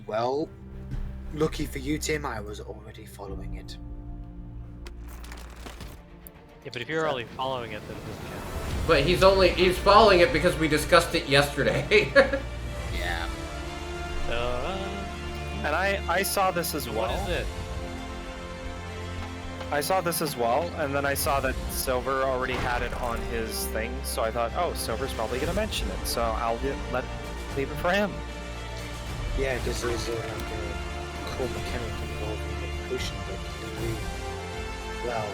Well, lucky for you, Tim, I was already following it. Yeah, but if you're only following it, then it doesn't count. But he's following it because we discussed it yesterday. Yeah. And I saw this as well. What is it? I saw this as well, and then I saw that Silver already had it on his thing, so I thought, oh, Silver's probably going to mention it, so I'll leave it for him. Yeah, because there's like a core mechanic involved in the potion, but well,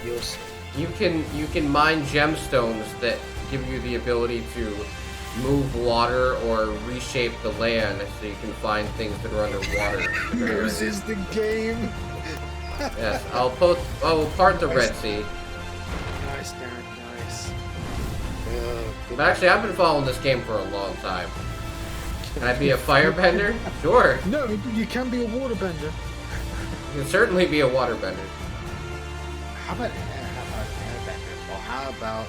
you'll see. You can mine gemstones that give you the ability to move water or reshape the land so you can find things that are underwater. This is the game. Yes, I will part the Red Sea. Nice, Darren, nice. But actually, I've been following this game for a long time. Can I be a firebender? Sure. No, you can be a waterbender. You can certainly be a waterbender. How about airbender? Or how about...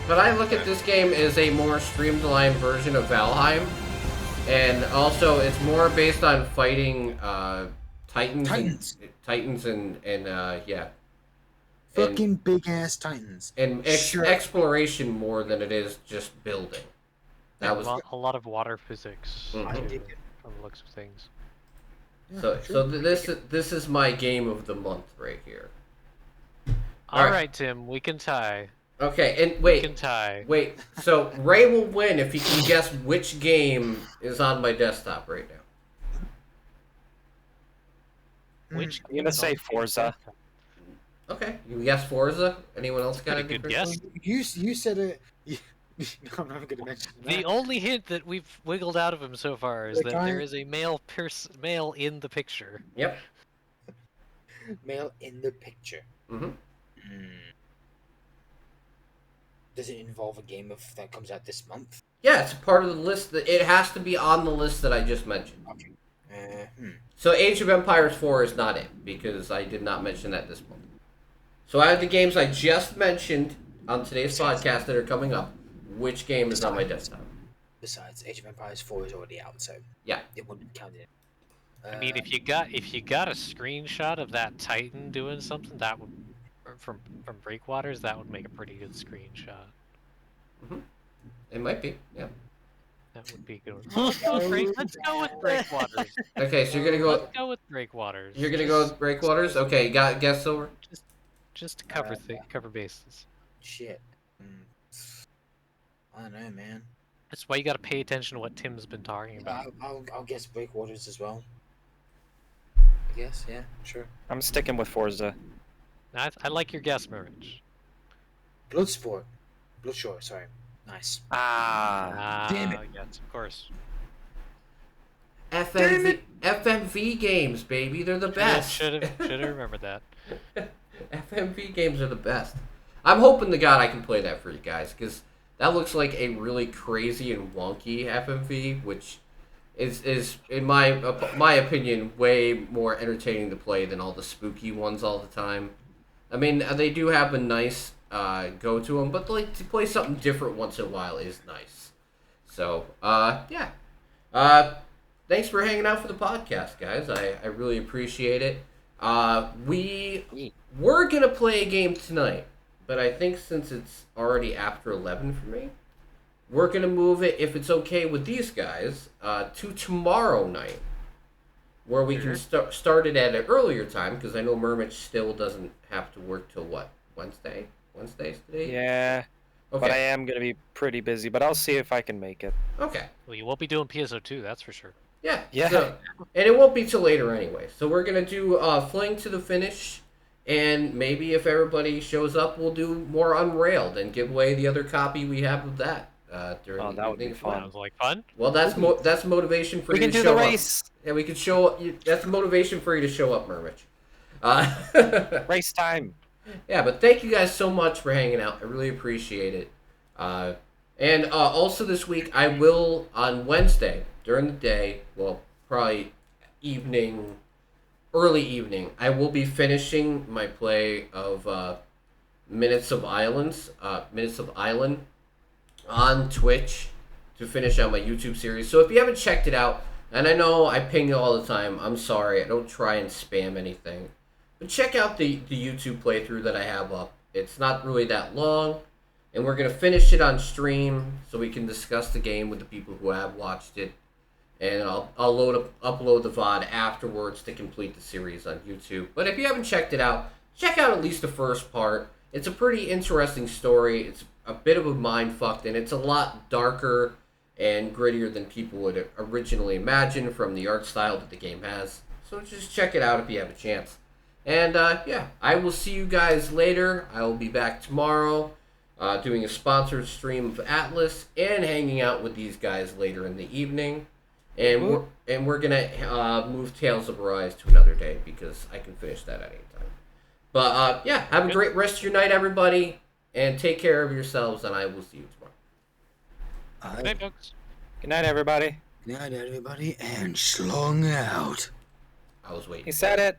But I look at this game as a more streamlined version of Valheim. And also, it's more based on fighting Titans and yeah. Fucking big ass Titans. And exploration more than it is just building. That was a lot of water physics Mhm. too, from the looks of things. So this is my game of the month right here. All right, Tim, we can tie. Okay, and wait. We can tie. Wait. So Ray will win if he can guess which game is on my desktop right now. Which I'm gonna say Forza. Okay, you guess Forza. Anyone else got a good guess? You said it. I'm not gonna mention that. The only hint that we've wiggled out of him so far is that there is a male in the picture. Yep. Male in the picture. Mm-hmm. Does it involve a game that comes out this month? Yeah, it's part of the list. It has to be on the list that I just mentioned. Okay. So Age of Empires 4 is not it, because I did not mention that this month. So out of the games I just mentioned on today's podcast that are coming up, which game is on my desktop? Besides, Age of Empires 4 is already out, so yeah, it wouldn't count it. I mean, if you got a screenshot of that Titan doing something, that would from Breakwaters, that would make a pretty good screenshot. Mm-hmm. It might be, yeah. That would be good. Let's go with breakwaters. Okay, so you're gonna go. Let's go with breakwaters. You're gonna go with breakwaters. Okay, guess Silver. Just to cover bases. Shit. I don't know, man. That's why you got to pay attention to what Tim's been talking about. I'll guess breakwaters as well. I guess, yeah, sure. I'm sticking with Forza. I like your guess, Murmitch. Bloodsport. Bloodshore, sorry. Nice. Damn it. Yes, of course. FMV games, baby. They're the best. Should have remembered that. FMV games are the best. I'm hoping to God I can play that for you guys, because that looks like a really crazy and wonky FMV, which is in my opinion, way more entertaining to play than all the spooky ones all the time. I mean, they do have a nice go to them, but like to play something different once in a while is nice. So, yeah. Thanks for hanging out for the podcast, guys. I really appreciate it. We were going to play a game tonight, but I think since it's already after 11 for me, we're going to move it, if it's okay with these guys, to tomorrow night, where we can start it at an earlier time, because I know Murmitch still doesn't have to work till what, Wednesday? Wednesday's today? Yeah. Okay. But I am going to be pretty busy, but I'll see if I can make it. Okay. Well, you won't be doing PSO2, that's for sure. Yeah. Yeah. So, and it won't be till later anyway. So we're going to do Fling to the Finish, and maybe if everybody shows up, we'll do more Unrailed and give away the other copy we have of that. During that would be fun. Sounds like fun. Well, that's motivation for We you can to do show the up. race. Yeah, we can show up. That's motivation for you to show up, Murmitch. Race time. Yeah, but thank you guys so much for hanging out. I really appreciate it. And also this week, I will, on Wednesday, during the day, well, probably early evening, I will be finishing my play of Minutes of Island on Twitch to finish out my YouTube series. So if you haven't checked it out, and I know I ping you all the time, I'm sorry, I don't try and spam anything. But check out the YouTube playthrough that I have up. It's not really that long, and we're going to finish it on stream so we can discuss the game with the people who have watched it. And I'll upload the VOD afterwards to complete the series on YouTube. But if you haven't checked it out, check out at least the first part. It's a pretty interesting story. It's a bit of a mindfuck, and it's a lot darker and grittier than people would originally imagine from the art style that the game has. So just check it out if you have a chance. And yeah, I will see you guys later. I will be back tomorrow doing a sponsored stream of Atlas and hanging out with these guys later in the evening. And we're gonna move Tales of Arise to another day because I can finish that at any time. But yeah, have a great rest of your night, everybody, and take care of yourselves. And I will see you tomorrow. Good night, folks. Good night, everybody. Good night, everybody, and slung out. I was waiting. He said it.